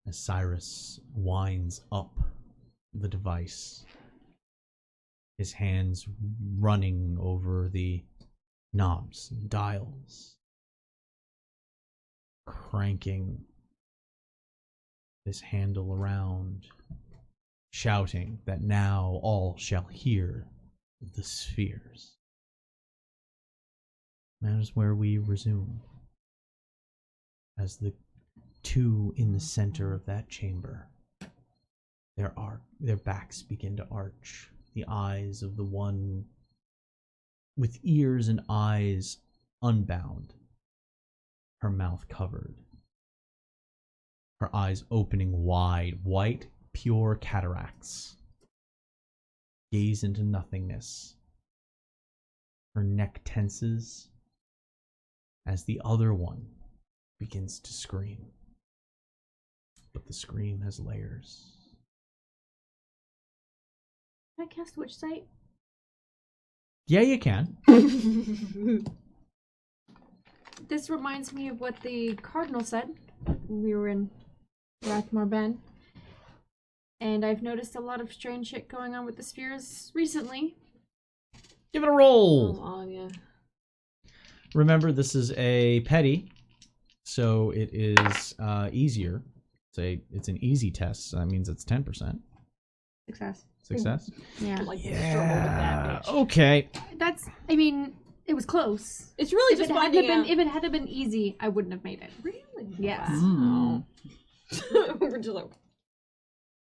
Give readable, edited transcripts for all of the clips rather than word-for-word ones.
as Cyrus winds up the device, his hands running over the knobs and dials, cranking this handle around, shouting that now all shall hear the spheres. That is where we resume, as the two in the center of that chamber, their backs begin to arch, the eyes of the one with ears and eyes unbound, her mouth covered, her eyes opening wide, white, pure cataracts, gaze into nothingness. Her neck tenses as the other one begins to scream. But the scream has layers. Can I cast Witch Sight? Yeah, you can. This reminds me of what the Cardinal said when we were in Rathmore Ben. And I've noticed a lot of strange shit going on with the spheres recently. Give it a roll. Oh, yeah. Remember, this is a petty, so it is easier. It's an easy test, so that means it's 10%. Success. Yeah. Like, struggle with that bitch. Okay. It was close. It's really just finding out. If it had been easy, I wouldn't have made it. Really? Yes. Wow. We're just like...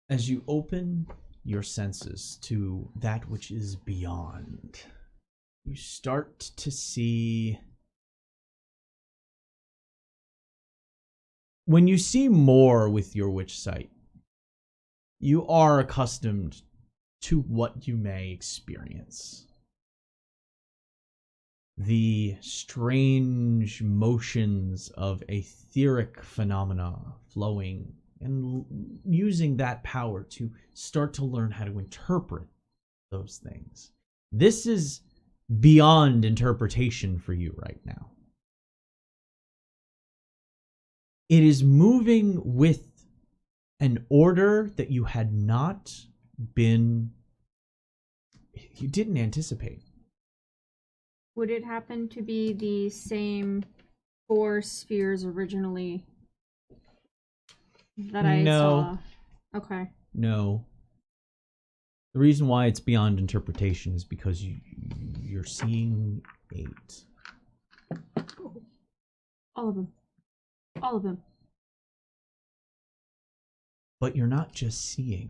As you open your senses to that which is beyond, you start to see... When you see more with your witch sight, you are accustomed to what you may experience. The strange motions of etheric phenomena flowing, and using that power to start to learn how to interpret those things. This is beyond interpretation for you right now. It is moving with an order that you didn't anticipate. Would it happen to be the same 4 spheres originally that I saw? Okay. No. The reason why it's beyond interpretation is because you're seeing 8. All of them. All of them. But you're not just seeing.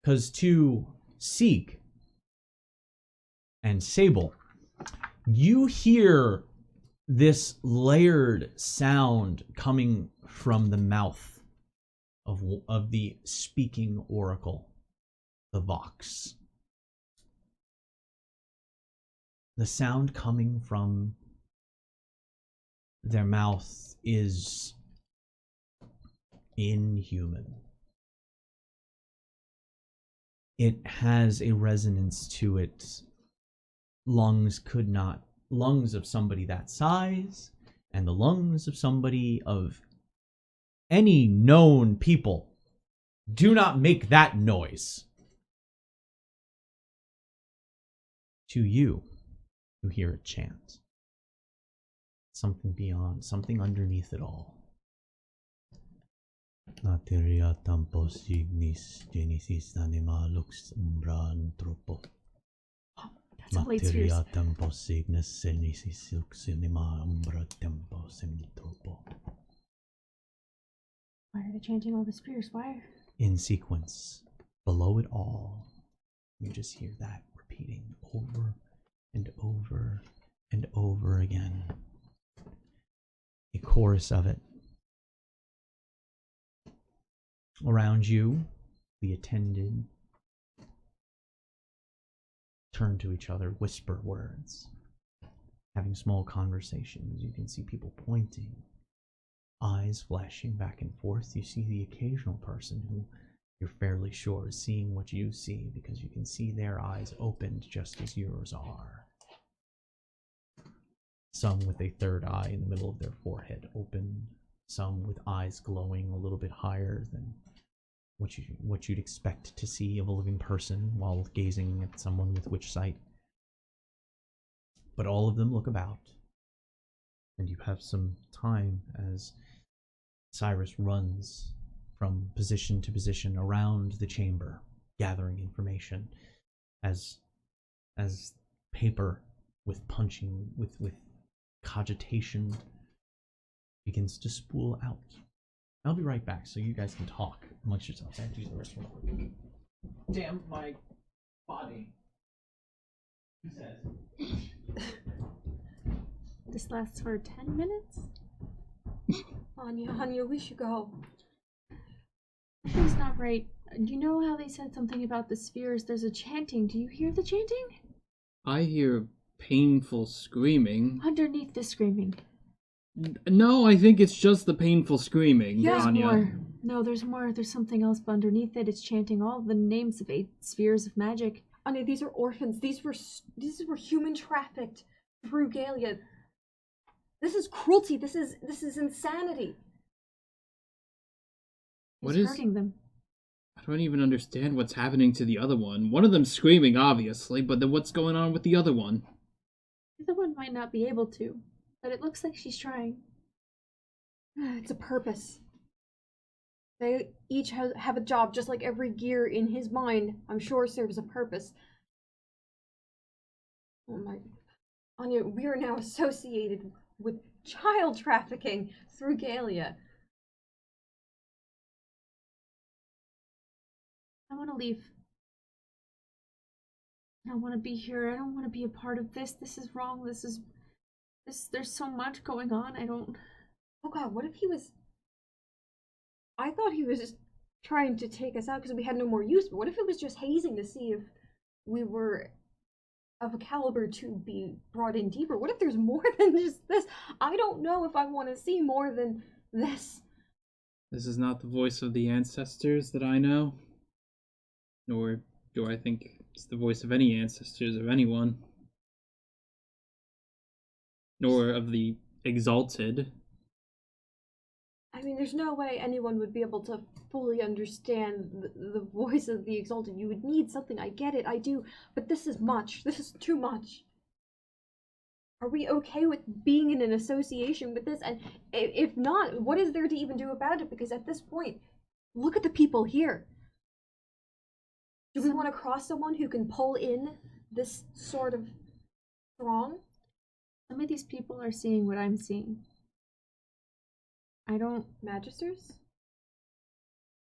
Because to Seek and Sable, you hear this layered sound coming from the mouth of the speaking oracle, the Vox. The sound coming from their mouth is inhuman. It has a resonance to it. Lungs of somebody that size, and the lungs of somebody of any known people do not make that noise. To you hear it chant. Something beyond, something underneath it all. Materia tampo signis genesis anima lux umbra anthropo. Materia tempo signis genesis lux anima umbra tempo semtropo. Why are they chanting all the spheres? Why? In sequence, below it all, you just hear that repeating over and over and over again. A chorus of it. Around you, the attended turn to each other, whisper words, having small conversations. You can see people pointing, eyes flashing back and forth. You see the occasional person who you're fairly sure is seeing what you see, because you can see their eyes opened just as yours are. Some with a third eye in the middle of their forehead open, some with eyes glowing a little bit higher than what you'd expect to see of a living person while gazing at someone with witch sight. But all of them look about, and you have some time as Cyrus runs from position to position around the chamber, gathering information as paper with punching, with cogitation begins to spool out. I'll be right back so you guys can talk amongst yourselves. I have to use the restroom real quick. Damn my body. Who says? This lasts for 10 minutes? Anya, we should go. Something's not right. Do you know how they said something about the spheres? There's a chanting. Do you hear the chanting? I hear painful screaming. Underneath the screaming. No, I think it's just the painful screaming, There's Anya. more. No, there's more. There's something else, but underneath it, it's chanting all the names of 8 spheres of magic. Anya, these are orphans. These were human trafficked through Galia. This is cruelty. This is insanity. What It's is hurting them. I don't even understand what's happening to the other one. One of them's screaming, obviously, but then what's going on with the other one? The other one might not be able to, but it looks like she's trying. It's a purpose. They each have a job, just like every gear in his mind, I'm sure, serves a purpose. Oh my... Anya, we are now associated with child trafficking through Galia. I want to leave. I don't want to be here. I don't want to be a part of this. This is wrong. There's so much going on. Oh god, what if he was... I thought he was just trying to take us out because we had no more use, but what if it was just hazing to see if we were of a caliber to be brought in deeper? What if there's more than just this? I don't know if I want to see more than this. This is not the voice of the ancestors that I know. Nor do I think it's the voice of any ancestors of anyone. Nor of the exalted. I mean, there's no way anyone would be able to fully understand the voice of the exalted. You would need something. I get it, I do. But this is much. This is too much. Are we okay with being in an association with this? And if not, what is there to even do about it? Because at this point, look at the people here. Do we want to cross someone who can pull in this sort of throng? Some of these people are seeing what I'm seeing. I don't... Magisters?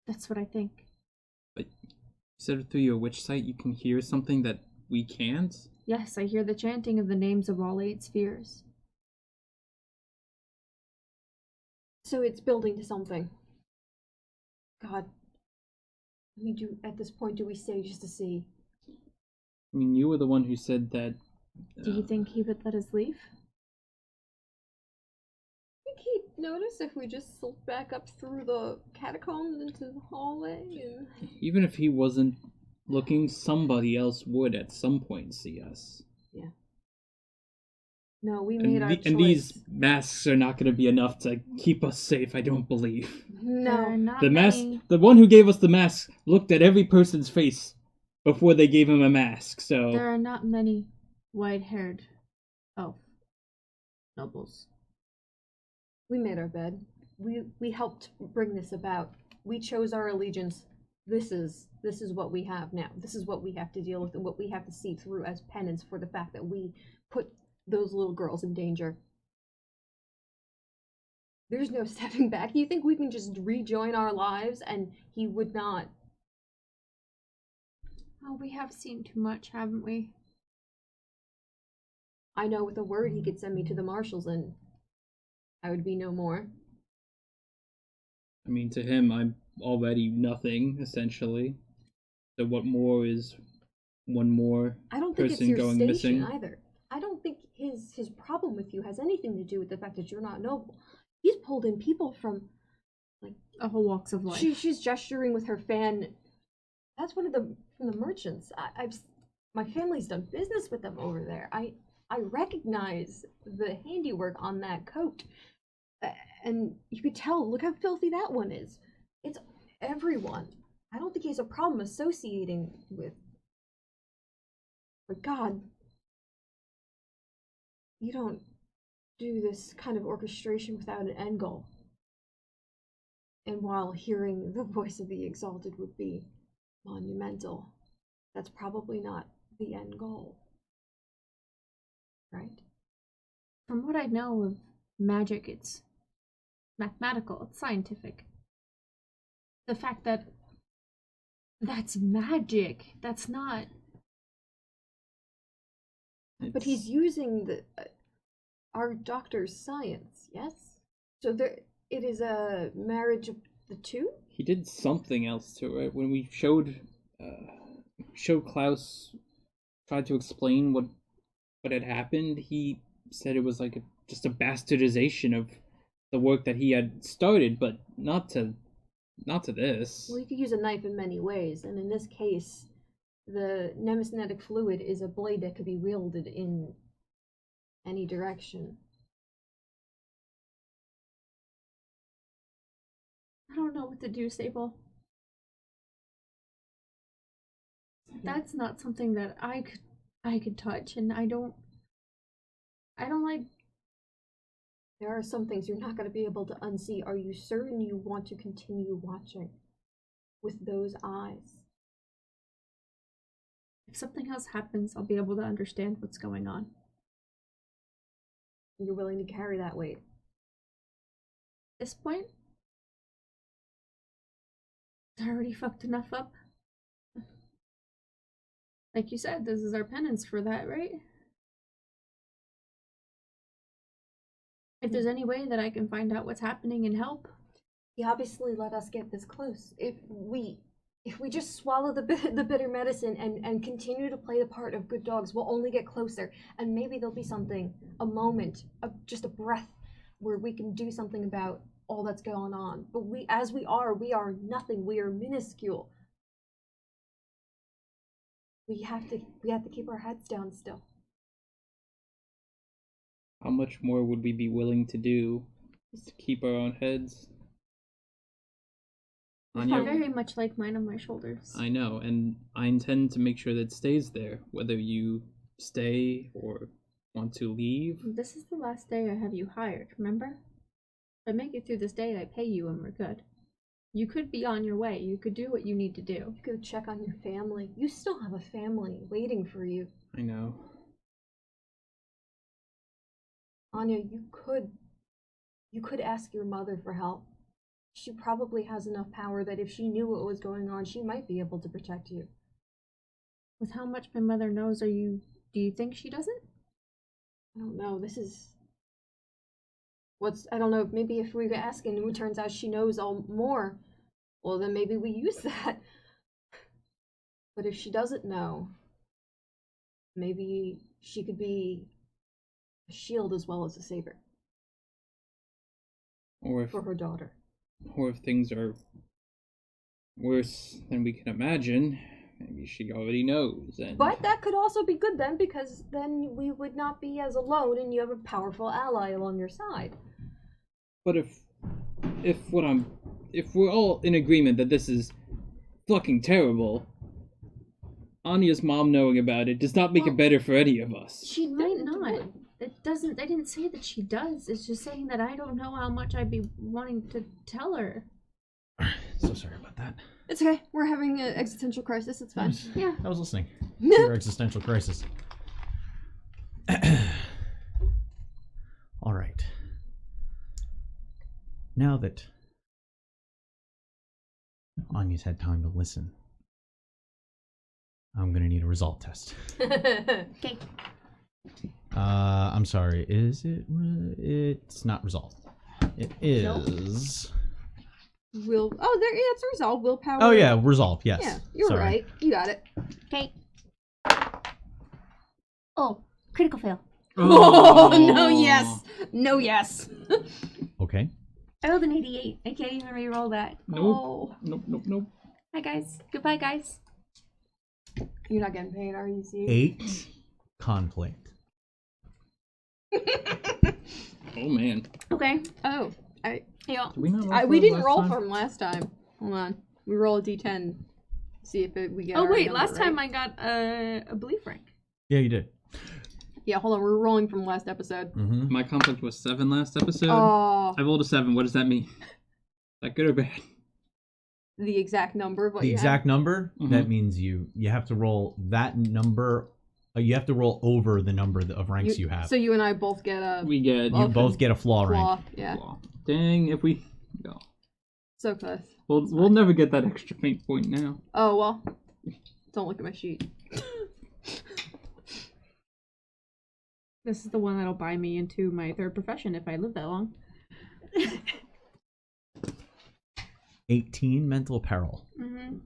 That's what I think. But you said through your witch sight you can hear something that we can't? Yes, I hear the chanting of the names of all 8 spheres. So it's building to something. God. I mean, at this point, do we stay just to see? I mean, you were the one who said that... Do you think he would let us leave? I think he'd notice if we just slipped back up through the catacombs into the hallway and... Even if he wasn't looking, somebody else would at some point see us. Yeah. No, we made our choice. And these masks are not going to be enough to keep us safe, I don't believe. No. Not The mask, many. the one who gave us the mask looked at every person's face before they gave him a mask, so... There are not many white-haired elf nobles. We made our bed. We helped bring this about. We chose our allegiance. This is what we have now. This is what we have to deal with and what we have to see through as penance for the fact that we put those little girls in danger. There's no stepping back. Do you think we can just rejoin our lives and he would not? Oh, we have seen too much, haven't we? I know with a word he could send me to the marshals and I would be no more. I mean, to him, I'm already nothing, essentially. So what more is one more I don't think person it's your going station missing? either. I don't think his problem with you has anything to do with the fact that you're not noble. He's pulled in people from like All walks of life. she's gesturing with her fan. That's one of the from the merchants. My family's done business with them over there. I recognize the handiwork on that coat. And you could tell, look how filthy that one is. It's everyone. I don't think he has a problem associating with. But God, you don't do this kind of orchestration without an end goal. And while hearing the voice of the exalted would be monumental, that's probably not the end goal. Right? From what I know of magic, it's mathematical, it's scientific. The fact that that's magic, that's not. But he's using the our doctor's science, yes? So it is a marriage of the two? He did something else to it. When we showed Klaus, tried to explain what had happened, he said it was like just a bastardization of the work that he had started, but not to this. Well, you could use a knife in many ways, and in this case, the nemesnetic fluid is a blade that could be wielded in any direction. I don't know what to do, Sable. That's not something that I could touch, and I don't like. There are some things you're not going to be able to unsee. Are you certain you want to continue watching with those eyes? If something else happens, I'll be able to understand what's going on. You're willing to carry that weight? At this point, I already fucked enough up. Like you said, this is our penance for that, right? If there's any way that I can find out what's happening and help. He obviously let us get this close. If we just swallow the bitter medicine and continue to play the part of good dogs, we'll only get closer. And maybe there'll be something, a moment, just a breath, where we can do something about all that's going on. But we are nothing. We are minuscule. We have to keep our heads down still. How much more would we be willing to do to keep our own heads? I very much like mine on my shoulders. I know, and I intend to make sure that it stays there, whether you stay or want to leave. This is the last day I have you hired, remember? If I make it through this day, I pay you and we're good. You could be on your way. You could do what you need to do. You could check on your family. You still have a family waiting for you. I know. Anya, you could ask your mother for help. She probably has enough power that if she knew what was going on, she might be able to protect you. With how much my mother knows, do you think she doesn't? I don't know. I don't know, maybe if we ask and it turns out she knows all more, well then maybe we use that. But if she doesn't know, maybe she could be a shield as well as a saber. Or for her daughter. Or if things are worse than we can imagine, maybe she already knows. But that could also be good then, because then we would not be as alone and you have a powerful ally along your side. But if we're all in agreement that this is fucking terrible, Anya's mom knowing about it does not make it better for any of us. She might not. It doesn't. I didn't say that she does. It's just saying that I don't know how much I'd be wanting to tell her. So sorry about that. It's okay. We're having an existential crisis. It's fine. Yeah. I was listening to your existential crisis. All right. Now that Anya's had time to listen, I'm gonna need a result test. Okay. I'm sorry. Is it? It's not resolved. It is. It's resolve. Willpower. Oh yeah, resolve. Yes. Yeah, you're Sorry. right. You got it. Okay. Oh, critical fail. Oh no! Yes. No. Yes. Okay. I rolled an 88. I can't even re-roll that. Nope. Oh. Nope. Hi guys. Goodbye guys. You're not getting paid, are you? See? 8 conflict. Oh man. Okay. Oh, Yeah. Did we not roll for we it didn't last roll time? from last time. Hold on. We roll a d10. See if we get. Oh our wait, number last time right. I got a belief rank. Yeah, you did. Yeah, hold on. We're rolling from last episode. Mm-hmm. My conflict was 7 last episode. Oh, I rolled a 7. What does that mean? Is that good or bad? the exact number of what The you exact number, Mhm. that means you have to roll that number. You have to roll over the number of ranks you have. So you and I both get a We get You both get a flaw flaw. rank. Yeah, flaw. Dang, if we go. so close. We'll never get that extra faint point now. Oh well. Don't look at my sheet. This is the one that'll buy me into my third profession if I live that long. 18 mental peril. Mm-hmm.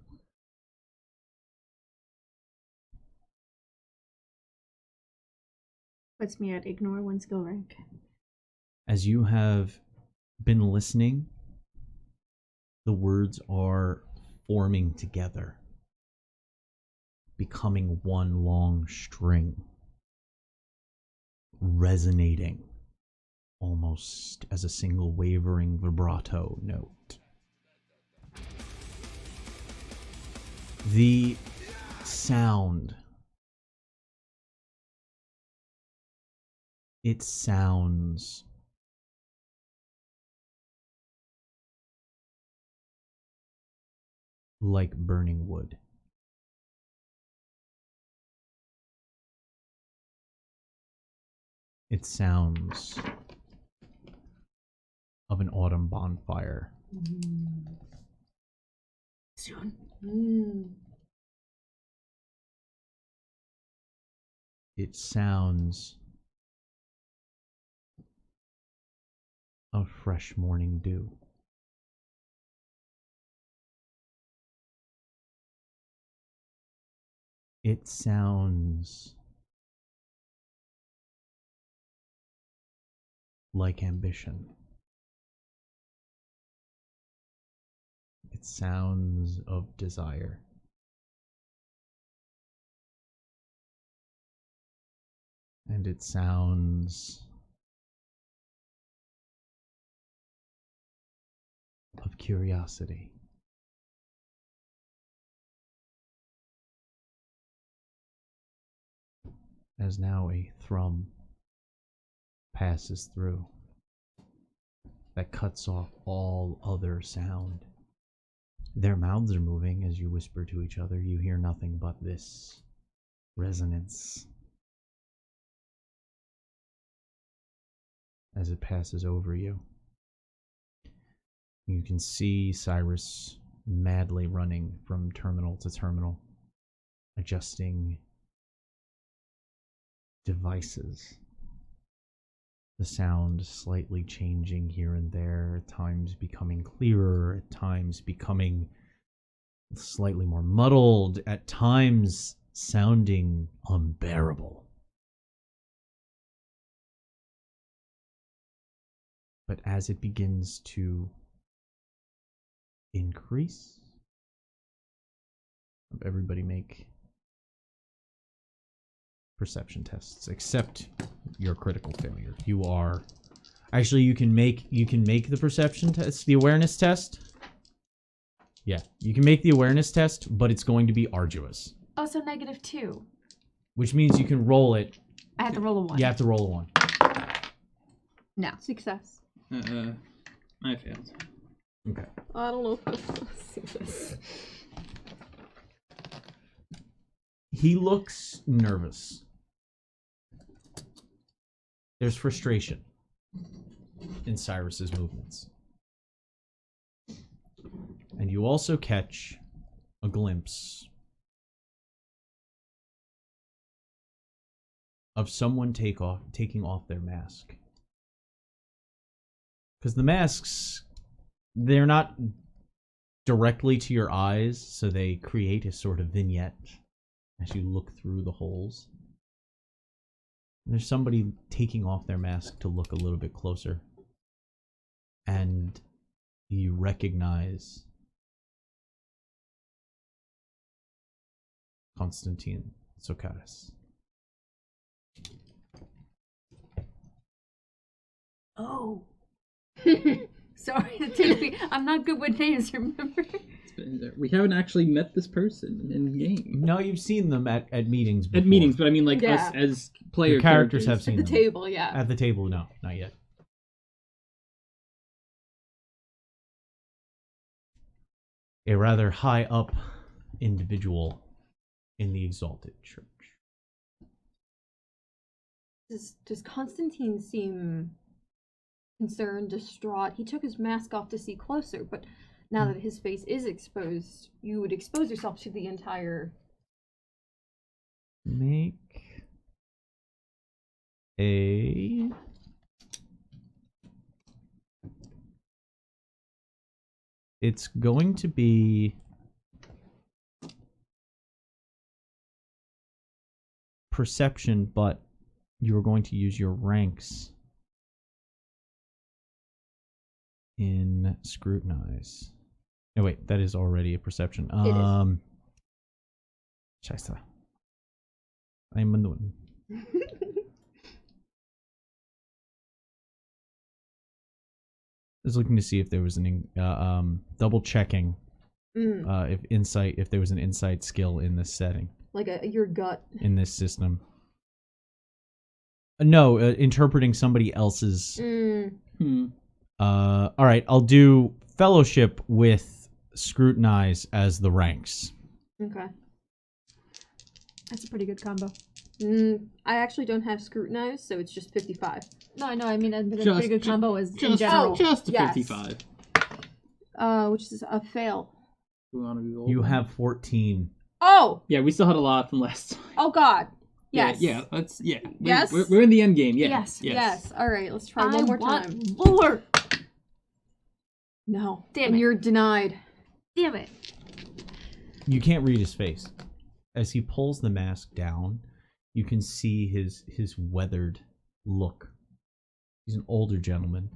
Puts me at ignore one skill rank. As you have been listening, the words are forming together, becoming one long string, resonating almost as a single wavering vibrato note. The sound, it sounds like burning wood. It sounds of an autumn bonfire. Soon. It sounds of fresh morning dew. It sounds like ambition. It sounds of desire. And it sounds of curiosity. As now a thrum passes through that cuts off all other sound. Their mouths are moving as you whisper to each other. You hear nothing but this resonance as it passes over you. You can see Cyrus madly running from terminal to terminal, adjusting devices. The sound slightly changing here and there, at times becoming clearer, at times becoming slightly more muddled, at times sounding unbearable. But as it begins to increase, everybody make perception tests, except your critical failure. You are actually you can make the perception test, the awareness test. Yeah, you can make the awareness test, but it's going to be arduous. Oh, so -2. Which means you can roll it. I have to roll a 1. You have to roll a 1. No. Success. I failed. Okay. I don't know if that's success. He looks nervous. There's frustration in Cyrus's movements. And you also catch a glimpse of someone taking off their mask. Because the masks, they're not directly to your eyes, so they create a sort of vignette as you look through the holes. There's somebody taking off their mask to look a little bit closer. And you recognize Constantine Sokaris. Oh. Sorry, it takes me. I'm not good with names, remember? We haven't actually met this person in game. No, you've seen them at meetings before. At meetings, but I mean, like, Yeah. us as player Your characters have At seen the them. table, yeah. At the table, no, not yet. A rather high up individual in the Exalted Church. Does Constantine seem concerned, distraught? He took his mask off to see closer, but now that his face is exposed, you would expose yourself to the entire... Make a... It's going to be... perception, but you're going to use your ranks in scrutinize. No, wait, that is already a perception. Scheiße. Ein Minuten. I was looking to see if there was an double checking if there was an insight skill in this setting. Like your gut. In this system. No, interpreting somebody else's. All right, I'll do fellowship with scrutinize as the ranks. Okay. That's a pretty good combo. I actually don't have scrutinize, so it's just 55. No, I know. I mean, a pretty good combo is in general. Just a Yes. 55. Which is a fail. You have 14. Oh! Yeah, we still had a lot from last time. Oh god. Yes. Yeah, let's, yeah. Yes? We're in the end game, yeah. Yes. Alright, let's try one more time. More. No. Damn And it. you're denied. Damn it. You can't read his face. As he pulls the mask down, you can see his weathered look. He's an older gentleman.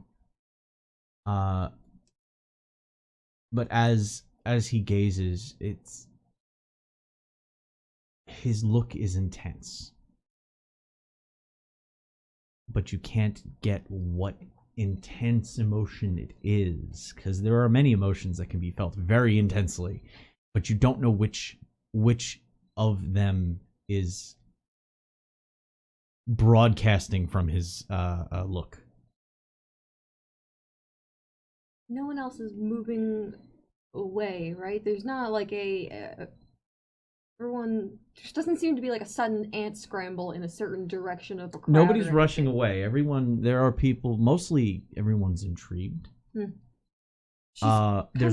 But as he gazes, his look is intense. But you can't get what intense emotion it is, because there are many emotions that can be felt very intensely, but you don't know which of them is broadcasting from his look. No one else is moving away, right? There's not like everyone... There doesn't seem to be like a sudden ant scramble in a certain direction of a crowd. Nobody's or rushing anything. away. There are people, mostly everyone's intrigued. There's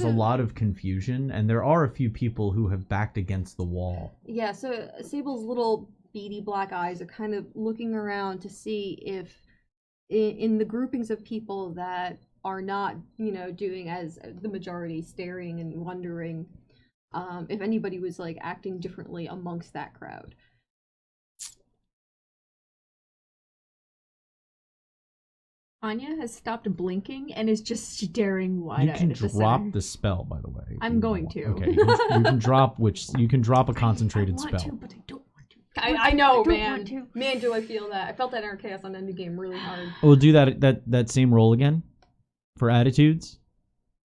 a lot of confusion, and there are a few people who have backed against the wall. Yeah, so Sable's little beady black eyes are kind of looking around to see if in the groupings of people that are not, doing as the majority, staring and wondering, if anybody was like acting differently amongst that crowd. Anya has stopped blinking and is just staring You wide-eyed can at the drop center. the spell, by the way. if I'm you going want. to. Okay, you can drop a concentrated I want spell. to, but I don't want to. I know, don't man. want to. Man, do I feel that. I felt that in our Chaos on Endgame really hard. We'll do that same roll again for attitudes.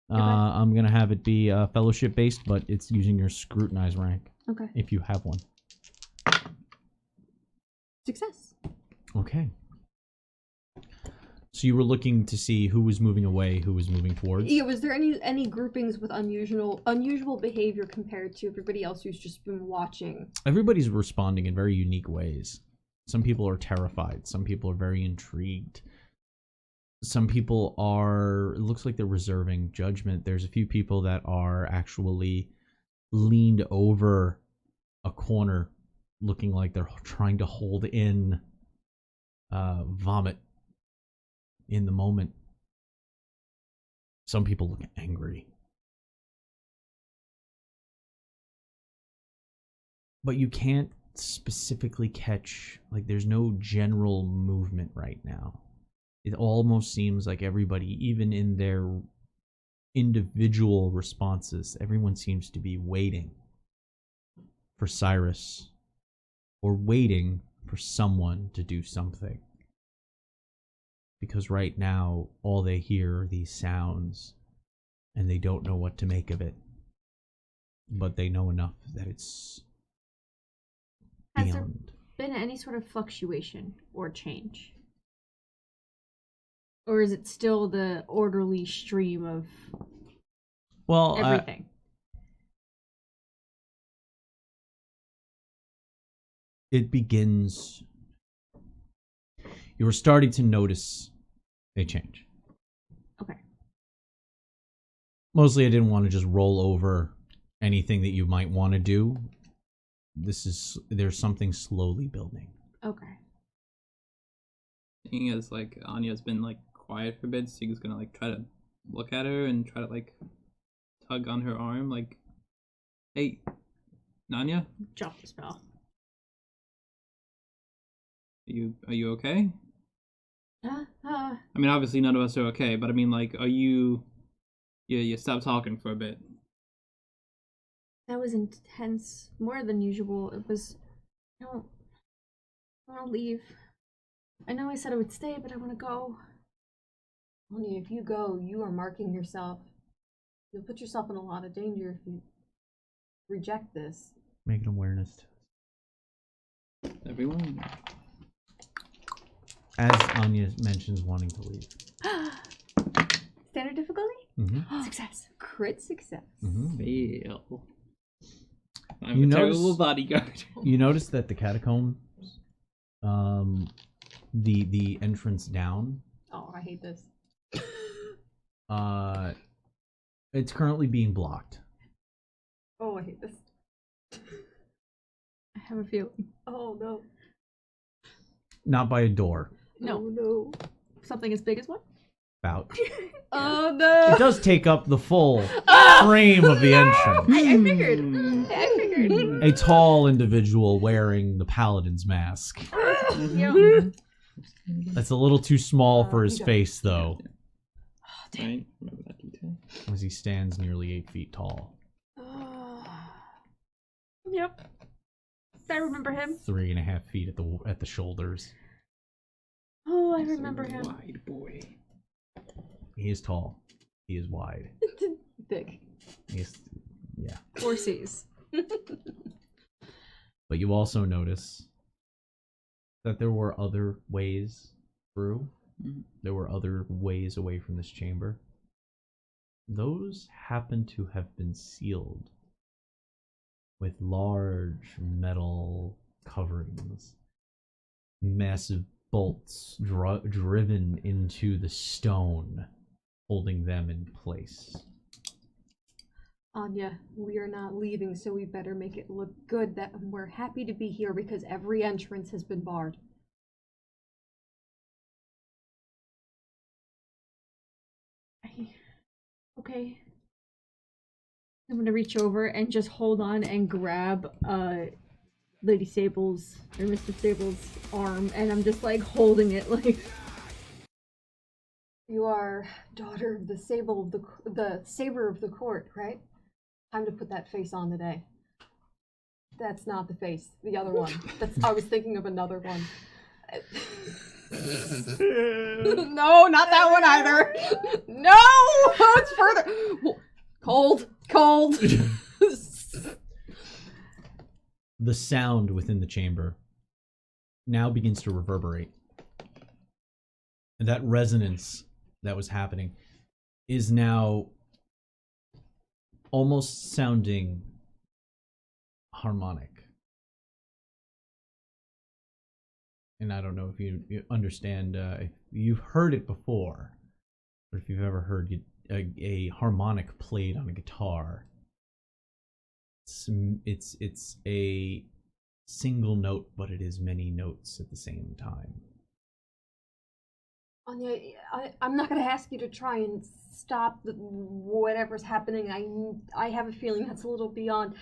I'm gonna have it be fellowship based, but it's using your scrutinize rank Okay. if you have one. Success. Okay. So you were looking to see who was moving away, who was moving towards. Yeah, was there any groupings with unusual behavior compared to everybody else who's just been watching? Everybody's responding in very unique ways. Some people are terrified. Some people are very intrigued. Some people it looks like they're reserving judgment. There's a few people that are actually leaned over a corner, looking like they're trying to hold in vomit in the moment. Some people look angry. But you can't specifically catch, like, there's no general movement right now. It almost seems like everybody, even in their individual responses, everyone seems to be waiting for Cyrus or waiting for someone to do something. because right now all they hear are these sounds, and they don't know what to make of it. But they know enough that it's Has there beyond. been any sort of fluctuation or change? Or is it still the orderly stream of Well, everything? it begins. You were starting to notice a change. Okay. Mostly, I didn't want to just roll over anything that you might want to do. There's something slowly building. Okay. Seeing as like Anya's been like quiet for a bit, Sig's gonna like try to look at her and try to like tug on her arm, like, "Hey, Nanya, Drop the spell. are you okay?" Uh, I mean, obviously none of us are okay, but I mean, like, are you? Yeah, you stopped talking for a bit. that was intense. More than usual. It was. I want to leave. I know I said I would stay, but I want to go. Only if you go, you are marking yourself. You'll put yourself in a lot of danger if you reject this. Make an awareness test. Everyone. As Anya mentions wanting to leave. Standard difficulty? Mm-hmm. Success. Crit success. Mm-hmm. Fail. I'm You a notice- terrible bodyguard. You notice that the catacombs, the entrance down, Oh, I hate this. it's currently being blocked. Oh, I hate this. I have a feeling. Oh no. Not by a door. No. Oh, no. Something as big as one? About. Oh It no. does take up the full frame of the entrance. I figured. Hmm. I figured. A tall individual wearing the paladin's mask. Yeah. That's a little too small for his you got face, though, Right? Remember that detail. as he stands nearly 8 feet tall. Yep. I remember him. 3.5 feet at the shoulders. Oh, I remember him. Wide boy. He is tall. He is wide. Thick. He is, yeah. Horses. But you also notice that there were other ways through. Mhm. There were other ways away from this chamber. Those happen to have been sealed with large metal coverings, massive bolts driven into the stone, holding them in place. Anya, we are not leaving, so we better make it look good that we're happy to be here because every entrance has been barred. Okay. I'm gonna reach over and just hold on and grab Lady Sable's or Mr. Sable's arm, and I'm just like holding it like. You are daughter of the saber of the court, right? Time to put that face on today. That's not the face. The other one. I was thinking of another one. No, not that one either. No, it's further. Cold. The sound within the chamber now begins to reverberate. And that resonance that was happening is now almost sounding harmonic. And I don't know if you understand, if you've heard it before, or if you've ever heard a harmonic played on a guitar. It's a single note, but it is many notes at the same time. Anya, I'm not going to ask you to try and stop whatever's happening. I have a feeling that's a little beyond.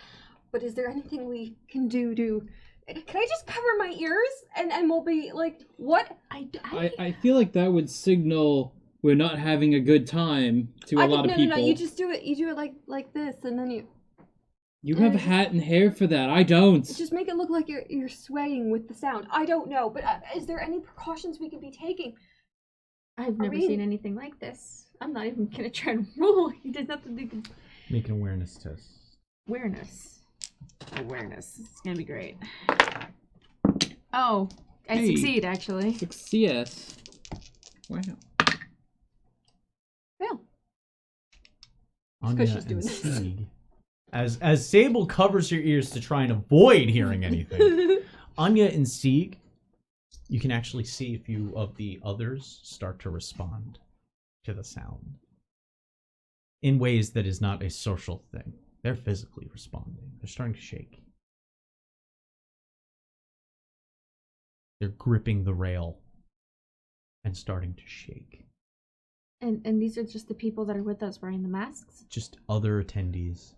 But is there anything we can do to... Can I just cover my ears? And we'll be like, what? I feel like that would signal we're not having a good time to a lot of people. No, you just do it. You do it like this, and then you... You have hat and hair for that. I don't. Just make it look like you're swaying with the sound. I don't know, but is there any precautions we could be taking? I've never we- seen anything like this. I'm not even gonna try to roll. There's nothing to can... Make an awareness test. Awareness. It's gonna be great. Oh, I Hey. succeed actually. CS. Wow. Fail. Anya she's and doing this. Sieg. As Sable covers her ears to try and avoid hearing anything, Anya and Sieg, you can actually see a few of the others start to respond to the sound in ways that is not a social thing. They're physically responding. They're starting to shake. They're gripping the rail and starting to shake. And these are just the people that are with us wearing the masks? Just other attendees.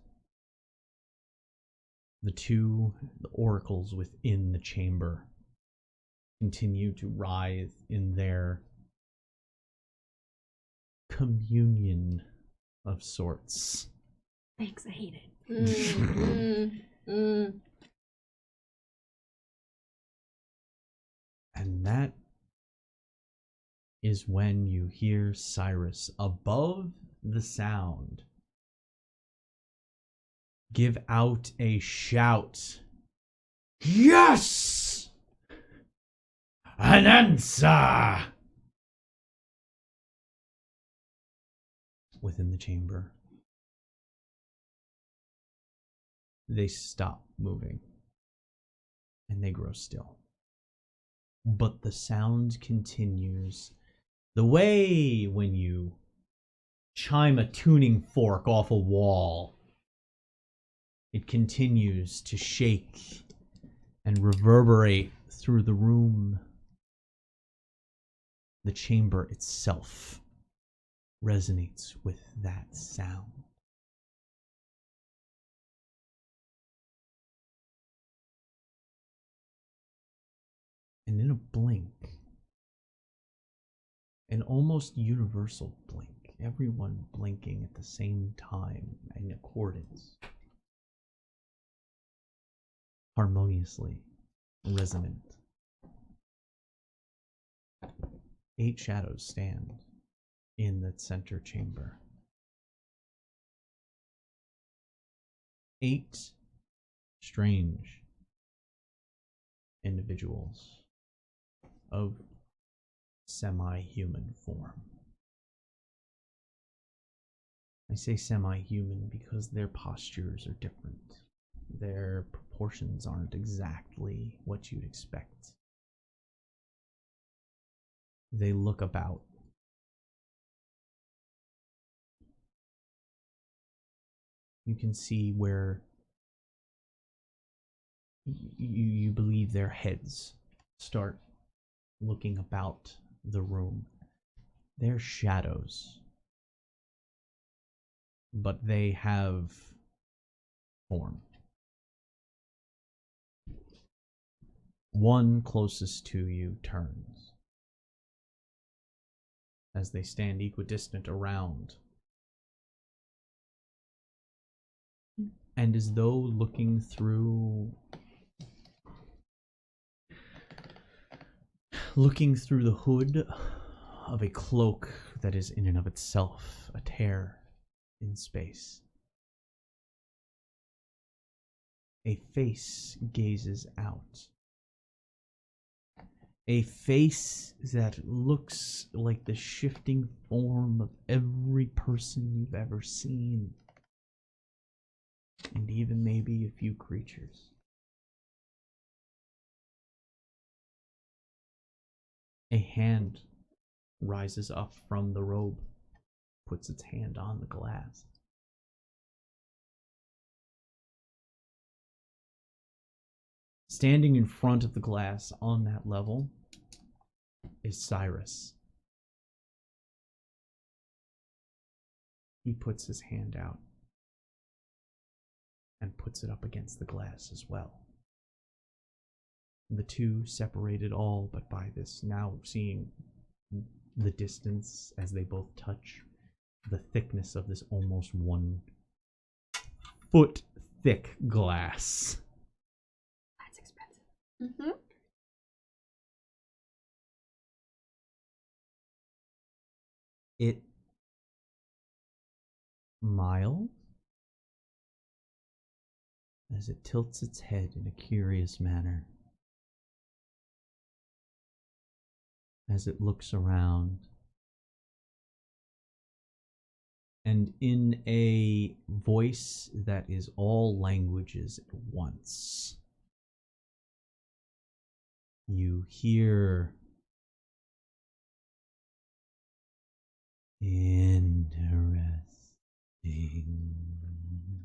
The oracles within the chamber continue to writhe in their communion of sorts. Thanks, I hate it. And that is when you hear Cyrus above the sound give out a shout. Yes! An answer! Within the chamber, they stop moving and they grow still. But the sound continues the way when you chime a tuning fork off a wall. It continues to shake and reverberate through the room. The chamber itself resonates with that sound. And in a blink, an almost universal blink, everyone blinking at the same time in accordance, harmoniously resonant. 8 shadows stand in the center chamber. 8 strange individuals of semi-human form. I say semi-human because their postures are different. Their proportions aren't exactly what you'd expect. They look about. You can see where you believe their heads start looking about the room. They're shadows, but they have form. One closest to you turns as they stand equidistant around, and as though looking through the hood of a cloak that is in and of itself a tear in space, a face gazes out. A face that looks like the shifting form of every person you've ever seen. And even maybe a few creatures. A hand rises up from the robe, puts its hand on the glass. Standing in front of the glass on that level is Cyrus. He puts his hand out and puts it up against the glass as well. The two separated all but by this, now seeing the distance as they both touch, the thickness of this almost 1 foot thick glass. That's expensive. Mm-hmm. mild as it tilts its head in a curious manner as it looks around. And in a voice that is all languages at once, you hear interesting.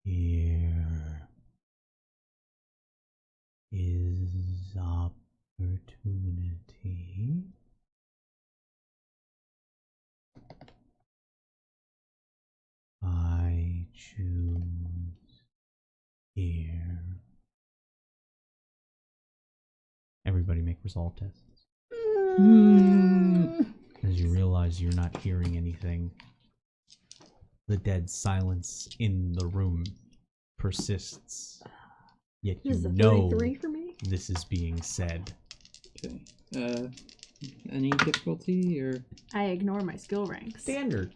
Here is opportunity. I choose here. Everybody make resolve tests. As you realize you're not hearing anything, the dead silence in the room persists. Yet you This is a know 33 for me? this is being said. Okay. Any difficulty or I ignore my skill ranks. Standard.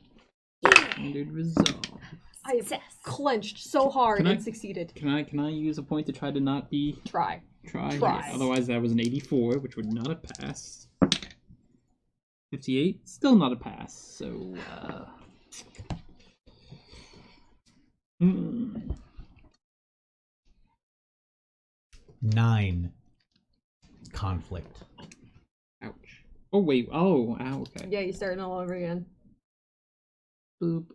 standard resolve? I have clenched so hard Can I- and succeeded. Can I use a point to try to not be Try. try? Try. Otherwise, that was an 84, which would not have passed. 58, still not a pass. So, 9. Conflict. ouch. Oh wait. Oh, ow. Okay. Yeah, you're starting all over again. Boop.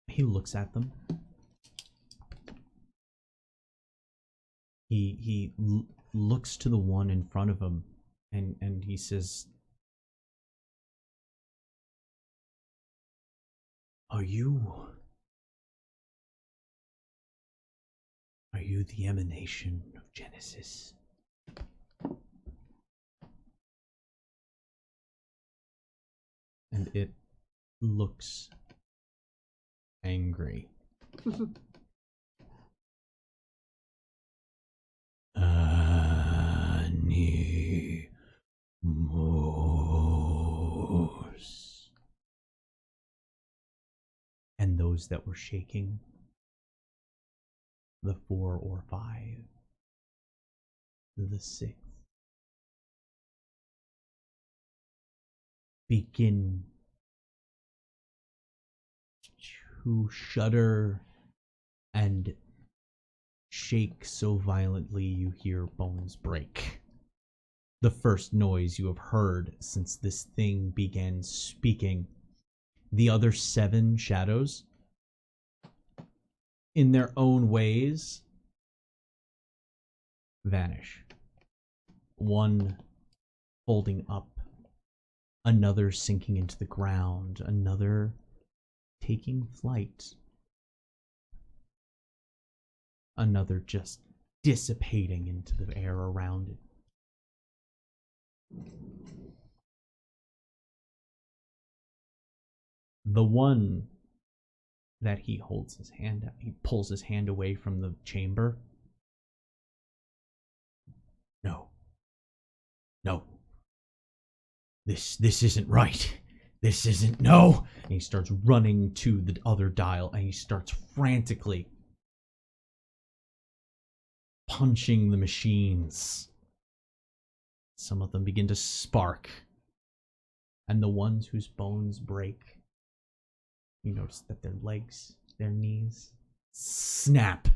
He looks at them. He looks to the one in front of him, and he says, Are you the emanation of Genesis? And it looks angry. Animus. And those that were shaking, the 4 or 5, the 6, begin to shudder and shake so violently you hear bones break. The first noise you have heard since this thing began speaking. The other 7 shadows, in their own ways, vanish. One folding up, another sinking into the ground, another taking flight, another just dissipating into the air around it. The one that he holds his hand out, he pulls his hand away from the chamber. No. This isn't right. This isn't, no! And he starts running to the other dial, and he starts frantically punching the machines. Some of them begin to spark. And the ones whose bones break, you notice that their legs, their knees, snap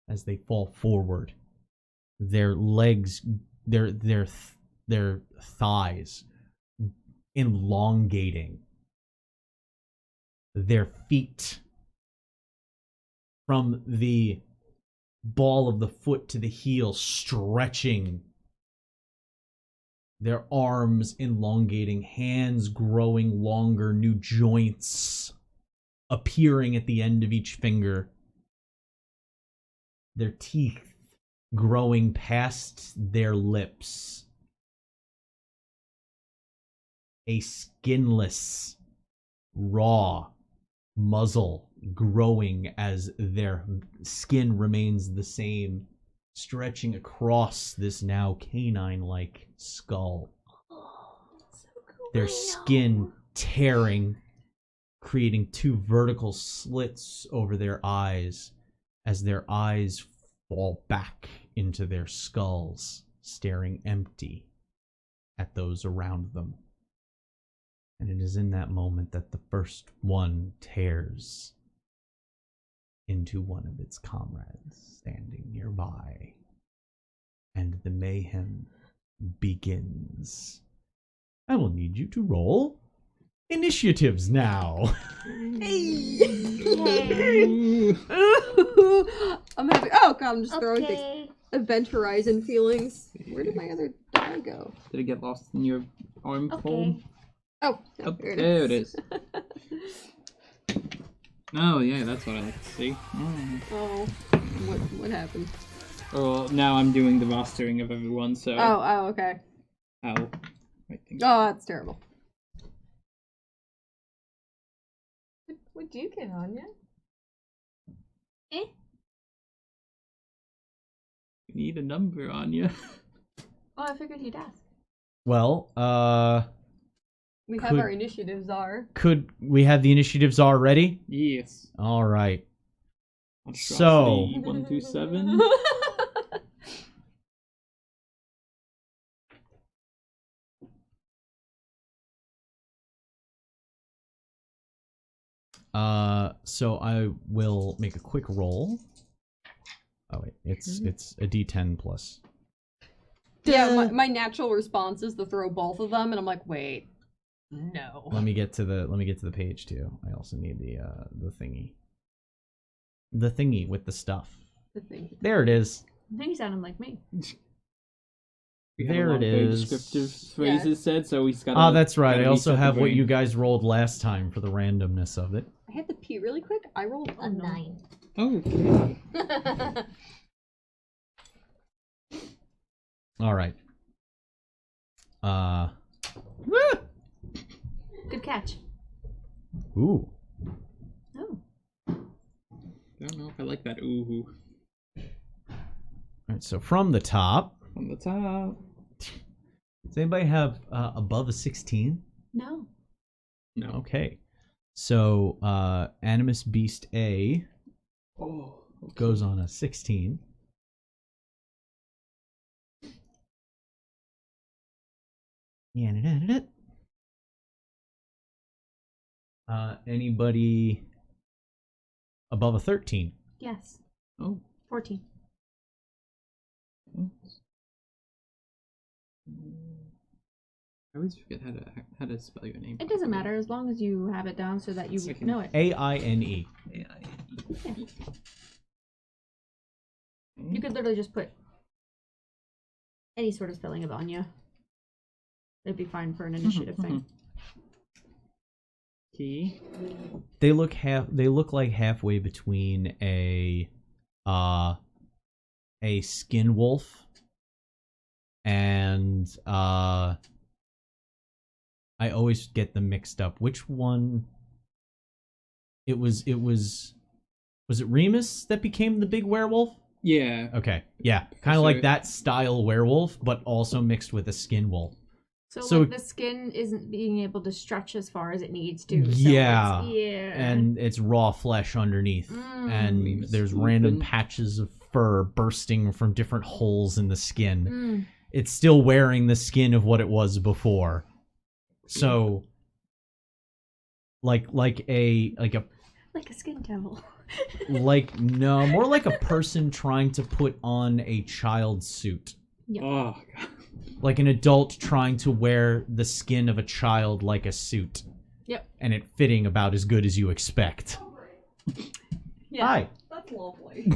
as they fall forward. Their legs, their thighs elongating. Their feet from the ball of the foot to the heel stretching. Their arms elongating, hands growing longer, new joints appearing at the end of each finger. Their teeth growing past their lips. A skinless, raw muzzle growing as their skin remains the same, stretching across this now canine-like skull. So cool. Their skin tearing, creating 2 vertical slits over their eyes as their eyes fall back into their skulls, staring empty at those around them. And it is in that moment that the first one tears into one of its comrades standing nearby. And the mayhem begins. I will need you to roll initiatives now. I'm happy. Oh god, I'm just throwing things. Okay. Event Horizon feelings. Where did my other die go? Did it get lost in your armhole? Okay. Oh, Oh, there there it it is. Oh, yeah, that's what I like to see. Oh, what happened? Well, now I'm doing the rostering of everyone, so... Oh, okay. Ow. Right thing. Oh, that's terrible. What'd you get, Anya? Eh? You need a number, Anya. Well, I figured you'd ask. Well, We have Could- our initiatives are. could we have the initiatives already? Yes. All right. Monstrosity So- 127. So I will make a quick roll. Oh wait, it's a D10 plus. Yeah, my natural response is to throw both of them, and I'm like, wait, no. Let me get to the page too. I also need the thingy. The thingy with the stuff. The thing. There it is. I think you sounded like me. We have There a lot it of very is. descriptive phrases said, so we got. Oh, that's right. I gotta also reset the have what brain. you guys rolled last time for the randomness of it. I had to pee really quick. I rolled A 9. Okay. All right. Good catch. Ooh. Oh. I don't know if I like that ooh All right. So from the top, on the top. does anybody have above a 16? No. No. Okay. So Animus Beast A Oh. Okay. goes on a 16. Anybody above a 13? Yes. Oh. 14. I always forget how to spell your name. It doesn't matter as long as you have it down so that you Second. know it. AINE. You could literally just put any sort of spelling of Anya. It'd be fine for an initiative thing. Key. They look like halfway between a skin wolf and I always get them mixed up. Which one? It was it Remus that became the big werewolf? Yeah. Okay. Yeah. Kind of So- like that style werewolf, but also mixed with a skin wolf. So, So- like, the skin isn't being able to stretch as far as it needs to. So Yeah. yeah. And it's raw flesh underneath. And Remus there's random Lupin. patches of fur bursting from different holes in the skin. Mm. It's still wearing the skin of what it was before. So like a Like a skin devil. no, more like a person trying to put on a child's suit. Oh god. Like an adult trying to wear the skin of a child like a suit. Yep. And it fitting about as good as you expect. Yeah. Hi. That's lovely.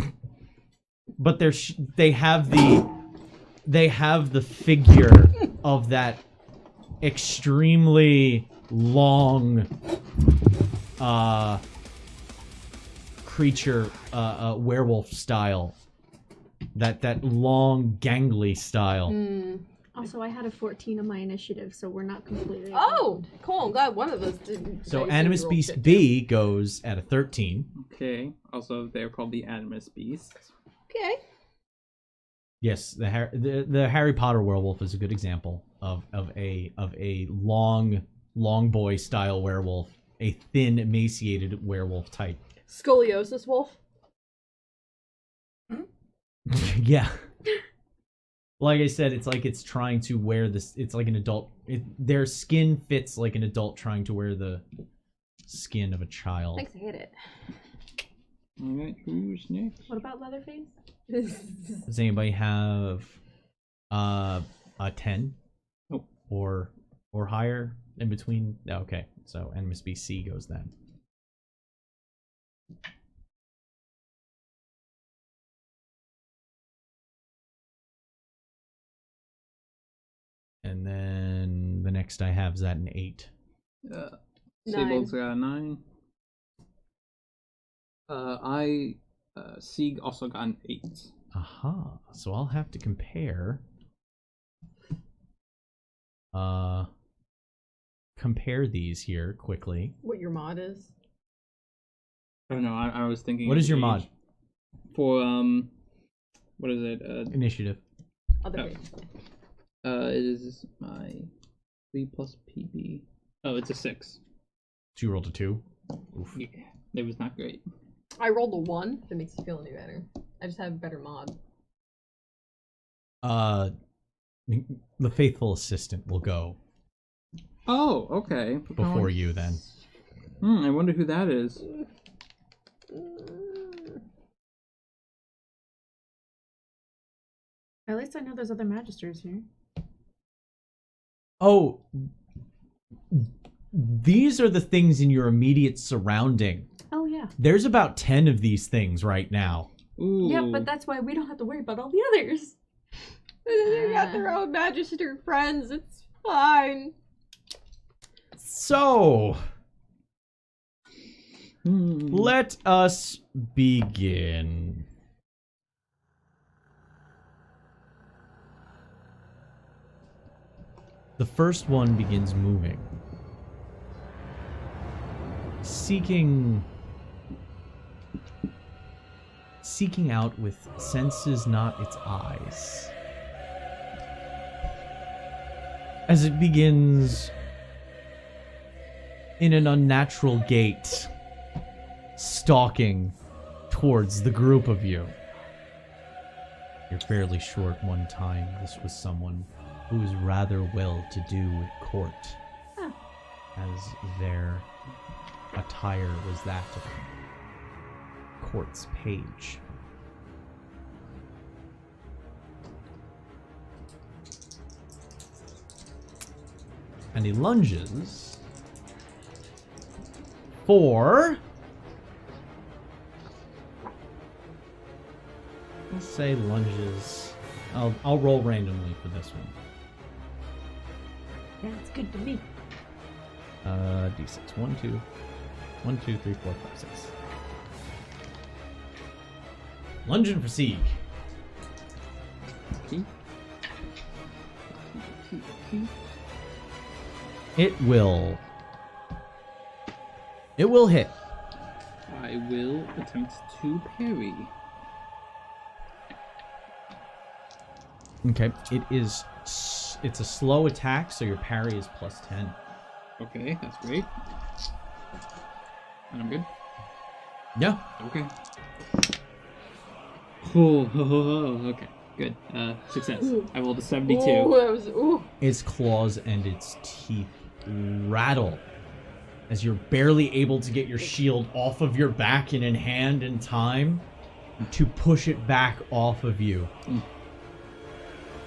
But they have the figure of that extremely long creature, werewolf style. That long gangly style. Also, I had a 14 on my initiative, so we're not completely. Oh, cool. I'm glad one of us didn't. So I assumed Animus you rolled Beast shit, B goes at a 13. Okay. Also, they're called the Animus Beasts. too. Okay. Yes, the Harry Potter werewolf is a good example of a long boy style werewolf, a thin, emaciated werewolf type. Scoliosis wolf. Yeah. Like I said, it's like it's trying to wear this. It's like an adult. Their skin fits like an adult trying to wear the skin of a child. Thanks, I hit it. Alright, who's next? What about Leatherface? Does anybody have a 10? Nope. Or higher in between? Okay, so Animus BC goes then. And then the next I have is at an 8. Sable's got a 9. Sieg also got an 8. Aha. So I'll have to compare. Compare these here quickly. What your mod is? Oh no, I was thinking. What is your age. mod? For what is it? Initiative. Other Oh. page. It is my 3 plus PB. Oh, it's a 6. So you rolled a 2. Oof. Yeah, it was not great. I rolled a 1. If it makes you feel any better. I just have a better mod. The faithful assistant will go Oh, okay. before you then. I wonder who that is. At least I know there's other magisters here. Oh, these are the things in your immediate surrounding. Oh yeah. There's about 10 of these things right now. Ooh. Yeah, but that's why we don't have to worry about all the others. They got their own magister friends. It's fine. So, let us begin. The first one begins moving, seeking out with senses not its eyes. As it begins in an unnatural gait, stalking towards the group of you. You're fairly sure at one time this was someone who was rather well-to-do at court, as their attire was that of a court's page. And he lunges for... Let's say lunges. I'll roll randomly for this one. That's good to me. D6. 1, 2. 1, 2, 3, 4, 5, 6. Lunging for Sieg. Okay. It will hit. I will attempt to parry. Okay. It's a slow attack, so your parry is plus 10. Okay, that's great. And I'm good? Yeah. Okay. Oh, okay. Good. Success. I rolled a 72. Ooh, that was ooh. Its claws and its teeth rattle as you're barely able to get your shield off of your back and in hand in time to push it back off of you.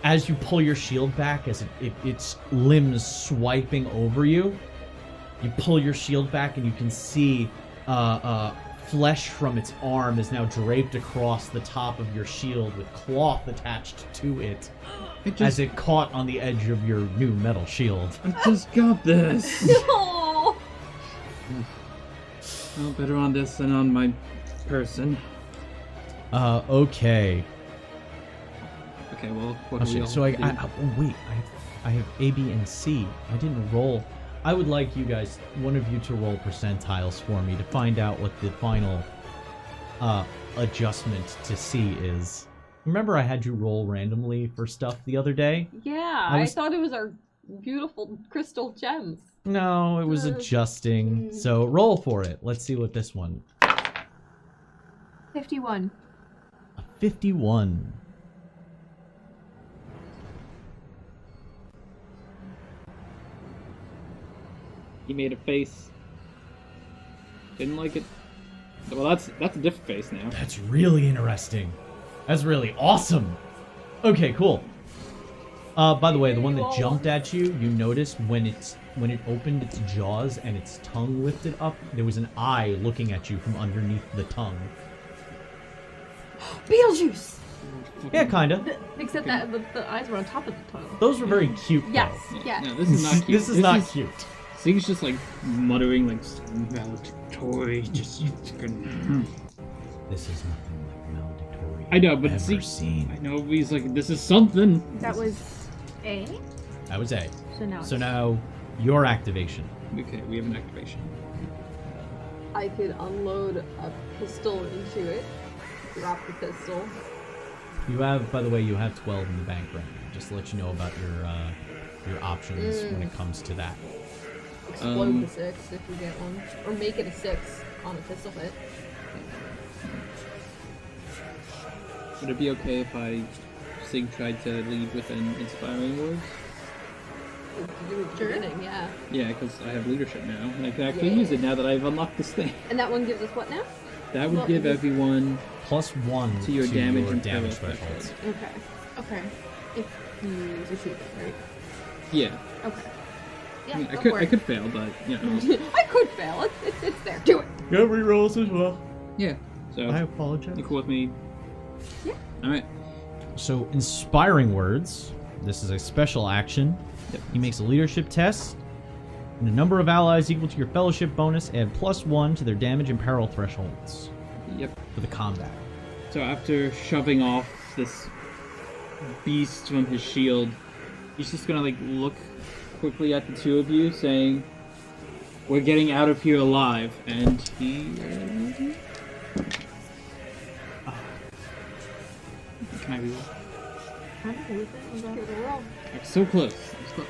As you pull your shield back, as its limbs swiping over you, you pull your shield back and you can see flesh from its arm is now draped across the top of your shield with cloth attached to it as it caught on the edge of your new metal shield. I just got this. No. Well, better on this than on my person. Okay. Okay, Okay, well, what I'll do show we you. all So do? wait, I have A, B, and C. I didn't roll. I would like you guys, one of you, to roll percentiles for me to find out what the final adjustment to C is. Remember I had you roll randomly for stuff the other day? Yeah, I I, was- thought it was our beautiful crystal gems. No, it was adjusting. So roll for it. Let's see what this one. 51. A 51. He made a face. Didn't like it. Well, that's a different face now. That's really interesting. That's really awesome. Okay, cool. By the way, the one that jumped at you, you noticed when it opened its jaws and its tongue lifted up, there was an eye looking at you from underneath the tongue. Beetlejuice! Yeah, kinda. Except that the eyes were on top of the tongue. Those were very cute. Yes, though. yes. No, this is not cute. This is not cute. Zig's just like muttering like valedictory. Just This is nothing like valedictory. I know, but I've see, ever seen. I know he's like this is something. That was A. That was A. So now now, your activation. Okay, we have an activation. I could unload a pistol into it, drop the pistol. You have, by the way, you have 12 in the bank right now. Just to let you know about your options when it comes to that. Explode the 6 if you get one. Or make it a 6 on a pistol hit. Would it be okay if Sig tried to lead with an inspiring word? To do at the beginning, yeah. Yeah, because I have leadership now, and I can actually use it now that I've unlocked this thing. And that one gives us what now? That would Well, give everyone +1 to your damage and damage peril thresholds. threshold. Okay. If you succeed it, right? Yeah, Okay. Yeah, I mean, go I for it. could fail, but you know. I could fail. It's there. Do it. You have rerolls as well. Yeah. So I apologize. you cool with me? Yeah. All right. So, inspiring words. This is a special action. Yep. He makes a leadership test. And a number of allies equal to your fellowship bonus add +1 to their damage and peril thresholds Yep. for the combat. So after shoving off this beast from his shield, he's just gonna like look quickly at the two of you, saying, "We're getting out of here alive." And he. Can I reroll? I'm okay with it. Give it a roll. So close. It's close.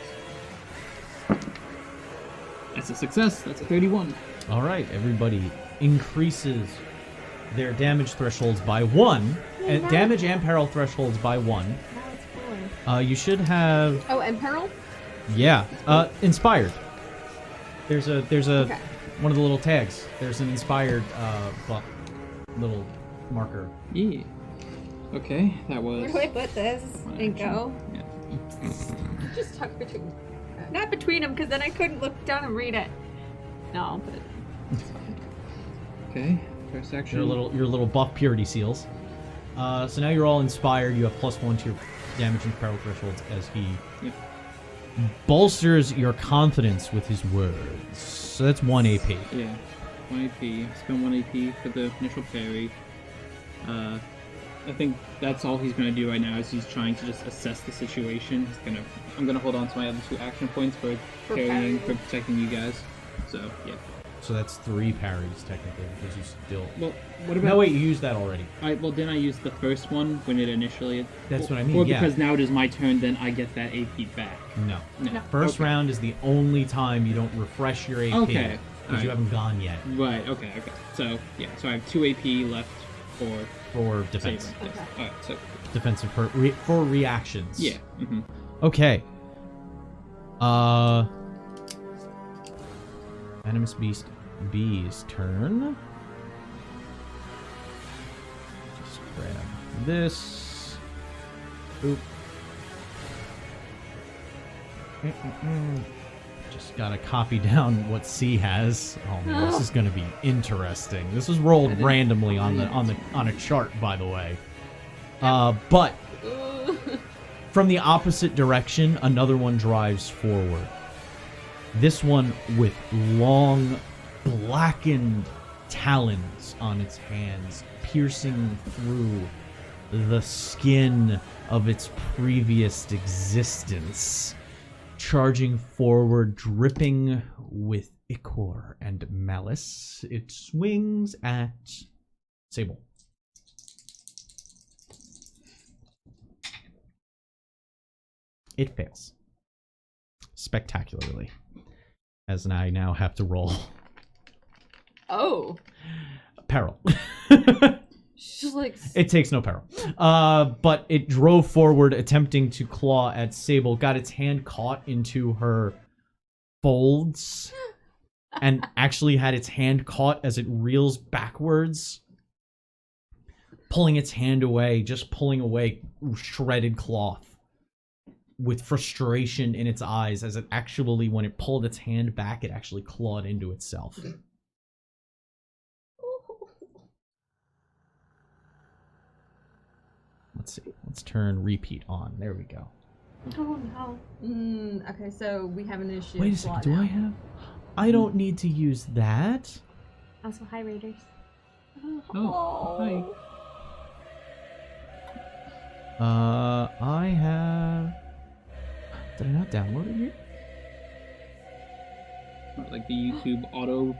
That's a success. That's a 31. All right, everybody increases their damage thresholds by 1. And damage and peril thresholds by 1. Now it's 4. You should have, Oh, and peril? yeah, inspired. There's a Okay. one of the little tags. There's an inspired little marker. Yeah. Okay, that was. Where do I put this? one And action. go. Yeah. Just tuck between. Not between them, because then I couldn't look down and read it. No, I'll put it. Okay, first action. Your little buff purity seals. So now you're all inspired. You have +1 to your damage and peril thresholds as he Yep. bolsters your confidence with his words. So that's 1 AP. Yeah, 1 AP. Spend 1 AP for the initial parry. I think that's all he's gonna do right now is he's trying to just assess the situation. I'm gonna hold on to my other 2 action points for parrying, for protecting you guys. So yeah. So that's 3 parries technically because you still. Well, what about? No, wait, you used that already. Well, didn't I use the first one when it initially? That's what I mean, Or yeah. because now it is my turn, then I get that AP back. No. No. First Okay. round is the only time you don't refresh your AP. Okay, Because you alright. haven't gone yet Right. Okay. So yeah. So I have 2 AP left for for defense. saving. Yes. All right. So Defensive for reactions. yeah. Mm-hmm. Okay. Venomous Beast B's turn. Just grab this. Oop. Just gotta copy down what C has. Oh man, this is gonna be interesting. This was rolled randomly on a chart, by the way. But from the opposite direction, another one drives forward. This one with long, blackened talons on its hands, piercing through the skin of its previous existence, charging forward, dripping with ichor and malice. It swings at Sable. It fails spectacularly, as I now have to roll Oh. peril. She's like. It takes no peril. But it drove forward, attempting to claw at Sable, got its hand caught into her folds, and actually had its hand caught as it reels backwards, pulling its hand away, just pulling away shredded cloth, with frustration in its eyes, as it actually, when it pulled its hand back, it actually clawed into itself. Let's see. Let's turn repeat on. There we go. Oh no. Okay, so we have an initiative. Wait a second. slot Do now. I have? I don't need to use that. Also, hi Raiders. Oh, hi. I have. Did I not download it yet? Like the YouTube auto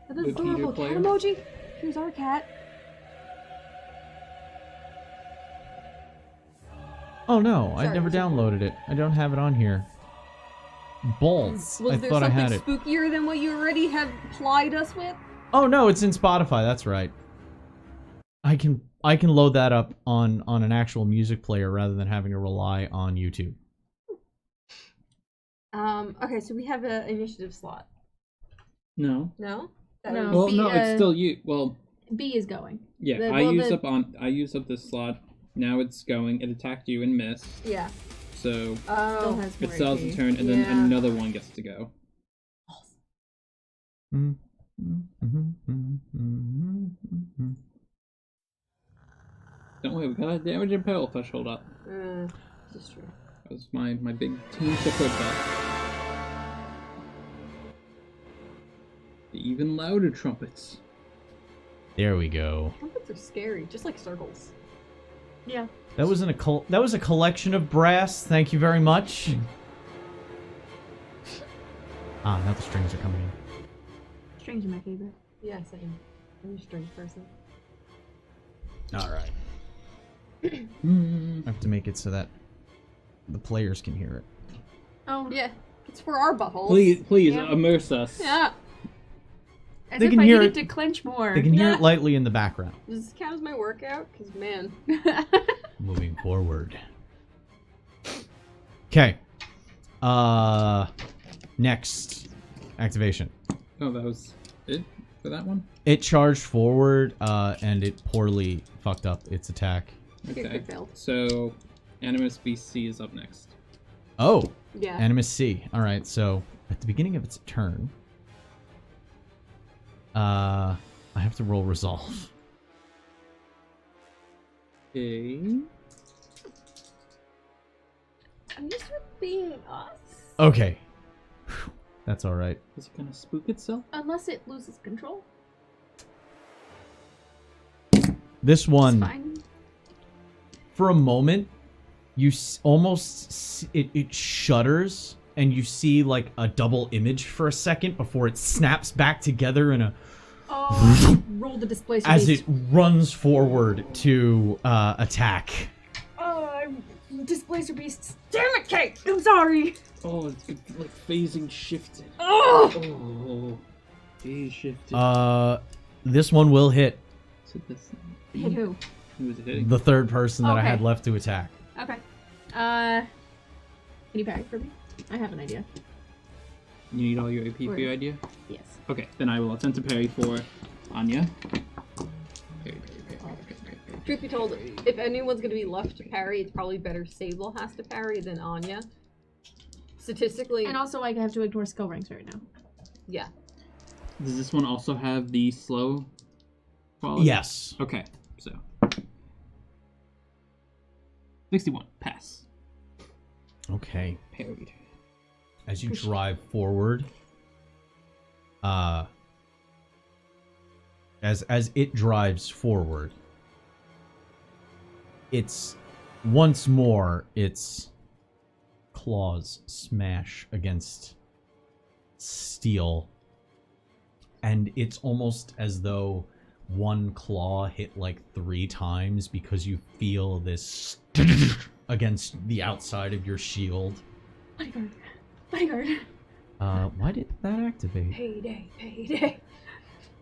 That repeater adorable cat player. emoji. Here's our cat. Oh no, I Sorry, never was it- downloaded it. I don't have it on here. Balls. Was I there thought I something had it. spookier than what you already had plied us with? Oh no, it's in Spotify. That's right. I can load that up on an actual music player rather than having to rely on YouTube. Okay, so we have an initiative slot. No. No? No. Well, B, no, it's still you. Well, B is going. yeah. The- I well, used the- I used up this slot. Now it's going. It attacked you and missed. Yeah. So Still Oh. has it more sells a AP. turn, and then Yeah. another one gets to go. Don't worry, we got a damage and peril threshold up. This is true. That was my big team support bell. The even louder trumpets. There we go. Trumpets are scary, just like circles. Yeah. That was that was a collection of brass. Thank you very much. Now the strings are coming in. Strings are my favorite. Yeah, same. I'm a strings person. All right. I have to make it so that the players can hear it. Oh Yeah, it's for our buttholes. Please Yeah. immerse us. Yeah. As They if can I hear needed it. to clench more. They can hear Yeah. it lightly in the background. Does this count as my workout? Because, man. Moving forward. Okay. Next activation. Oh, that was it for that one? It charged forward, and it poorly fucked up its attack. Okay. It failed. So, Animus BC is up next. Oh, Yeah. Animus C. All right, so at the beginning of its turn, I have to roll resolve. Okay. I'm just being us. Okay. Whew, that's all right. Is it gonna spook itself? Unless it loses control. This It's one, fine. for a moment, you almost it shudders, and you see like a double image for a second before it snaps back together in a Oh, roll the displacer as beast. it runs forward to attack. Oh, displacer beasts. Damn it, Kate! I'm sorry. Oh, it's like phasing shifted. Oh! Oh, phase shifted. This one will hit So this, Hit who? who was it hitting? the third person that I Okay. had left to attack. Okay. Can you parry for me? I have an idea. You need all your AP for your idea? Yes. Okay, then I will attempt to parry for Anya. Parry, parry, parry, parry, parry, parry. Truth be told, if anyone's gonna be left to parry, it's probably better Sable has to parry than Anya. Statistically, And also, I have to ignore skill ranks right now. yeah. Does this one also have the slow quality? Yes. Okay, so 61, pass. Okay. Parried. As you drive forward, as it drives forward, It's once more its claws smash against steel, and it's almost as though one claw hit like 3 times because you feel this against the outside of your shield. Bodyguard. Bodyguard. Why did that activate? Payday, payday.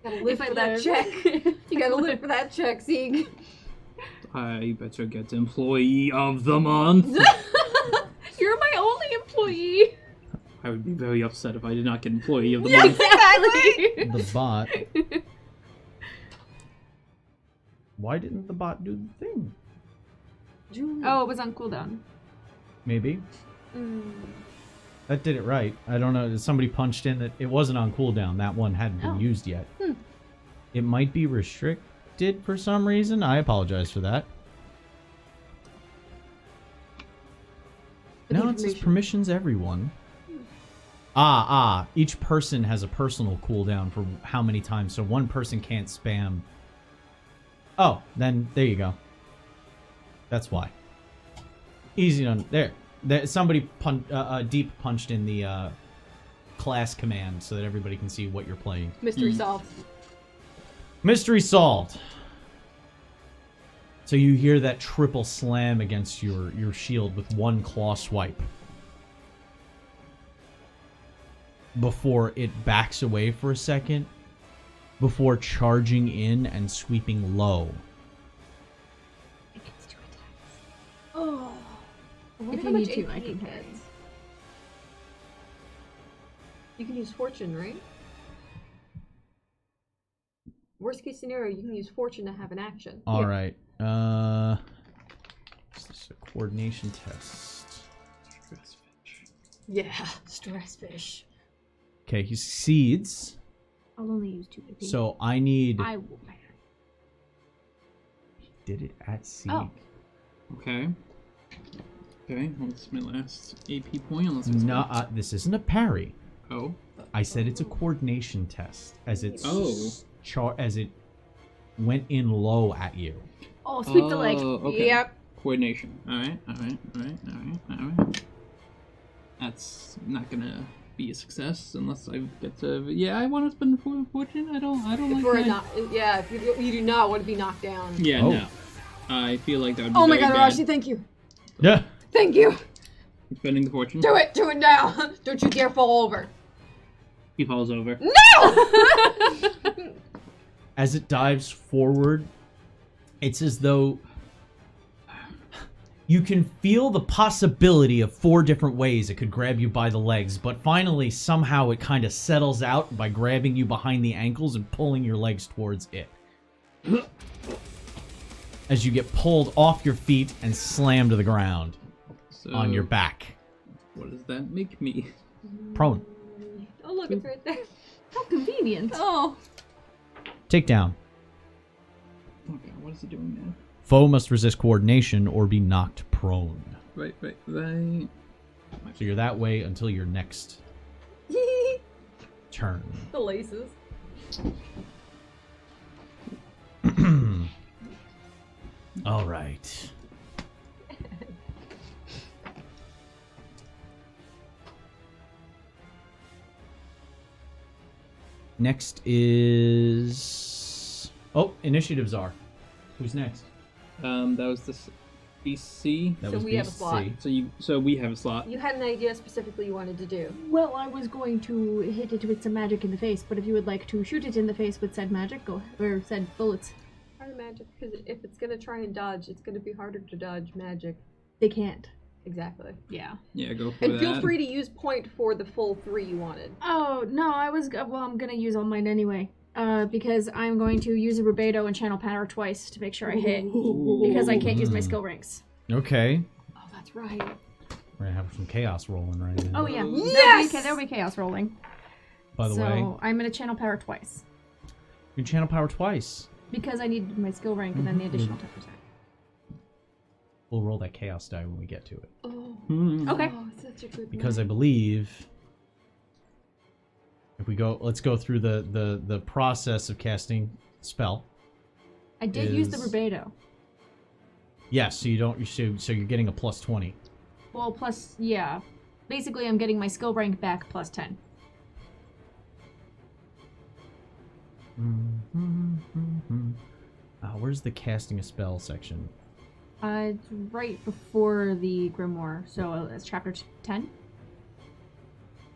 Gotta live If I for that live. check. You gotta live for that check, Sieg. I better get Employee of the Month. You're my only employee. I would be very upset if I did not get Employee of the Yeah, Month. exactly. The bot. Why didn't the bot do the thing? Oh, it was on cooldown. Maybe. That did it right. I don't know. Somebody punched in that it wasn't on cooldown. That one hadn't been used yet. It might be restricted for some reason. I apologize for that. No, it says permissions everyone. Each person has a personal cooldown for how many times, so one person can't spam. Oh, then there you go. That's why. Easy to there. Somebody deep punched in the class command so that everybody can see what you're playing. Mystery solved. Mystery solved. So you hear that triple slam against your shield with one claw swipe. Before it backs away for a second. Before charging in and sweeping low. It gets 2 attacks. Oh. I wonder If how you much need to, AP I can it carry. gets. You can use fortune, right? Worst case scenario, you can use fortune to have an action. All right. Is this a coordination test? Yeah, stress fish. Okay, he succeeds. I'll only use 2 AP. So I need. I will. He did it at sea. Oh. Okay. Okay, what's my last AP point? Unless it's No, this isn't a parry. Oh. I said it's a coordination test as it Oh. as it went in low at you. Oh, sweep the leg. Okay. Yep. Coordination. Alright. That's not gonna be a success unless I get to. Yeah, I want to spend fortune. I don't If like we're that. if you do not want to be knocked down. Yeah, Oh. no. I feel like that would be Oh my very god, bad. Arashi, thank you. Yeah. Thank you. I'm spending the fortune. Do it now. Don't you dare fall over. He falls over. As it dives forward, it's as though you can feel the possibility of 4 different ways it could grab you by the legs, but finally somehow it kind of settles out by grabbing you behind the ankles and pulling your legs towards it. As you get pulled off your feet and slammed to the ground So, on your back. What does that make me? Prone. Oh look, it's right there. How convenient. Oh. Takedown. Oh god, what is he doing now? Foe must resist coordination or be knocked prone. Right. So you're that way until your next turn. The laces. All right. Next is... Oh, initiatives are. Who's next? That was this BC. That So was we have a slot. BC. So we have a slot. You had an idea specifically you wanted to do. Well, I was going to hit it with some magic in the face, but if you would like to shoot it in the face with said magic, or said bullets, Try the magic, because if it's gonna try and dodge, it's gonna be harder to dodge magic. they can't. Exactly. Yeah. Yeah, go for And that. feel free to use point for the full 3 you wanted. Oh, no, I'm gonna use all mine anyway. Because I'm going to use a rubedo and channel power twice to make sure I hit. Because I can't use my skill ranks. Okay. Oh, that's right. We're going to have some chaos rolling right now. Oh, yeah. Yes! There'll be chaos rolling. By the way, So, I'm gonna channel power twice. you can channel power twice. Because I need my skill rank and then the additional 10%. We'll roll that chaos die when we get to it. Oh, Okay. oh, such a good Because I one. believe... If we go... Let's go through the process of casting spell. I did use the Is- rubedo. Yes, so you don't. So you're getting a plus 20. Well, plus, yeah. Basically, I'm getting my skill rank back plus 10. Where's the casting a spell section? It's right before the grimoire, so it's chapter 10.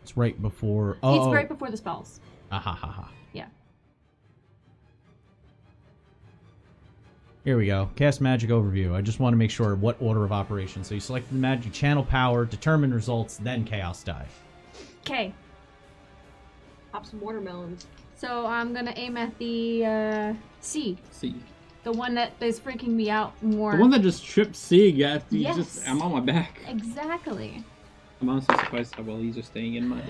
It's right before. It's right before the spells. Ha ha ha. Yeah. Here we go. Cast magic overview. I just want to make sure what order of operation. So you select the magic channel power, determine results, then chaos die. Okay. Pop some watermelons. So I'm gonna aim at the C. See. The one that is freaking me out more. The one that just tripped Sig after Yes. you just... I'm on my back. Exactly. I'm honestly surprised how well these are staying in my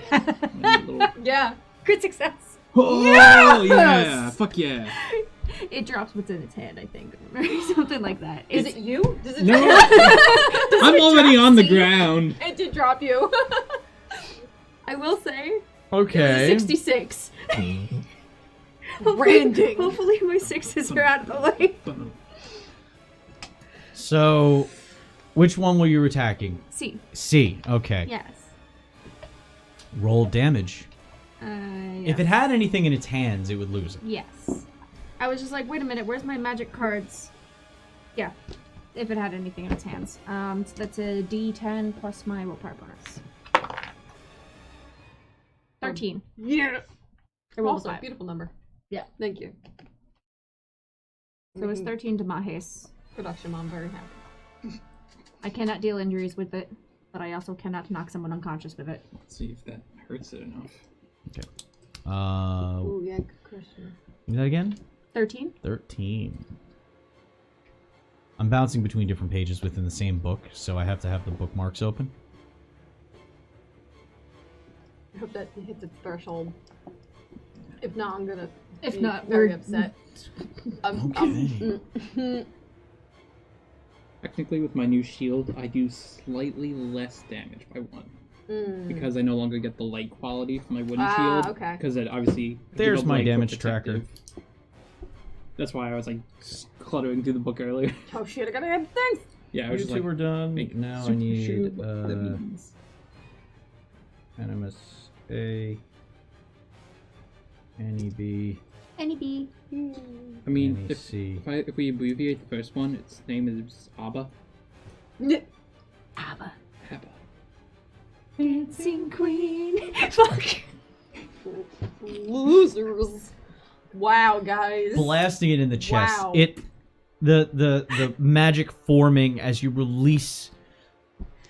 little... Yeah. Crit success. Oh, Yes! yeah! Fuck yeah. It drops what's in its hand, I think. Or something like that. Is it you? Does it No! Does I'm it already drop on the C? ground. It did drop you. I will say, Okay. it was a 66. Branding. Hopefully my 6s are out of the way. So, which one were you attacking? C. C. Okay. Yes. Roll damage. Yes. If it had anything in its hands, it would lose it. Yes. I was just like, wait a minute, where's my magic cards? Yeah. If it had anything in its hands. So that's a D10 plus my willpower bonus. 13. Yeah. I rolled a Also, 5. beautiful number. Yeah. Thank you. So it's 13 to Mahes. Production mom very happy. I cannot deal injuries with it, but I also cannot knock someone unconscious with it. Let's see if that hurts it enough. Okay. Ooh, yeah, good question. Do that again? 13? 13. I'm bouncing between different pages within the same book, so I have to have the bookmarks open. I hope that hits its threshold. If not, I'm gonna If be not, very we're- upset. Technically, with my new shield, I do slightly less damage by 1. Because I no longer get the light quality from my wooden shield. Okay. Because it obviously... There's my light for damage tracker. protective. That's why I was like cluttering through the book earlier. Oh shit, I gotta get things! Yeah, I You was two just like... are done. make Now I super need sure what that means. Animus A, Annie B, Any B. I mean, Annie C. if we abbreviate the first one, its name is Abba. Abba. Abba. Dancing queen. Fuck. Losers. Wow, guys. Blasting it in the chest. Wow. The magic forming as you release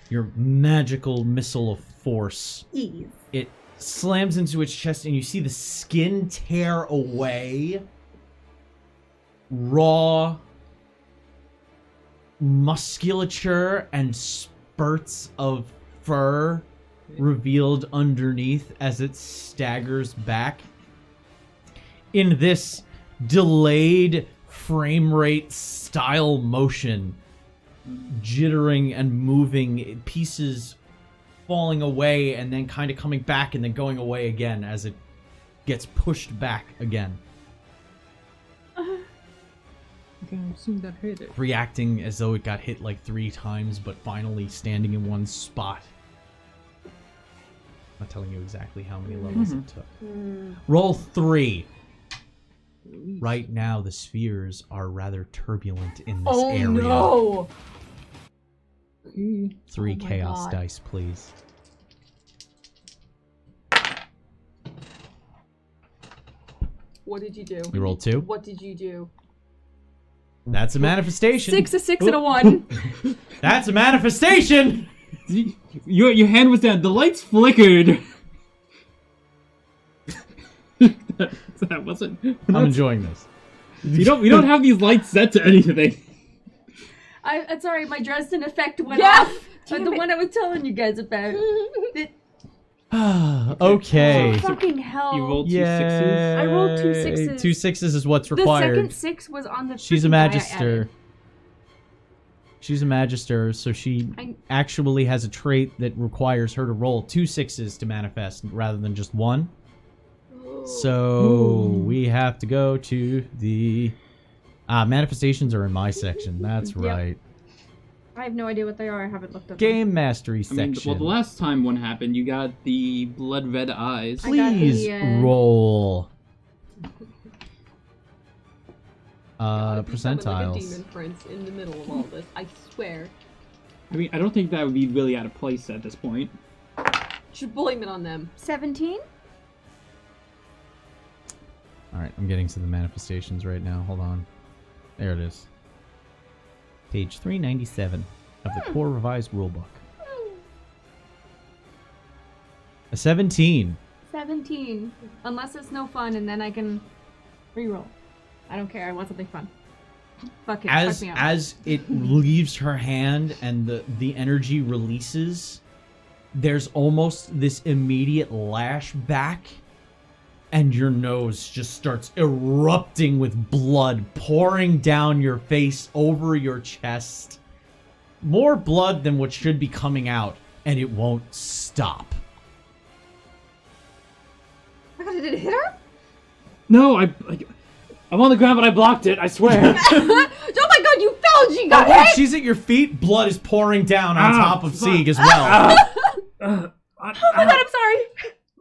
your magical missile of force. Eve. It slams into its chest and you see the skin tear away. Raw musculature and spurts of fur revealed underneath as it staggers back. In this delayed frame rate style motion, jittering and moving, pieces falling away and then kind of coming back and then going away again as it gets pushed back again. Okay, I've seen that hurt it. Reacting as though it got hit like 3 times, but finally standing in one spot. I'm not telling you exactly how many levels it took. Roll 3. Right now, the spheres are rather turbulent in this area. No! 3 Oh my chaos God. dice, please. What did you do? You rolled 2. What did you do? That's a manifestation. 6, a 6, and a 1. That's a manifestation! Your hand was down. The lights flickered. that wasn't. I'm enjoying this. We don't have these lights set to anything. I'm sorry, my Dresden effect went Yeah! off. The one I was telling you guys about. Okay. Oh, fucking hell. You rolled 2 Yay. sixes. I rolled 2 6s. 2 6s is what's The required. second 6 was on the She's a freaking die I magister. added. She's a magister, so she actually has a trait that requires her to roll 2 6s to manifest rather than just 1. So we have to go to the manifestations are in my section. That's Yep. right. I have no idea what they are. I haven't looked up. Game mastery I mean, section. well, the last time one happened, you got the blood red eyes. I got Please the, roll. God, if you summon, like, a Percentiles. demon prince in the middle of all this, I swear. I mean, I don't think that would be really out of place at this point. Should blame it on them. 17. All right, I'm getting to the manifestations right now. Hold on. There it is. Page 397 of the core revised rulebook. A 17. 17. Unless it's no fun, and then I can reroll. I don't care. I want something fun. Fuck it. As fuck me up. as it leaves her hand and the energy releases, there's almost this immediate lash back, and your nose just starts erupting with blood pouring down your face, over your chest. More blood than what should be coming out, and it won't stop. Oh my god, did it hit her? No, I'm on the ground, but I blocked it. I swear. Oh my god, you fell and she got Oh, hit! she's at your feet. Blood is pouring down on Ah, top of fuck. Sieg as well. Oh my god, I'm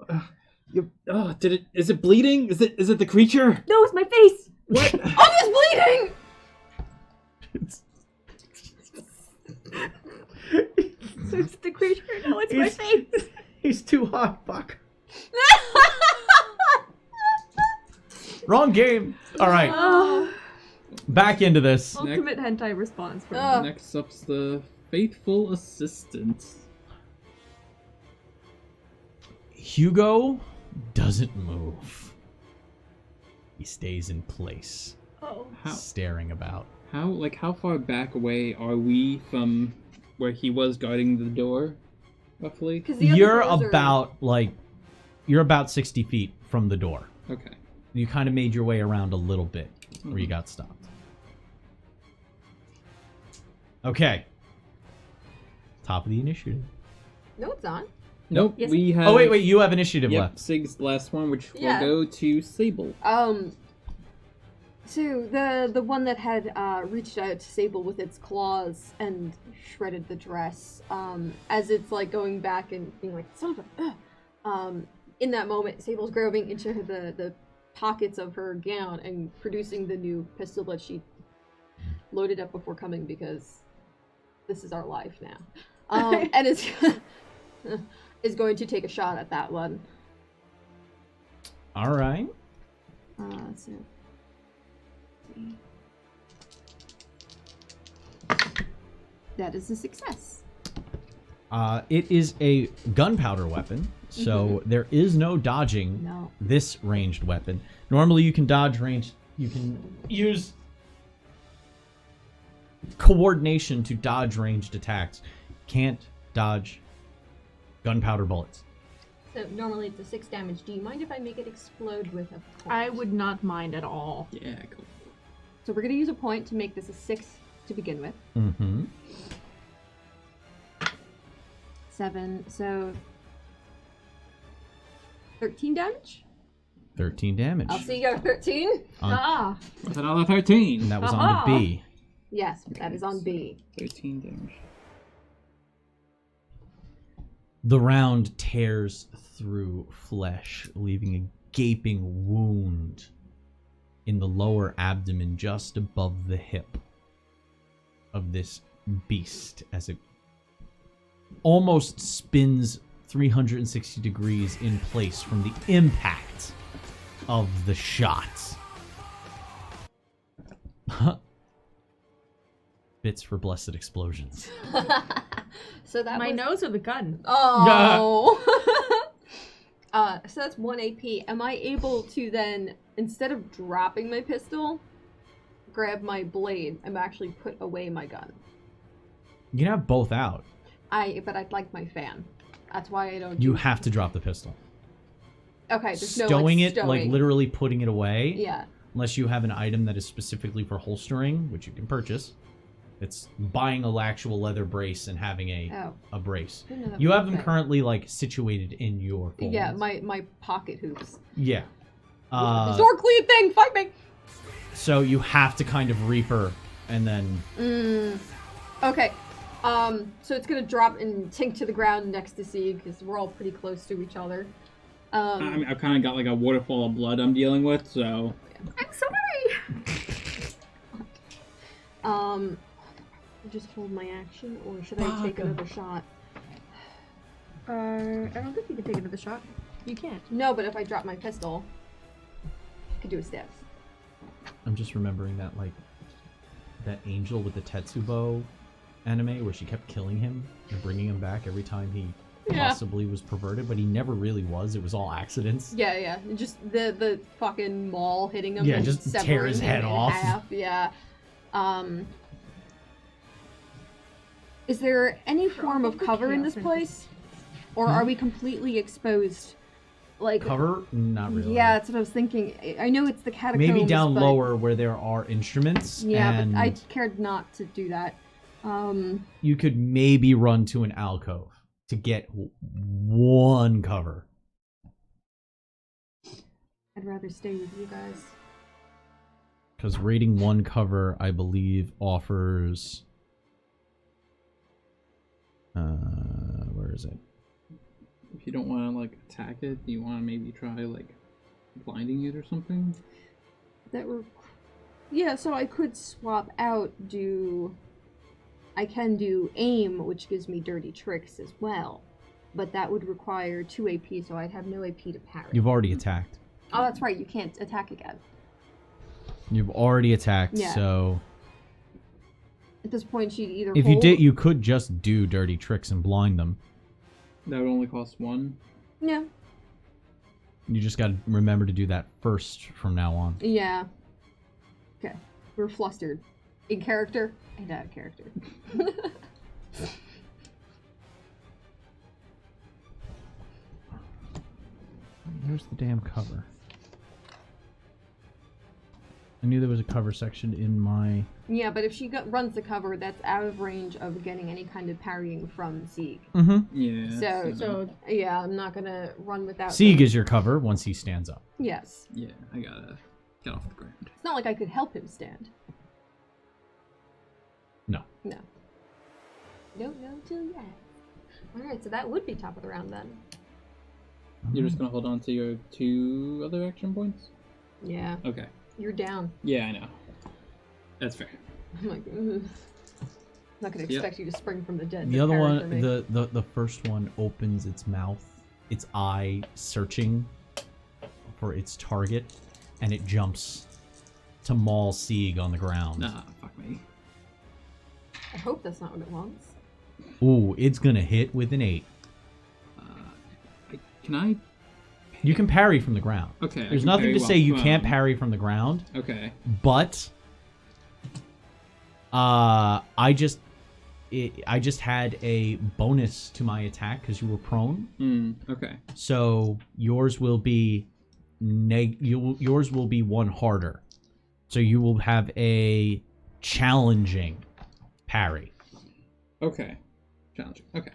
sorry. Did it? Is it bleeding? Is it the creature? No, it's my face. What? Oh, it's bleeding! It's the creature. No, it's my face. He's too hot, fuck. Wrong game. All right, Oh, back into this. ultimate hentai response. For me. Ugh. Next up's the faithful assistant. Hugo doesn't move. He stays in place, Oh. How? staring about. How far back away are we from where he was guarding the door, roughly? 'Cause the other You're doors are- about 60 feet from the door. Okay. You kind of made your way around a little bit where you got stopped. Okay. Top of the initiative. No, it's not. Nope. Yes. We have. Oh, wait, you have initiative Yep, left. Sig's last one, which Yeah. will go to Sable. So the one that had reached out to Sable with its claws and shredded the dress, as it's like going back and being like, son of a, in that moment, Sable's grabbing into the pockets of her gown and producing the new pistol that she loaded up before coming, because this is our life now. And is going to take a shot at that one. All right. So that is a success. It is a gunpowder weapon, so there is no dodging No. this ranged weapon. Normally you can dodge range. You can use coordination to dodge ranged attacks. Can't dodge gunpowder bullets. So normally it's a 6 damage. Do you mind if I make it explode with a point? I would not mind at all. Yeah, cool. So we're gonna use a point to make this a 6 to begin with. Mm-hmm. 7, so 13 damage? 13 damage. I'll see you at 13. Ah. That's another 13. And that was Aha. on the B. Yes, that is on B. 13 damage. The round tears through flesh, leaving a gaping wound in the lower abdomen just above the hip of this beast as it almost spins 360 degrees in place from the impact of the shot. Bits for blessed explosions. So that My was... nose or the gun? Oh! So that's 1 AP. Am I able to then, instead of dropping my pistol, grab my blade and actually put away my gun? You can have both out. But I'd like my fan. That's why I don't You do... have to drop the pistol. Okay, there's Stowing no, it, like literally putting it away. Yeah. Unless you have an item that is specifically for holstering, which you can purchase. It's buying an actual leather brace and having a brace. Didn't know that You was have a them thing. currently like situated in your folds. Yeah, my pocket hoops. Yeah. Door clean thing, fight me! So you have to kind of reaper and then Okay. So it's gonna drop and sink to the ground next to Sieg, because we're all pretty close to each other. I mean, I've kind of got like a waterfall of blood I'm dealing with, so... I'm sorry! Just hold my action, or should I take another shot? I don't think you can take another shot. You can't. No, but if I drop my pistol, I could do a stab. I'm just remembering that, like, that angel with the Tetsubo anime where she kept killing him and bringing him back every time he possibly was perverted, but he never really was. It was all accidents. Yeah. Just the fucking maul hitting him. Yeah, and just tear severing his him head in off. half. Yeah. Is there any form of cover in this place? Or are we completely exposed? Like Cover? Not really. Yeah, that's what I was thinking. I know it's the catacombs. Maybe down but... lower where there are instruments. Yeah, and but I cared not to do that. you could maybe run to an alcove to get one cover. I'd rather stay with you guys. Because rating one cover, I believe, offers... where is it? If you don't want to, like, attack it, do you want to maybe try, like, blinding it or something? Yeah, so I could swap out, I can do aim, which gives me dirty tricks as well. But that would require 2 AP, so I'd have no AP to parry. You've already attacked. Oh, that's right, you can't attack again. You've already attacked, Yeah. so... At this point, she'd either If hold... you did, you could just do dirty tricks and blind them. That would only cost 1. Yeah. You just gotta remember to do that first from now on. Yeah. Okay. We're flustered. In character and out of character. Where's the damn cover? I knew there was a cover section in my... Yeah, but if she runs the cover, that's out of range of getting any kind of parrying from Sieg. Mm-hmm. Yeah. So yeah, I'm not gonna run without... Sieg is your cover once he stands up. Yes. Yeah, I gotta get off the ground. It's not like I could help him stand. No. No. Don't know till yet. Alright, so that would be top of the round then. You're just gonna hold on to your 2 other action points? Yeah. Okay. You're down. Yeah, I know. That's fair. I'm like, ugh. I'm not gonna expect you to spring from the dead. The to other parry one, for me. the first one opens its mouth, its eye searching for its target, and it jumps to maul Sieg on the ground. Nah, fuck me. I hope that's not what it wants. Ooh, it's gonna hit with an 8. Can I? You can parry from the ground. Okay. I There's can nothing parry to while say you prone. can't parry from the ground, Okay. but I just had a bonus to my attack because you were prone. Okay. So yours will be yours will be 1 harder. So you will have a challenging parry. Okay. Challenging. Okay.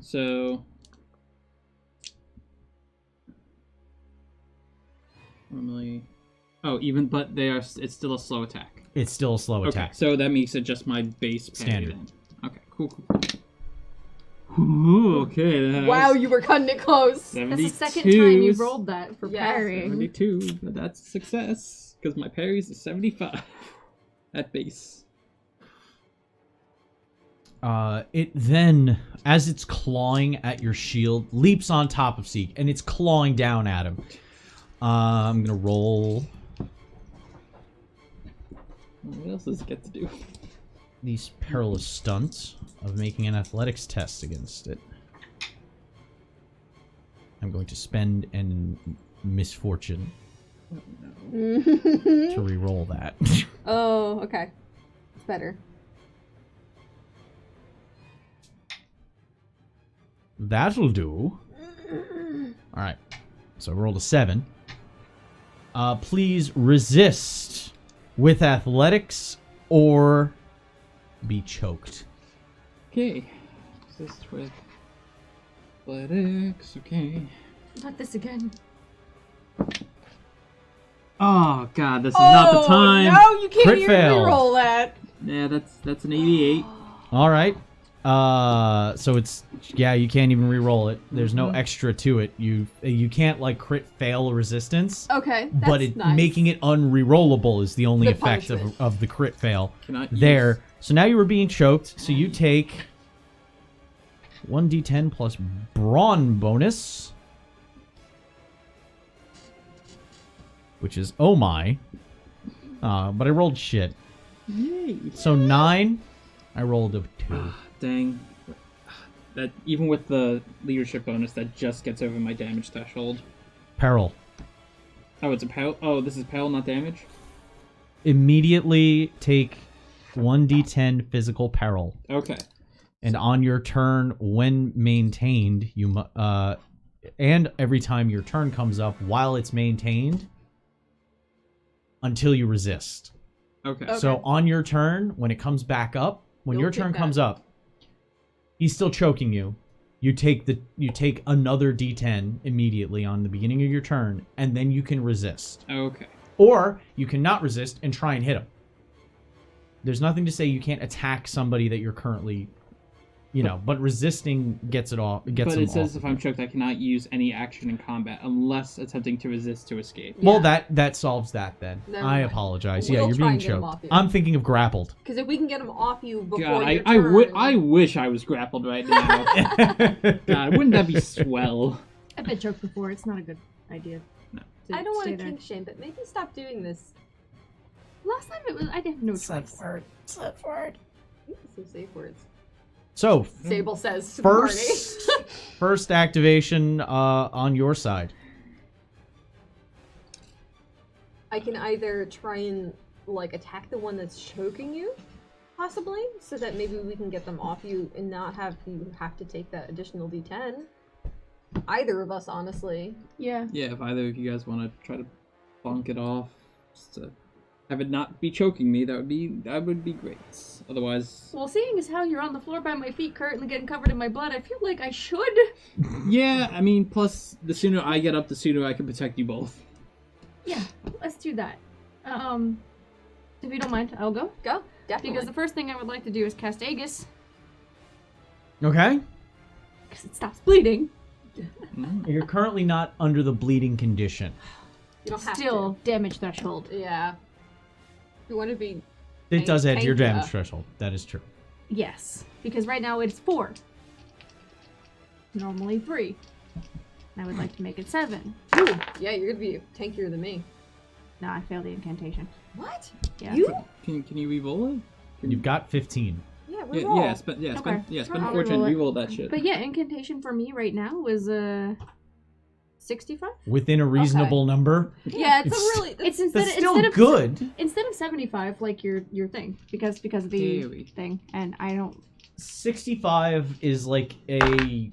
So normally, but it's still a slow attack. It's still a slow Okay, attack. so that makes it just my base parry Standard. then. Okay, cool. Ooh, okay. That Wow, was you were cutting it close. 72. That's the second time you rolled that for Yes. parrying. 72, but that's a success because my parry's a 75 at base. It then, as it's clawing at your shield, leaps on top of Sieg, and it's clawing down at him. I'm gonna roll What else does it get to do? these perilous stunts of making an athletics test against it. I'm going to spend an misfortune to re-roll that. Oh, okay. It's better. That'll do. Alright. So I rolled a 7. Please resist with athletics or be choked. Okay. Assist with athletics. Okay. Not this again. Oh god, this is not the time. No, you can't Crit even fail. reroll that. Yeah, that's an 88. Alright. So it's you can't even re-roll it. There's no extra to it. You can't like crit fail resistance. Okay, that's But it nice. making it unre-rollable is the only The effect punishment. of the crit fail. Cannot There. So now you were being choked. So you take 1d10 plus brawn bonus, which is oh my. But I rolled shit. Yay. So 9. I rolled a 2. Dang. That even with the leadership bonus, that just gets over my damage threshold. Peril. Oh, it's a peril. Oh, this is peril, not damage. Immediately take 1d10 physical peril. Okay. And on your turn, when maintained, and every time your turn comes up while it's maintained, until you resist. Okay. So on your turn, when it comes back up, when You'll your take turn that. comes up, he's still choking you. You take another d10 immediately on the beginning of your turn, and then you can resist. Okay. Or you cannot resist and try and hit him. There's nothing to say you can't attack somebody that you're currently, but resisting gets it off. But Them it says off. if I'm choked, I cannot use any action in combat unless attempting to resist to escape. Well, Yeah. that solves that then. Never I mind. apologize. We'll You're try being and get him choked. off you. I'm thinking of grappled. Because if we can get him off you before God, your I turn... wish I was grappled right now. God, wouldn't that be swell? I've been choked before. It's not a good idea. to I don't want stay to there. kink shame, but maybe stop doing this. Last time it was I didn't have no choice. Safe word. Some safe words. So Sable says to the party. first activation on your side. I can either try and attack the one that's choking you, possibly, so that maybe we can get them off you and not have you have to take that additional D10. Either of us, honestly. Yeah. Yeah, if either of you guys want to try to bonk it off, just to have it not be choking me, that would be great. Otherwise, Well, seeing as how you're on the floor by my feet, currently getting covered in my blood, I feel like I should. yeah. I mean, plus the sooner I get up, the sooner I can protect you both. Yeah, let's do that. If you don't mind, I'll go. Go, definitely. Because the first thing I would like to do is cast Aegis, Okay. because it stops bleeding. You're currently not under the bleeding condition. you don't have Still, damage threshold. to. Yeah. You want to be... It does add to your Thank damage ya. threshold. That is true. Yes, because right now it's 4. Normally 3. I would like to make it 7. Ooh, yeah, you're going to be tankier than me. No, I failed the incantation. What? Yeah. You? Can you re-roll it? You've got 15. Yeah, we Yeah, roll. spend Okay. spend I'll fortune, re-roll it. re-roll that shit. But yeah, incantation for me right now was 65. Within a reasonable number. Yeah, it's It's- a really... It's instead That's of, still instead of good. instead of 75, like your thing, because of the Dairy. thing, and I don't. 65 is like a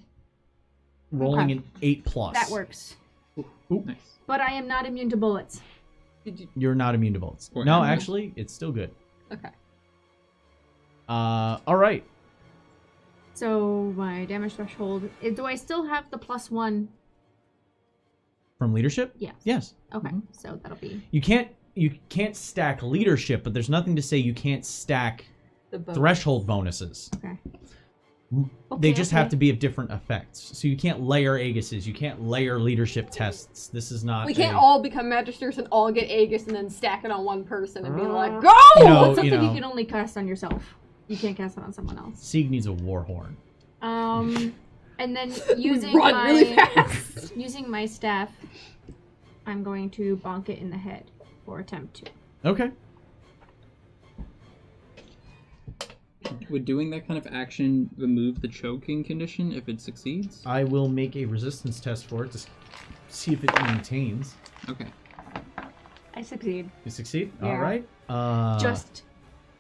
rolling Okay. an 8 plus. That works. Oop. Nice. But I am not immune to bullets. Did you... You're not immune to bullets. Or No, ammo. actually, it's still good. Okay. All right. So my damage threshold. Do I still have the +1? From leadership? Yes. Yes. Okay, so that'll be. You can't stack leadership, but there's nothing to say you can't stack The bow. threshold bonuses. Okay. They just have okay. to be of different effects. So you can't layer Aegises. You can't layer leadership tests. This is not. We can't a- all become magisters and all get Aegis and then stack it on one person and be like, go! You know- It's something you know. can only cast on yourself. You can't cast it on someone else. Sieg needs a war horn. And then using Run my really fast. using my staff, I'm going to bonk it in the head or attempt to. Okay. Would doing that kind of action remove the choking condition if it succeeds? I will make a resistance test for it to see if it maintains. Okay. I succeed. You succeed? Yeah. All right. Just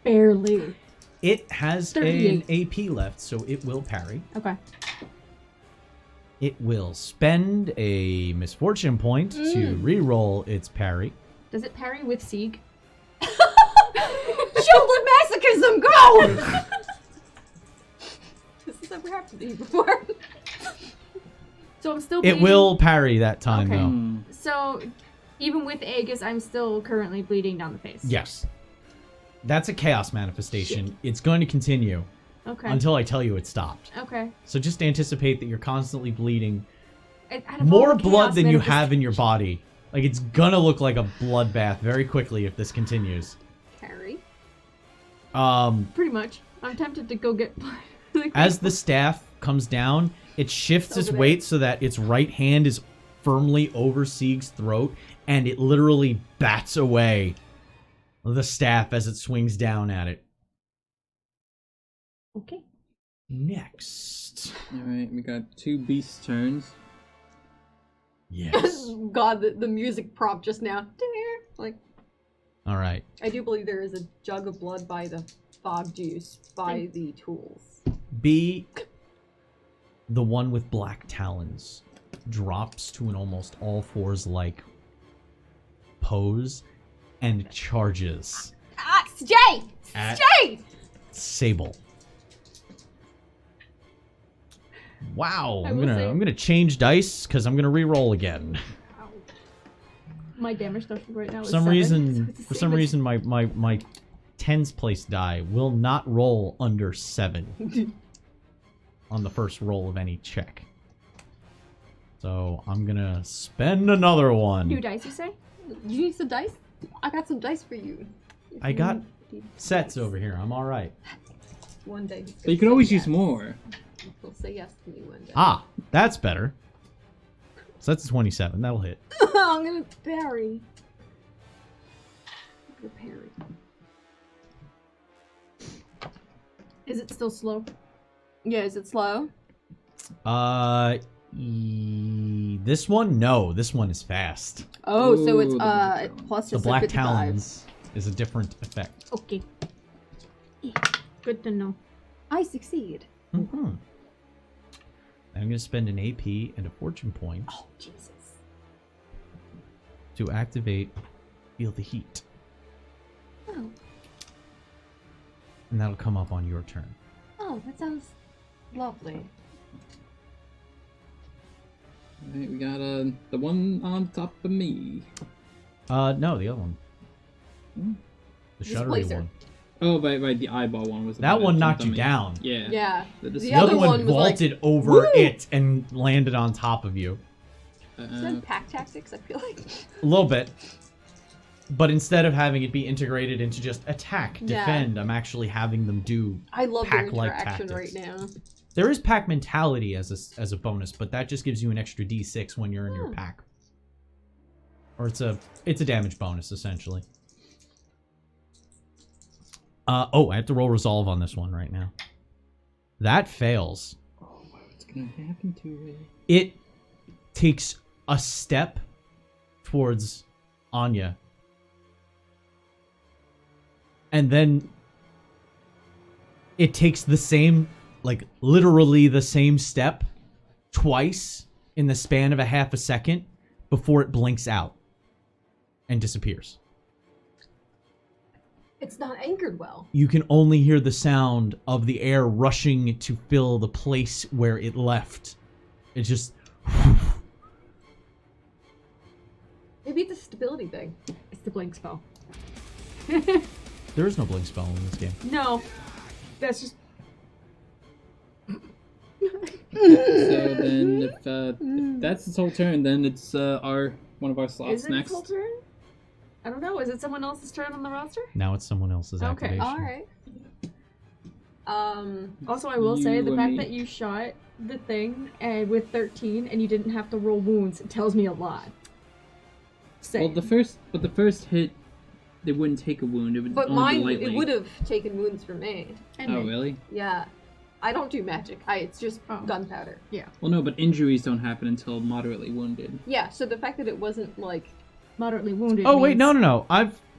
barely. It has an 38. AP left, so it will parry. Okay. It will spend a misfortune point to re-roll its parry. Does it parry with Sieg? Shield of masochism, go! This has never happened to you before. So I'm still. It bleeding. will parry that time, Okay. though. So even with Aegis, I'm still currently bleeding down the face. Yes. That's a chaos manifestation. It's going to continue. Okay. until I tell you it stopped. Okay. So just anticipate that you're constantly bleeding Out of all more the blood chaos than you have manifestation- in your body. Like, it's gonna look like a bloodbath very quickly if this continues. Carrie. Pretty much. I'm tempted to go get. As the staff comes down, it shifts its Over there. weight so that its right hand is firmly over Sieg's throat, and it literally bats away the staff as it swings down at it. Okay. Next. Alright, we got 2 beast turns. Yes. God, the music prompt just now. Like, All right. I do believe there is a jug of blood by the fog juice by the tools. B, the one with black talons, drops to an almost all fours like pose and charges Ah, Jay! at Jay! Sable. Wow, I I'm will gonna say- I'm gonna change dice because I'm gonna re-roll again. My damage threshold right now For is some 7, reason, so it's the for same some as- reason, my tens place die will not roll under 7 on the first roll of any check. So I'm gonna spend another one. New dice, you say? You need some dice? I got some dice for you. If I you got need sets dice. over here. I'm all right. One day. he's But gonna you can say always yes. use more. He'll say yes to me one day. Ah, that's better. So that's a 27. That'll hit. I'm gonna parry. I'm gonna parry. Is it still slow? Yeah, is it slow? This one? No, this one is fast. Oh, so it's Ooh, the plus The just black 55. talons is a different effect. Okay. Good to know. I succeed. Mm-hmm. I'm going to spend an AP and a fortune point Oh, Jesus. to activate Feel the Heat. Oh, And that'll come up on your turn. oh, that sounds lovely. Alright, we got the one on top of me. No, the other one. Hmm? The Displacer. shuddery one. Oh, right, the eyeball one was the That one one that knocked jumped you on me. down. Yeah. Yeah. The The The other other one one was like, vaulted over "Woo!" it and landed on top of you. Is that pack tactics? I feel like. A little bit. But instead of having it be integrated into just attack, Yeah. defend, I'm actually having them do I love their pack-like interaction tactics. right now. There is pack mentality as a bonus, but that just gives you an extra D6 when you're in your Hmm. pack. Or it's a damage bonus essentially. I have to roll resolve on this one right now. That fails. Oh, what's gonna happen to it? It takes a step towards Anya. And then it takes the same, like literally the same step twice in the span of a half a second before it blinks out and disappears. It's not anchored well. You can only hear the sound of the air rushing to fill the place where it left. It just... Maybe it's a stability thing. It's the blink spell. There is no blink spell in this game. No. That's just. So then, if that's its whole turn, then it's one of our slots Is it next. its whole turn? I don't know. Is it someone else's turn on the roster? Now it's someone else's Okay, activation. Alright. Also, I will say You the and fact me. that you shot the thing and with 13 and you didn't have to roll wounds, it tells me a lot. Say. Well, the first hit, they wouldn't take a wound. It would but only be mine, lightly. it would have taken wounds from me. Oh, really? Yeah. I don't do magic. It's just Oh. gunpowder. Well, no, but injuries don't happen until moderately wounded. Yeah, so the fact that it wasn't like... Moderately wounded. Oh wait, means- no.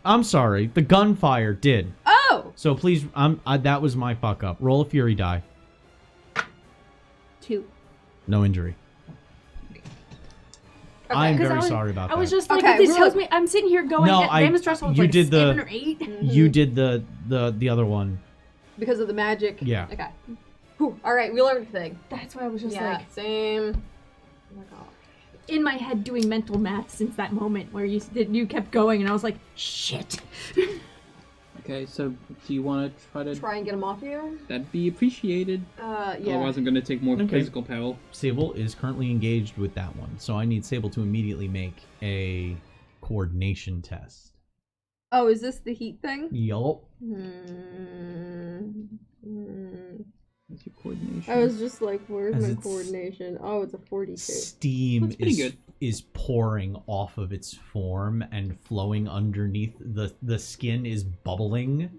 I'm sorry. The gunfire did. Oh! So please, that was my fuck up. Roll a fury die. 2. No injury. Okay. I'm 'Cause very I was- sorry about I was that. just like, Okay, if this we're tells like- me, I'm sitting here going, No, damage threshold you like did the- 7 or 8. You did the other one. Because of the magic? Yeah. Okay. Whew. Alright, we learned a thing. That's why I was just Yeah, like, same. Oh my god. in my head doing mental math since that moment where you kept going and I was like, shit. Okay, so do you want to try to... Try and get him off you? That'd be appreciated. Yeah. Otherwise I'm going to take more Okay. physical peril. Sable is currently engaged with that one, so I need Sable to immediately make a coordination test. Oh, is this the heat thing? Yup. What's your coordination? I was just like, where's As my it's- coordination? Oh, it's a 42. Steam That's pretty good. is pouring off of its form and flowing underneath. The skin is bubbling.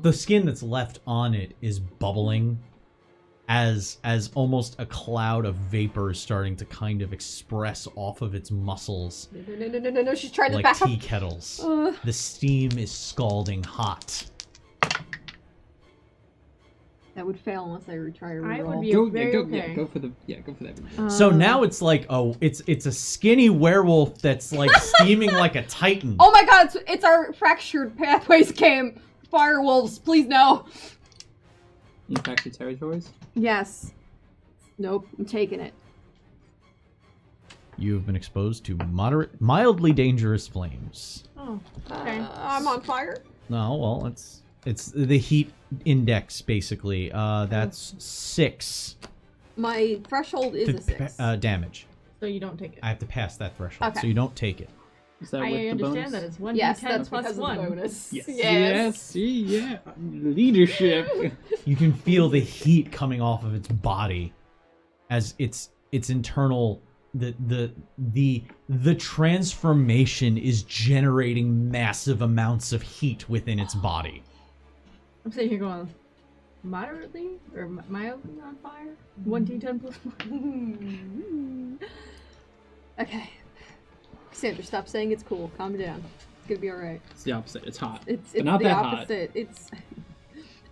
The skin that's left on it is bubbling as almost a cloud of vapor is starting to kind of express off of its muscles No, she's trying to like back up. tea kettles. The steam is scalding hot. That would fail unless I try to reroll. I would be Go, very okay. go for that. So now it's like, oh, it's a skinny werewolf that's like steaming like a titan. Oh my god, it's our Fractured Pathways game. Firewolves, please no. Infected territories? Yes. Nope, I'm taking it. You have been exposed to mildly dangerous flames. Oh, okay. I'm on fire. No, well, it's the heat index basically. That's 6 My threshold is a 6. damage. So you don't take it. I have to pass that threshold, Okay. so you don't take it. Is that I with the understand bonus? that it's 1d10 Yes, that's plus because 1. of the bonus. Yes. Yes. See, yeah. Leadership. You can feel the heat coming off of its body as its internal the transformation is generating massive amounts of heat within its body. I'm sitting here going, moderately or mildly on fire? 1d10 plus 1. Okay. Cassandra, stop saying it's cool. Calm down. It's gonna be alright. It's the opposite. It's hot. It's But not the that hot. opposite. It's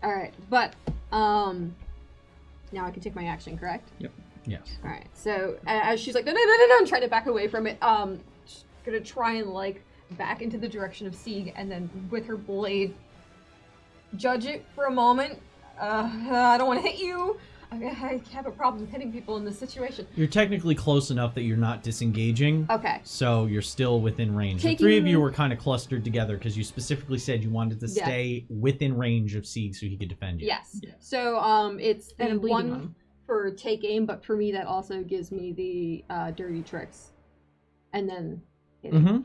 alright. But now I can take my action, correct? Yep. Yes. Alright. So as she's like, no, I'm trying to back away from it. She's gonna try and like back into the direction of Sieg, and then with her blade, judge it for a moment. I don't want to hit you. I have a problem with hitting people in this situation. You're technically close enough that you're not disengaging. Okay. So you're still within range. The Taking 3 of you the- were kind of clustered together because you specifically said you wanted to Yeah. stay within range of Sieg so he could defend you. Yes. Yeah. So it's And the I'm bleeding on one him. for take aim, but for me that also gives me the dirty tricks, and then hitting. Mm-hmm.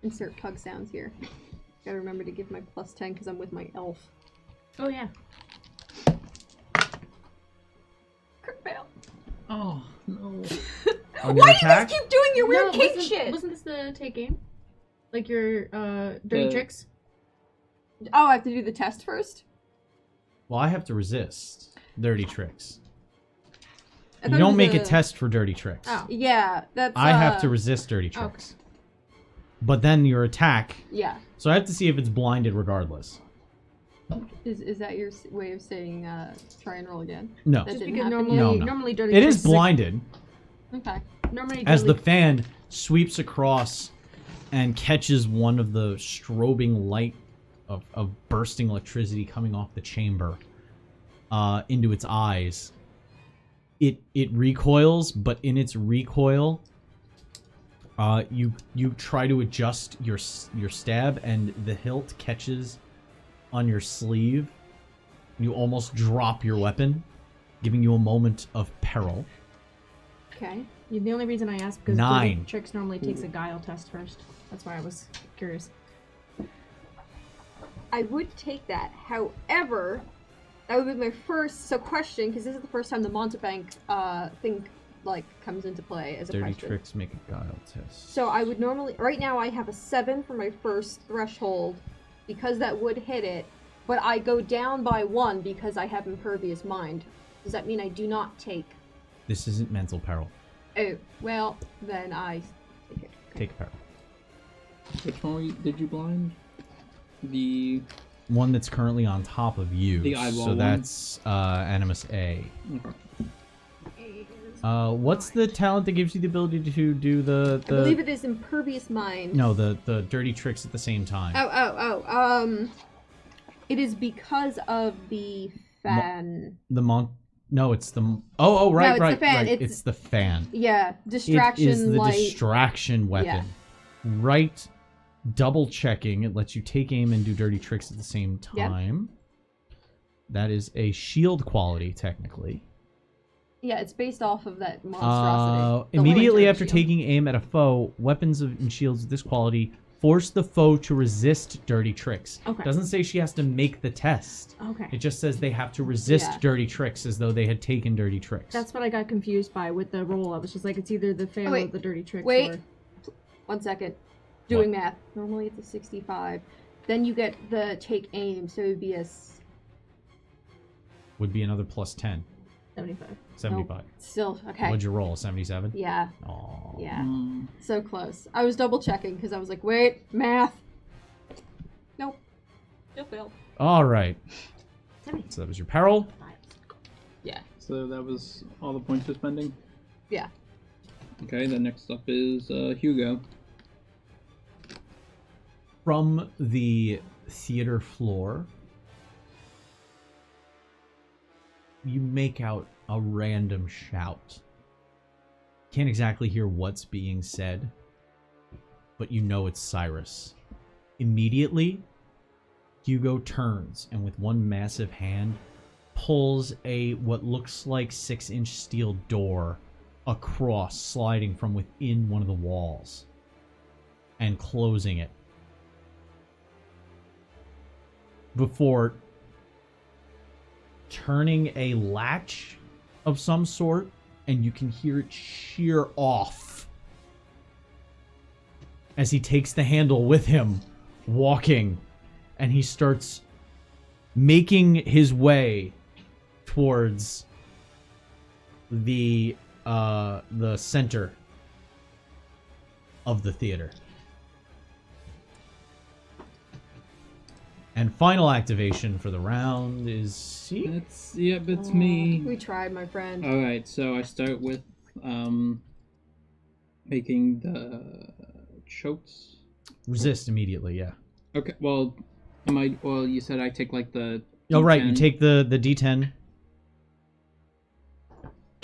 Insert pug sounds here. Gotta remember to give my +10 because I'm with my elf. Oh, yeah. Crit fail. Oh, no. On your Why do you attack? guys keep doing your weird No, cake wasn't- shit? Wasn't this the take game? Like your dirty The- tricks? Oh, I have to do the test first? Well, I have to resist dirty tricks. I You thought it don't was make a test for dirty tricks. Oh. Yeah, that's. I have to resist dirty Okay. tricks. But then your attack. Yeah. So I have to see if it's blinded regardless. Is that your way of saying try and roll again? No. That Just didn't because happen normally, No. normally dirty It tricks is blinded Okay. Normally as the dirty- fan sweeps across and catches one of the strobing light of bursting electricity coming off the chamber into its eyes. It recoils, but in its recoil, you try to adjust your stab, and the hilt catches on your sleeve. You almost drop your weapon, giving you a moment of peril. Okay. The only reason I asked because 9. dirty tricks normally takes a guile test first. That's why I was curious. I would take that. However, that would be my first question, because this is the first time the Montebank thing like comes into play as a Dirty question. tricks make a guile test. So I would normally, right now I have a 7 for my first threshold, because that would hit it, but I go down by 1 because I have impervious mind. Does that mean I do not take? This isn't mental peril. Oh, well, then I take it. Take peril. Which one did you blind? The... One that's currently on top of you. The eyeball so one? that's Animus A. Okay. What's the talent that gives you the ability to do the I believe it is impervious mind. No, the dirty tricks at the same time. It is because of the fan. The No, it's the... Oh, right, it's right, the fan. right. It's the fan. Yeah, distraction It is the light. distraction weapon. Yeah. Right, double checking. It lets you take aim and do dirty tricks at the same Yep. time. That is a shield quality, technically. Yeah, it's based off of that monstrosity. The Immediately Lantern after shield. taking aim at a foe, weapons and shields of this quality force the foe to resist dirty tricks. Okay. Doesn't say she has to make the test. Okay. It just says they have to resist Yeah. dirty tricks as though they had taken dirty tricks. That's what I got confused by with the roll. I was just like, it's either the fail or wait. the dirty tricks. Wait. Or... 1 second. Doing math. Normally it's a 65. Then you get the take aim, so it would be a Would be another plus 10. 75. 75. still okay. What'd you roll? 77? Yeah, Aww. yeah. So close. I was double checking because I was like, wait, math. Nope. Still failed. Alright. 70. So that was your peril. Yeah. So that was all the points we're spending. Yeah. Okay, then next up is Hugo. From the theater floor, you make out a random shout. Can't exactly hear what's being said, but you know it's Cyrus. Immediately, Hugo turns and with one massive hand pulls a what looks like 6-inch steel door across, sliding from within one of the walls and closing it before turning a latch of some sort, and you can hear it shear off as he takes the handle with him, walking, and he starts making his way towards the center of the theater. And final activation for the round is C. That's me. We tried, my friend. Alright, so I start with making the chokes. Resist immediately, yeah. Okay, well, you said I take like the Oh, right, you D10. take the D10.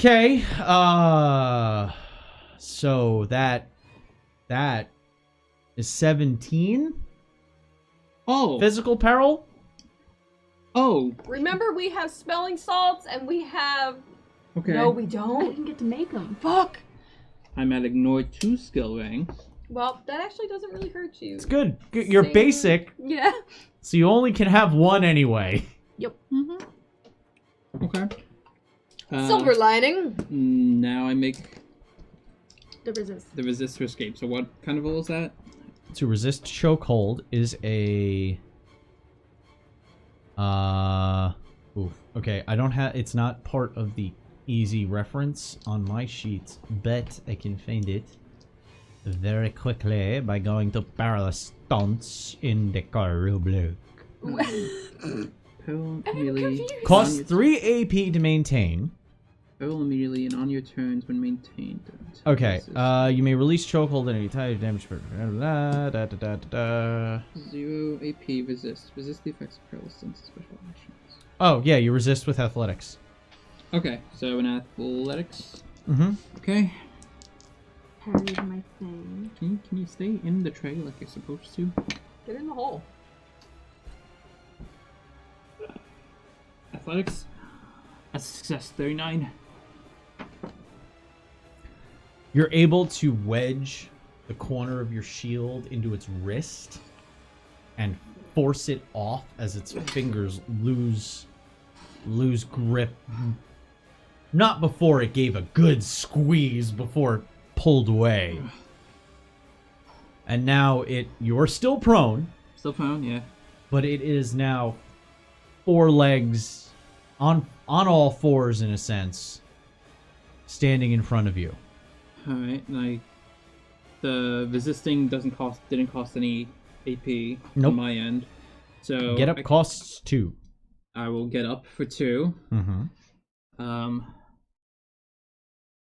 Okay, so that is 17 Oh! physical peril. Oh! Remember, we have smelling salts and we have. Okay. No, we I don't. didn't get to make them. Fuck. I'm at ignore 2 skill ranks. Well, that actually doesn't really hurt you. It's good. You're Same. basic, Yeah. so you only can have one anyway. Yep. Okay. Silver lining. Now I make The resist. the resist to escape. So what kind of roll is that? To resist chokehold is a okay, I don't have, it's not part of the easy reference on my sheet, but I can find it very quickly by going to perilous stunts in the Career Blue. Peril I'm immediately. confused. Costs 3 AP to maintain. Peril immediately and on your turns when maintained. Okay, Resist. you may release chokehold at any time, damage for 0 AP resist. Resist the effects of perilous stunts and special actions. Oh, yeah, you resist with athletics. Okay, so in athletics. Mm-hmm. Okay. Parried my thing. Can you stay in the tray like you're supposed to? Get in the hole. Athletics. That's a success. 39. You're able to wedge the corner of your shield into its wrist and force it off as its fingers lose grip. Not before it gave a good squeeze before it pulled away. And now you're still prone, Still prone, yeah. but it is now 4 legs on all fours in a sense, standing in front of you. Alright, like the resisting didn't cost any AP Nope. on my end. So Get up costs 2. I will get up for 2. Mm-hmm.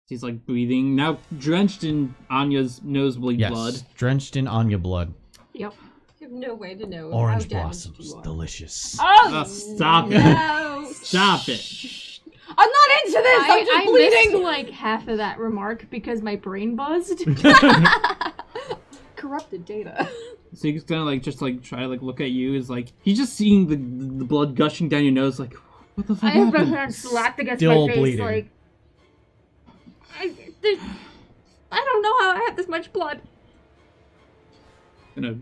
He's like breathing now, drenched in Anya's nosebleed Yes, blood. drenched in Anya blood. Yep. You have no way to know Orange how damaged blossoms, you are. delicious. Oh, Stop it. no. Stop it. I'm not into this! I'm just I bleeding! missed like half of that remark because my brain buzzed. Corrupted data. So he's gonna like just like try to like look at you. Is like he's just seeing the blood gushing down your nose. Like, what the fuck I have my happened? hand slapped against Still my face, bleeding. like I don't know how I have this much blood. Gonna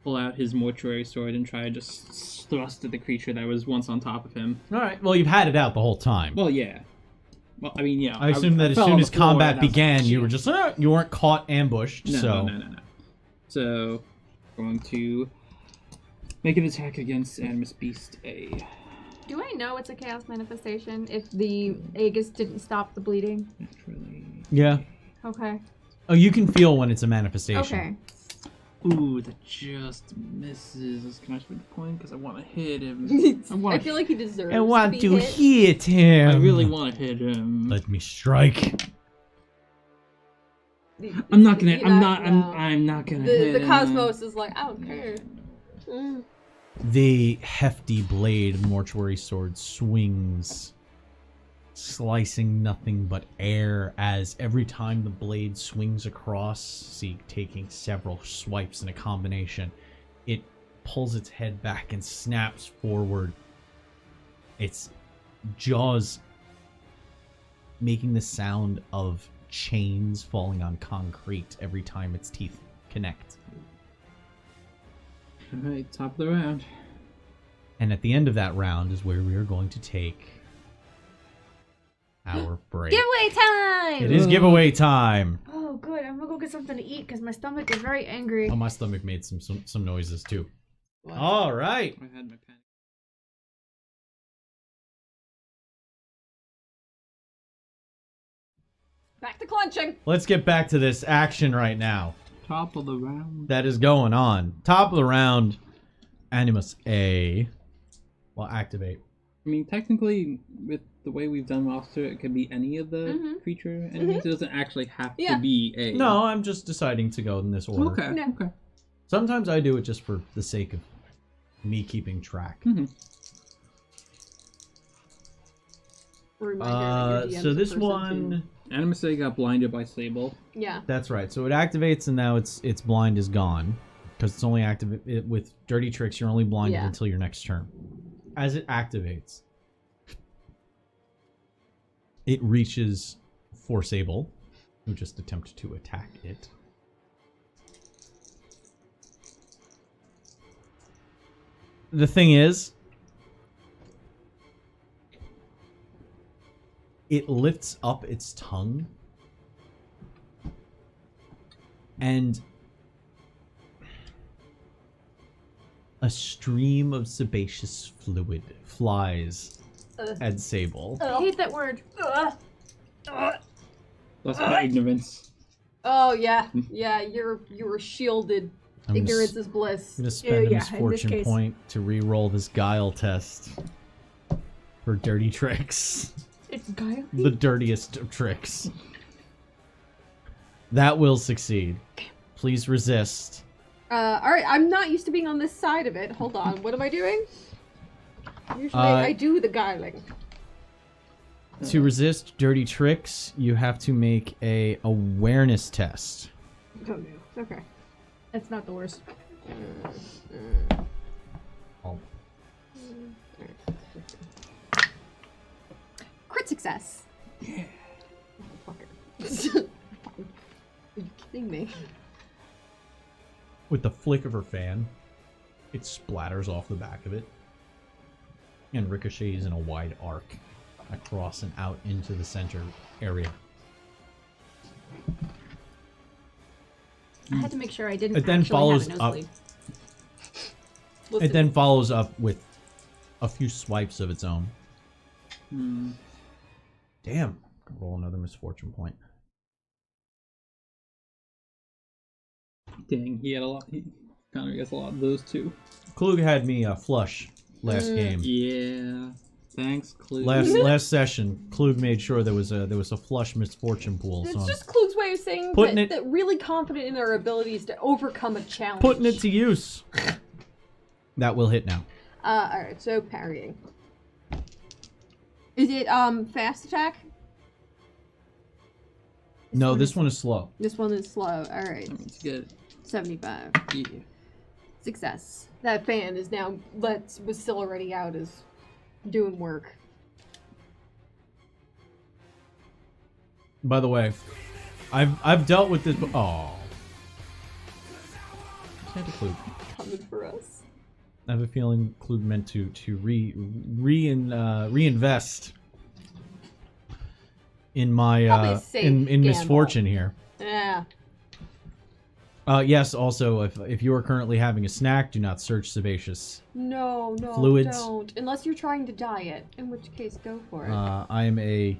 pull out his mortuary sword and try to just thrust at the creature that was once on top of him. All right. Well, you've had it out the whole time. Well, yeah. Well, I mean, yeah. I assume that as fell soon on the as floor combat and I was like, began, you "Shit." were just you weren't caught ambushed. No. so So, going to make an attack against Animus Beast A. Do I know it's a chaos manifestation if the Aegis didn't stop the bleeding? Naturally. yeah. Okay. Oh, you can feel when it's a manifestation. Okay. Ooh, that just misses. Can I spend the point? Because I want to hit him. I feel like he deserves I want to to be hit. hit him. I really want to hit him. Let me strike. I'm not gonna. You I'm know, not. no. I'm not gonna. The hit him. cosmos is like, I don't care. Mm. The hefty blade mortuary sword swings, slicing nothing but air as every time the blade swings across, see, taking several swipes in a combination, it pulls its head back and snaps forward. Its jaws making the sound of chains falling on concrete every time its teeth connect. Alright, top of the round. And at the end of that round is where we are going to take our break. Giveaway time! It is giveaway time. Oh, good. I'm gonna go get something to eat because my stomach is very angry. Oh, my stomach made some noises too. What? All right. I had my pen. Back to clenching. Let's get back to this action right now. Top of the round. That is going on. Top of the round, Animus A will activate. I mean, technically, with the way we've done roster, it could be any of the creature enemies. It doesn't actually have to be a. No, I'm just deciding to go in this order. Okay. No. Okay. Sometimes I do it just for the sake of me keeping track. Reminder that your DM's So a this person one, Animus A got blinded by Sable. too. Yeah. that's right. So it activates and now its blind is gone because it's only active with dirty tricks. You're only blinded Yeah. until your next turn. As it activates, it reaches for Sable, who just attempted to attack it. The thing is, it lifts up its tongue and a stream of sebaceous fluid flies at Sable. I hate that word. That's my ignorance. Oh yeah, yeah. You were shielded. I'm gonna Ignorance is bliss. I'm gonna spend a yeah, in this misfortune case. point to re-roll this guile test for dirty tricks. It's guile. The dirtiest of tricks. That will succeed. Please resist. All right. I'm not used to being on this side of it. Hold on. What am I doing? Usually I do the guiling. To resist dirty tricks, you have to make a awareness test. Oh no. Okay. That's not the worst. Oh. Crit success. Yeah. Fucker. Are you kidding me? With the flick of her fan, it splatters off the back of it and ricochets in a wide arc across and out into the center area. I had to make sure I didn't It then actually follows have a up. nosebleed. Listen, It then follows up with a few swipes of its own. Damn. Roll another misfortune point. Dang, he had a lot. Connor gets a lot of those too. Klug had me flush last game. Yeah. Thanks, Clue. Last session, Klug made sure there was a flush misfortune pool. it's So I'm just Klug's way of saying Putting that, it- that really confident in their abilities to overcome a challenge. putting it to use. That will hit now. Alright, so parrying. Is it fast attack? No, this one is slow. This one is slow. All right. It's good. 75. Yeah. Success. That fan is now was still already out is doing work. By the way, I've dealt with this. Oh, Santa Clue. Coming for us. I have a feeling Clue meant to reinvest in my Probably a safe in gamble. misfortune here. Yeah. Yes. Also, if you are currently having a snack, do not search sebaceous. No, Fluids. don't. Unless you're trying to diet, in which case go for it. I'm a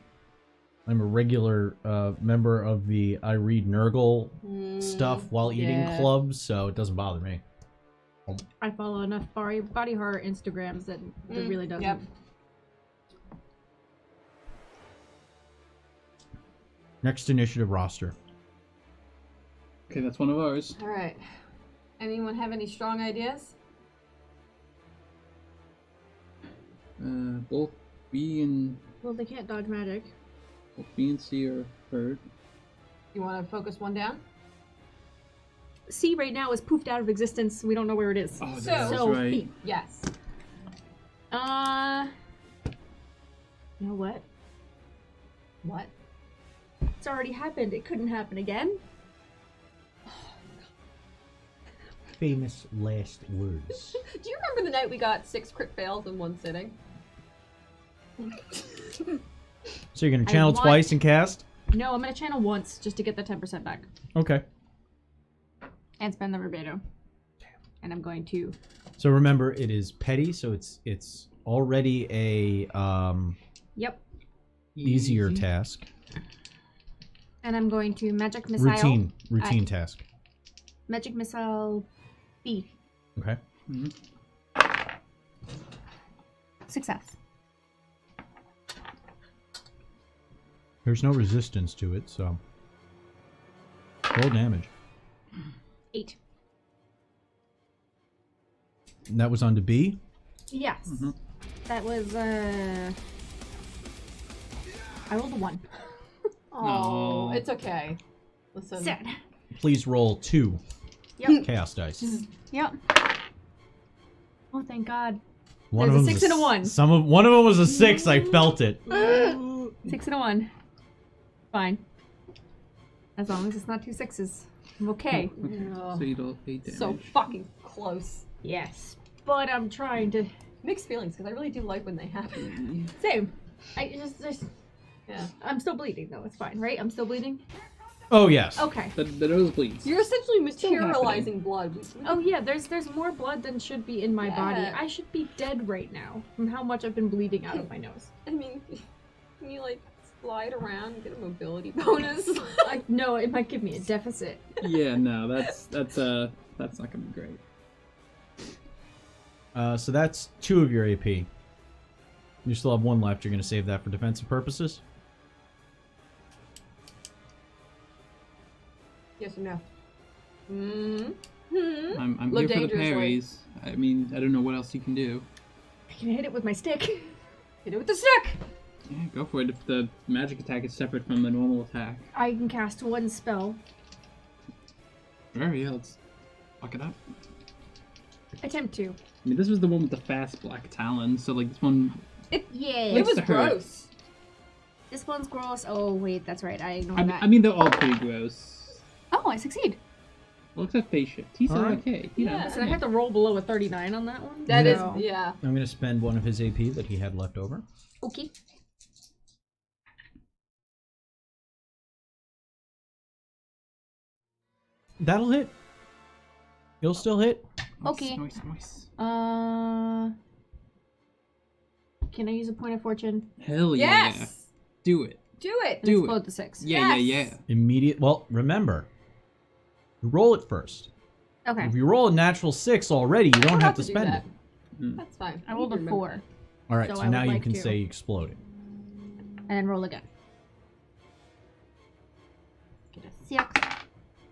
regular member of the I read Nurgle stuff while eating yeah. club, so it doesn't bother me. I follow enough body horror Instagrams that it really doesn't. Yep. Next initiative roster. Okay, that's one of ours. All right. Anyone have any strong ideas? Both B and Well, they can't dodge magic. C are hurt. You want to focus one down? C right now is poofed out of existence. We don't know where it is. Oh, So- that's So, right. B. Yes. You know what? What? It's already happened. It couldn't happen again. Famous last words. Do you remember the night we got 6 crit fails in one sitting? So you're gonna I channel want- twice and cast? No, I'm gonna channel once just to get the 10% back. Okay. And spend the verbatim. And I'm going to... So remember, it is petty, so it's already a Yep. easier task. And I'm going to magic missile. Routine task. Magic missile B. Okay. Success. There's no resistance to it, so roll damage. 8. And that was on to B. Yes. That was, I rolled a 1. Oh, No. it's okay. Listen. Sad. Please roll 2 Yep. chaos dice. Yep. Oh, thank God. One There's of a them's 6 and a 1. One of them was a 6. I felt it. 6 and a 1. Fine. As long as it's not 2 6s. I'm okay. Ugh. So you don't 8 damage. So fucking close. Yes. But I'm trying to... Mixed feelings, because I really do like when they happen. Same. I just... Yeah. I'm still bleeding, though. It's fine, right? I'm still bleeding? Oh yes. Okay. The nose bleeds. You're essentially Still happening. materializing blood. Oh, yeah. There's more blood than should be in my body. Yeah. I should be dead right now from how much I've been bleeding out of my nose. I mean, can you, like, slide around and get a mobility bonus? No, it might give me a deficit. Yeah, no, that's not gonna be great. So that's 2 of your AP. You still have 1 left. You're going to save that for defensive purposes? Yes or no? Mm-hmm. I'm Look here for the dangerously. parries. I mean, I don't know what else you can do. I can hit it with my stick. Hit it with the stick! Yeah, go for it. If the magic attack is separate from the normal attack. I can cast 1 spell. Sure, yeah, let's fuck it up. Attempt to. I mean, this was the one with the fast black talon, so like this one. Yeah. It was to hurt. gross. This one's gross. Oh, wait, that's right. I ignored that. I mean, they're all pretty gross. Oh, I succeed. Well, except face shift. He's All right. okay. You know. Yeah. Listen, I had to roll below a 39 on that one. That is, So- yeah. I'm going to spend 1 of his AP that he had left over. Okay. That'll hit. You'll still hit. Okay. Nice. Can I use a point of fortune? Hell yeah. Yes! Do it. Do it! And Do it. explode the 6. Yeah, Yes! Immediate. Well, remember, you roll it first. Okay. If you roll a natural 6 already, you don't have to do spend that. it. That's fine. I rolled a 4. All right, So so I would now you like can to. say exploding. And then roll again. Get a 6.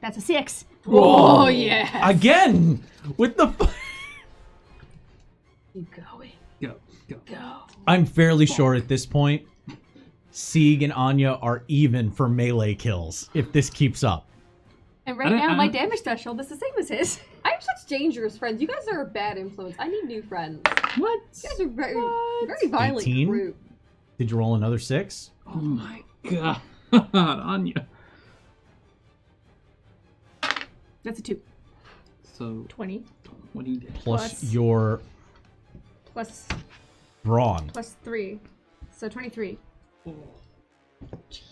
That's a 6. Oh, yeah! Again with the. Keep going. Go. Go. I'm fairly sure at this point, Sieg and Anya are even for melee kills if this keeps up. And right now, my damage threshold is the same as his. I have such dangerous friends. You guys are a bad influence. I need new friends. What? You guys are very violent 18? group. Did you roll another 6? Oh my god, Anya. That's a 2. So 20. 20 Plus your Plus brawn. 3. So 23. Jesus.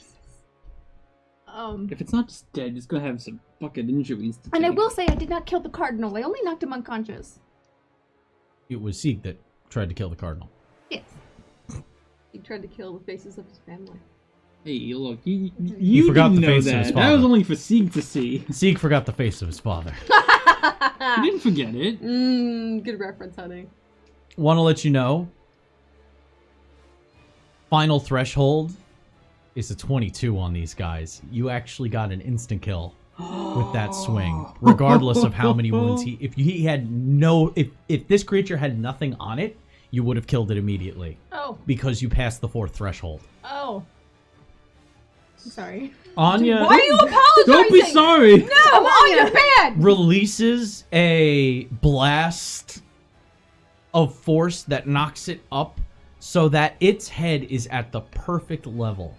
If it's not just dead, it's gonna have some fucking injuries. And I will say I did not kill the cardinal. I only knocked him unconscious. It was Sieg that tried to kill the cardinal. Yes. He tried to kill the faces of his family. Hey, look, you forgot didn't the know face of that. his That was father. only for Sieg to see. Sieg forgot the face of his father. You didn't forget it. Good reference, honey. Want to let you know, final threshold is a 22 on these guys. You actually got an instant kill with that swing, regardless of how many wounds he. If this creature had nothing on it, you would have killed it immediately Oh. because you passed the 4th threshold. Oh. I'm sorry. Anya Why are you apologizing? Don't be sorry. No, Anya, bad! releases a blast of force that knocks it up so that its head is at the perfect level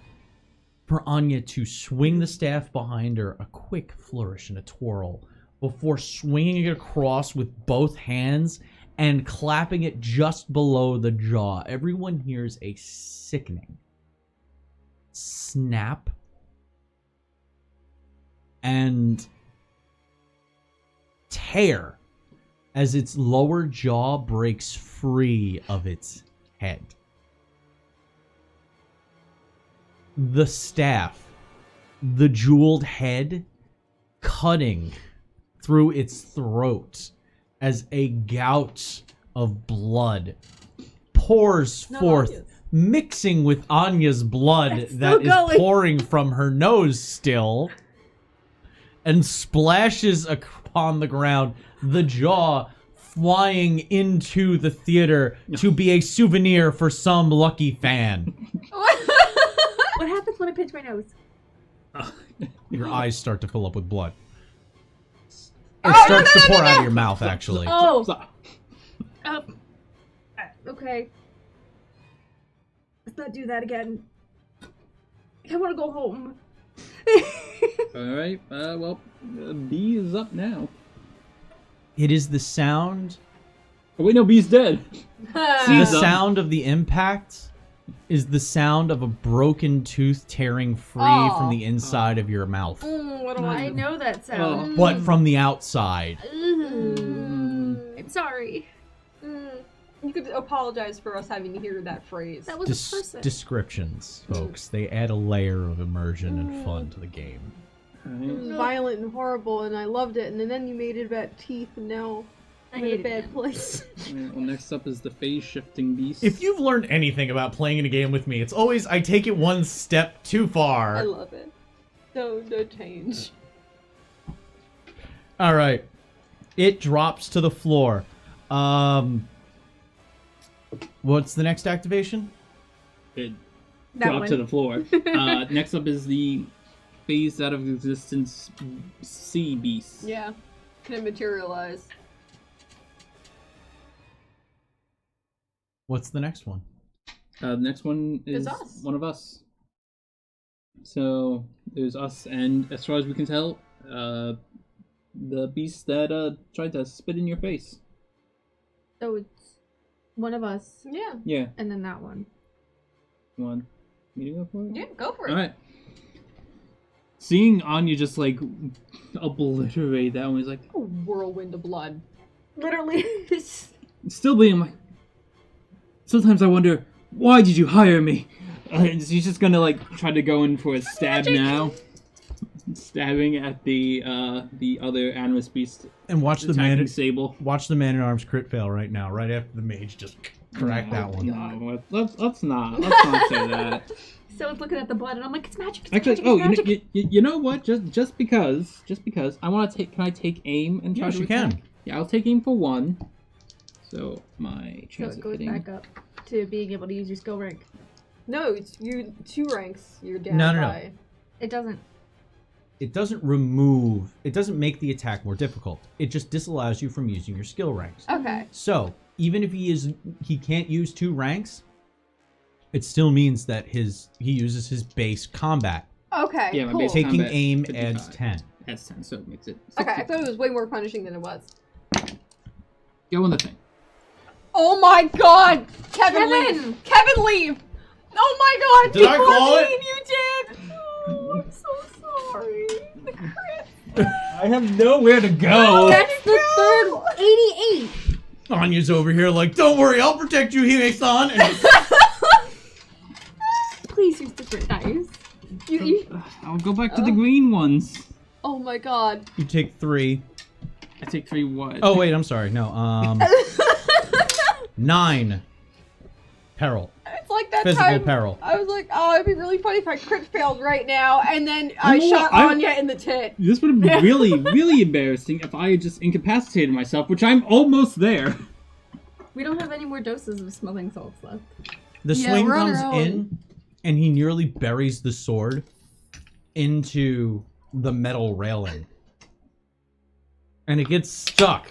for Anya to swing the staff behind her, a quick flourish and a twirl, before swinging it across with both hands and clapping it just below the jaw. Everyone hears a sickening snap and tear as its lower jaw breaks free of its head. The staff, the jeweled head, cutting through its throat as a gout of blood pours forth, Anya's. mixing with Anya's blood It's still that is going. pouring from her nose still, and splashes upon the ground, the jaw flying into the theater to be a souvenir for some lucky fan. What happens when I pinch my nose? Your eyes start to fill up with blood. It starts to pour out of your mouth, actually. Oh. Stop. Okay. Let's not do that again. I want to go home. Alright, B is up now. It is the sound. Oh wait, no, B's dead. The C's up. sound of the impact is the sound of a broken tooth tearing free from the inside of your mouth. What do I know that sound. But from the outside. I'm sorry. You could apologize for us having to hear that phrase. That was a person. Descriptions, folks. They add a layer of immersion and fun to the game. It Alright. was violent and horrible, and I loved it. And then you made it about teeth, and now I I'm in hate a bad it. place. Well, next up is the phase shifting beast. If you've learned anything about playing in a game with me, it's always I take it one step too far. I love it. No change. All right. It drops to the floor. What's the next activation? It That dropped one. to the floor. Next up is the phased out of existence sea beast. Yeah. Can it materialize? What's the next one? The next one is It's us. one of us. So there's us, and as far as we can tell, the beast that tried to spit in your face. So it's one of us, Yeah. Yeah, and then that one. come on. Me to go for it? Yeah, go for it. Alright. Seeing Anya just like obliterate that one, he's like, A whirlwind of blood. Literally. still being like, sometimes I wonder, why did you hire me? And she's just gonna like try to go in for a stab now. Stabbing at the other animus beast And watch the attacking man. Sable. Watch the man at arms crit fail right now. Right after the mage just cracked that one. No, let's not say that. So it's looking at the blood, and I'm like, it's magic. It's Actually, magic, it's magic. you know what? Just because I want to take. Can I take aim and try Yes, to you attack? can. Yeah, I'll take aim for 1. So my So chance it of goes hitting. back up. to being able to use your skill rank. No, it's you 2 ranks. You're down No. by. It doesn't. It doesn't make the attack more difficult. It just disallows you from using your skill ranks. Okay. So, even if he can't use 2 ranks, it still means that he uses his base combat. Okay. Yeah, my cool. base Taking combat, aim 55. adds 10. Adds 10, so it makes it. Okay, I thought it was way more punishing than it was. Go on the thing. Oh my god! Kevin, leave! Kevin, leave! Oh my god! Did I call it? You did! Oh, I'm so sorry. The crit. I have nowhere to go. That's the third 88. Anya's over here like, don't worry, I'll protect you, Hime-san. And Please use different dice. I'll go back to the green ones. Oh my god. you take 3. I take 3 what? Oh, wait, I'm sorry. No, 9. Peril. It's like that Physical time peril. I was like, oh, it'd be really funny if I crit failed right now, and then I Oh, shot I- Anya in the tit. This would have been really, really embarrassing if I had just incapacitated myself, which I'm almost there. We don't have any more doses of smelling salts left. The Yeah, swing we're on comes our own. in, and he nearly buries the sword into the metal railing. And it gets stuck.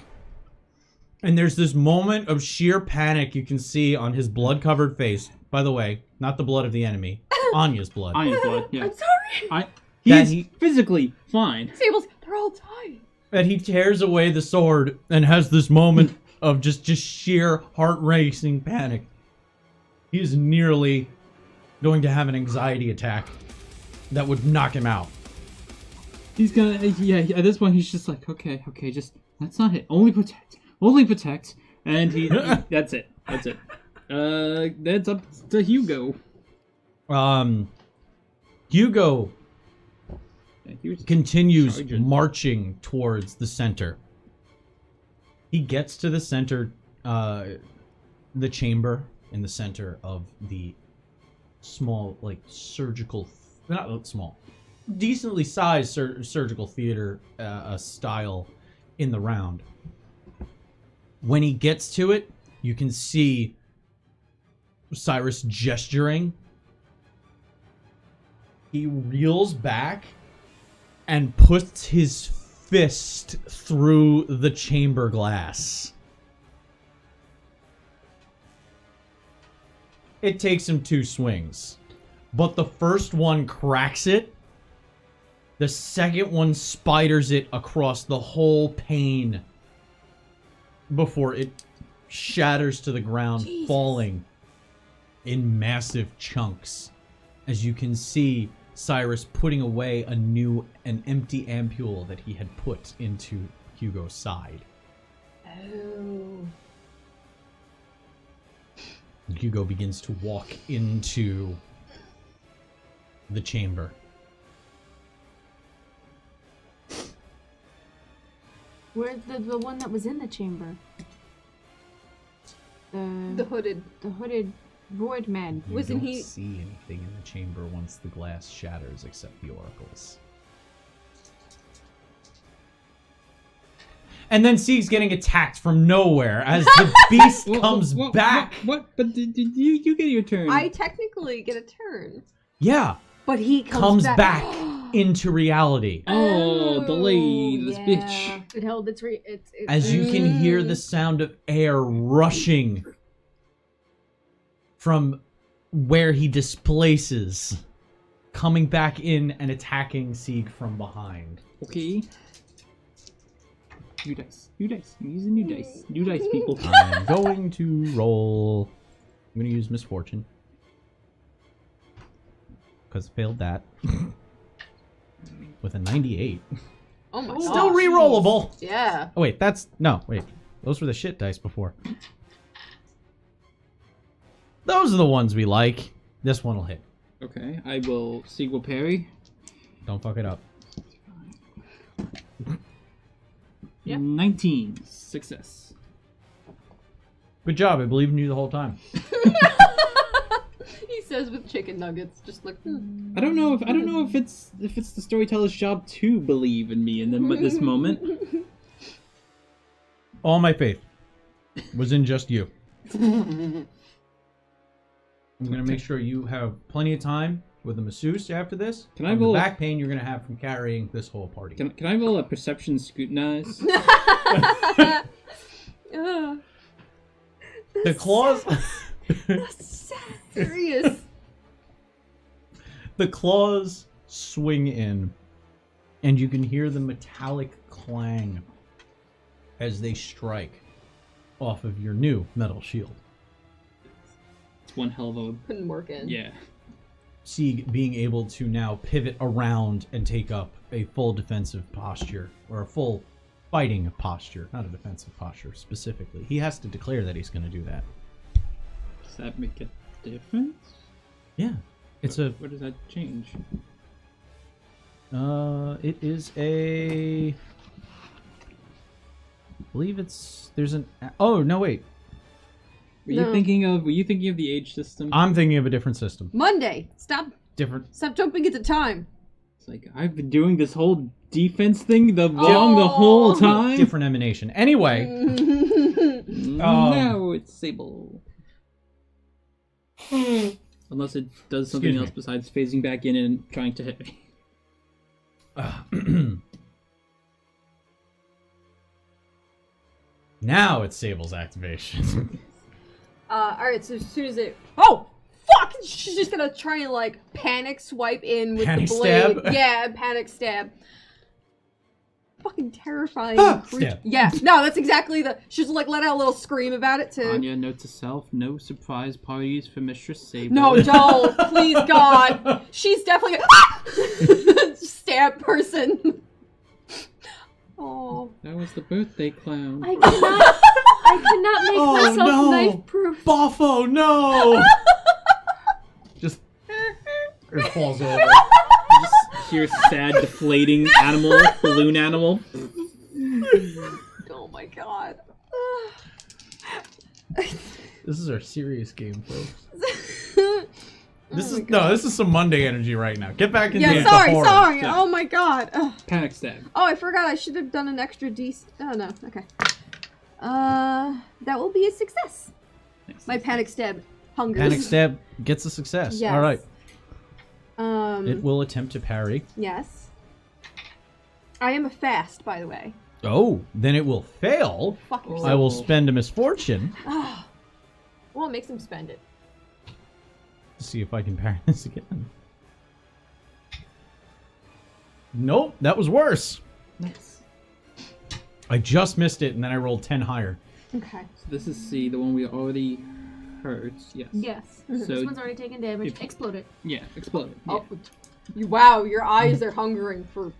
And there's this moment of sheer panic you can see on his blood-covered face. By the way, not the blood of the enemy. Anya's blood. Iron blood, yeah. I'm sorry. He's physically fine. Sables, they're all tied. And he tears away the sword and has this moment of just sheer heart-racing panic. He is nearly going to have an anxiety attack that would knock him out. He's gonna, at this point he's just like, okay, just, that's not it. Only protect. And that's it. That's up to Hugo. Hugo Yeah, Hugo's continues charging. marching towards the center. He gets to the center, the chamber in the center of the small, like, surgical, not small, decently sized surgical theater style in the round. When he gets to it, you can see Cyrus gesturing. He reels back and puts his fist through the chamber glass. It takes him 2 swings, but the first one cracks it. The second one spiders it across the whole pane before it shatters to the ground, falling in massive chunks. As you can see Cyrus putting away an empty ampule that he had put into Hugo's side. Oh. Hugo begins to walk into the chamber. Where's the one that was in the chamber? The hooded. The hooded void man. You Wasn't don't he- see anything in the chamber once the glass shatters except the oracles. And then Sieg's getting attacked from nowhere as the beast comes back. What? But did you get your turn? I technically get a turn. Yeah, But he comes back into reality. Oh, delayed, this yeah. bitch. It held its As you can hear the sound of air rushing from where he displaces, coming back in and attacking Sieg from behind. Okay. New dice. I'm using new dice. New dice, people. I'm going to roll. I'm going to use misfortune. Because failed that. With a 98. Oh my god. Still re-rollable. Yeah. Oh, wait, wait. Those were the shit dice before. Those are the ones we like. This one will hit. Okay, I will sequel parry. Don't fuck it up. Yeah. 19. Success. Good job. I believed in you the whole time. He says with chicken nuggets, just like. I don't know if it's the storyteller's job to believe in me in this moment. All my faith was in just you. I'm going to make sure you have plenty of time with the masseuse after this. Can I From roll the back pain you're going to have from carrying this whole party? Can I roll a perception scrutinize? The claws... That's serious. The claws swing in, and you can hear the metallic clang as they strike off of your new metal shield. It's one hell of a... Putting work in. Yeah. Sieg being able to now pivot around and take up a full defensive posture, or a full fighting posture, not a defensive posture specifically. He has to declare that he's going to do that. Does that make a difference? Yeah. It's a... What does that change? It is a... I believe it's... There's an... Oh, no, wait. Were you No. thinking of the age system? I'm thinking of a different system. Monday, stop Different... jumping at the time. It's like, I've been doing this whole defense thing wrong the whole time? Different emanation. Anyway, Now it's Sable. Unless it does something Excuse else me. besides phasing back in and trying to hit me. now it's Sable's activation. Alright, so as soon as it... Oh! Fuck! She's just gonna try and, like, panic swipe in with Panic the blade. stab? Yeah, panic stab. Fucking terrifying. Stab. Yeah, no, that's exactly the... She's, like, let out a little scream about it, too. Anya, note to self, no surprise parties for Mistress Sable. No, don't! Please, God! She's definitely gonna... stab person. Oh. That was the birthday clown. I cannot make Oh, myself no. knife proof. Boffo, no! Just... It falls over. You just hear sad, deflating animal, balloon animal. Oh my God. This is our serious game, folks. This Oh is my this is some Monday energy right now. Get back into Yeah, the sorry. horror. Yeah. Oh my God. Ugh. Panic stab. Oh, I forgot. I should have done an extra D. Oh no. Okay. That will be a success. Thanks. My panic stab hungers. Panic stab gets a success. Yes. All right. Um. It will attempt to parry. Yes. I am a fast, by the way. Oh, then it will fail. Fuck yourself. I will spend a misfortune Well, it makes him spend it. to see if I can parry this again. Nope, that was worse. Nice. I just missed it, and then I rolled 10 higher. Okay. So this is C, the one we already heard. Yes. Yes. So This one's already taken damage. if- Exploded. Yeah, exploded. Yeah. Oh, wow, your eyes are hungering for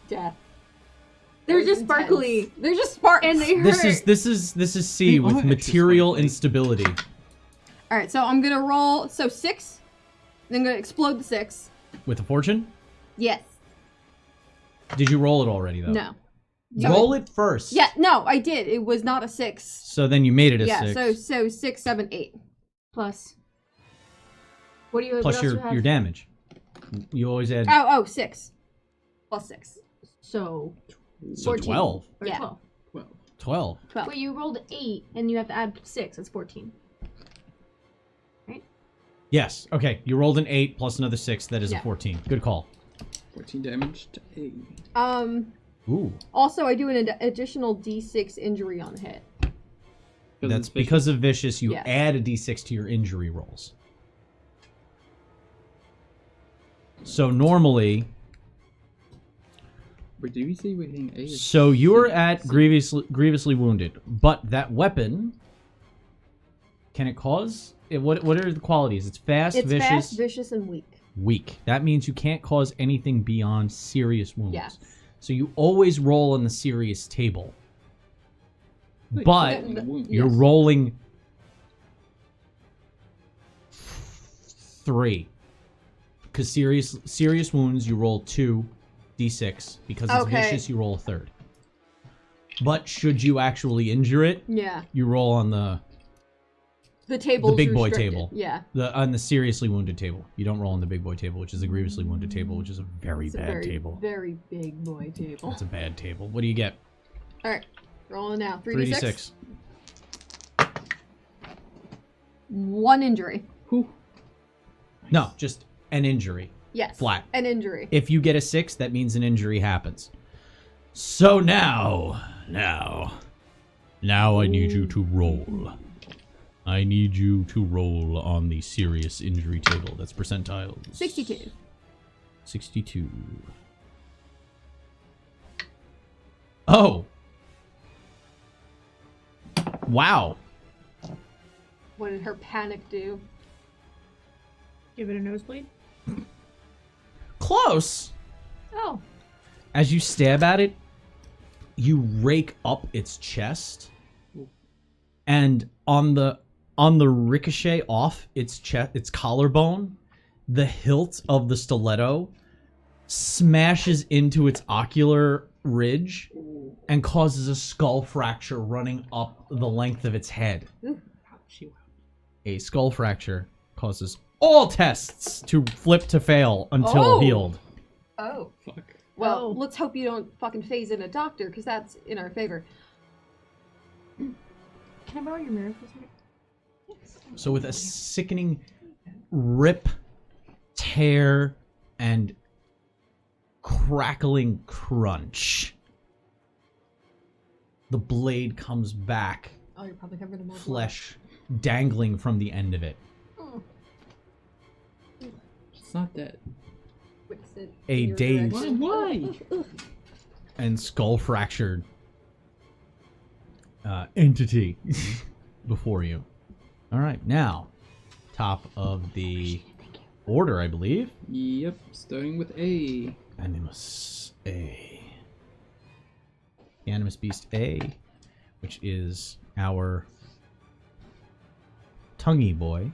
death. They're That just was intense. sparkly. They're just sparkly. And they hurt. This is C They with are actually material sparkly. instability. All right, so I'm gonna roll. So 6. Then I'm gonna explode the 6. With a fortune? Yes. Did you roll it already though? No. Roll it first. Yeah. No, I did. It was not a 6. So then you made it a Yeah. 6. So 6, 7, 8. Plus. What do you? plus what else your you have? your damage. You always add Oh, 6. Plus 6. So. so 14. 12. Or Yeah. 12. 12. 12. Wait, you rolled 8, and you have to add 6. That's 14. Yes. Okay. You rolled an 8 plus another 6. That is Yeah. a 14. Good call. 14 damage to A. Ooh. Also, I do an additional D6 injury on hit. That's because of vicious. You Yes. add a d6 to your injury rolls. So normally, Wait, did we say we're hitting A? or so you're C? at C. grievously wounded, but that weapon, can it cause? What are the qualities? It's fast, It's vicious, fast, vicious, and weak. weak. That means you can't cause anything beyond serious wounds. Yes. So you always roll on the serious table. Like, But hitting a wound. you're Yes. rolling 3. Because serious wounds, you roll 2d6. Because it's Okay. vicious, you roll a 3rd. But should you actually injure it, Yeah. you roll on the The big boy restricted. table. Yeah. on the seriously wounded table. You don't roll on the big boy table, which is the grievously wounded table, which is a very It's a bad very, table. very big boy table. It's a bad table. What do you get? All right. Rolling now. 3d6. 1 injury. Whew. No, just an injury. Yes. Flat. An injury. If you get a 6, that means an injury happens. So now I need you to roll. I need you to roll on the serious injury table. That's percentiles. 62. 62. Oh. Wow. What did her panic do? Give it a nosebleed. Close. Oh. As you stab at it, you rake up its chest, and on the ricochet off its chest, its collarbone, the hilt of the stiletto smashes into its ocular ridge and causes a skull fracture running up the length of its head. A skull fracture causes all tests to flip to fail until healed. Oh. Fuck. Well, let's hope you don't fucking phase in a doctor, because that's in our favor. Can I borrow your mirror for a second? So with a sickening rip, tear, and crackling crunch, the blade comes back, Oh, you're probably covered in more blood. flesh dangling from the end of it. It's not dead. Whips it A in your dazed- direction. Why? And skull fractured entity before you. All right, now top of the order, I believe. Yep, starting with A. Animus A. The Animus Beast A, which is our tonguey boy,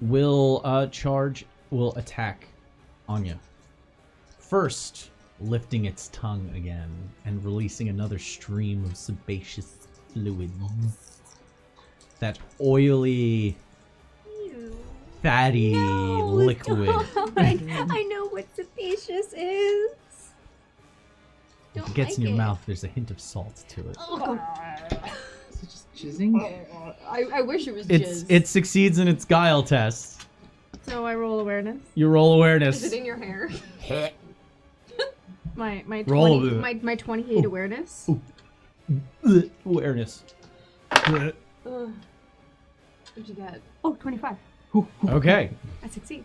will will attack Anya. First, lifting its tongue again and releasing another stream of sebaceous fluid. That oily, fatty liquid. I know what sebaceous is. If it gets in your mouth, there's a hint of salt to it. Is it just jizzing? I wish it was It's jizz. it succeeds in its guile test. So I roll awareness. You roll awareness. Is it in your hair? My Roll 20, it. my 28 awareness. Awareness. Ugh. What'd you get? Oh, 25. Okay. I succeed.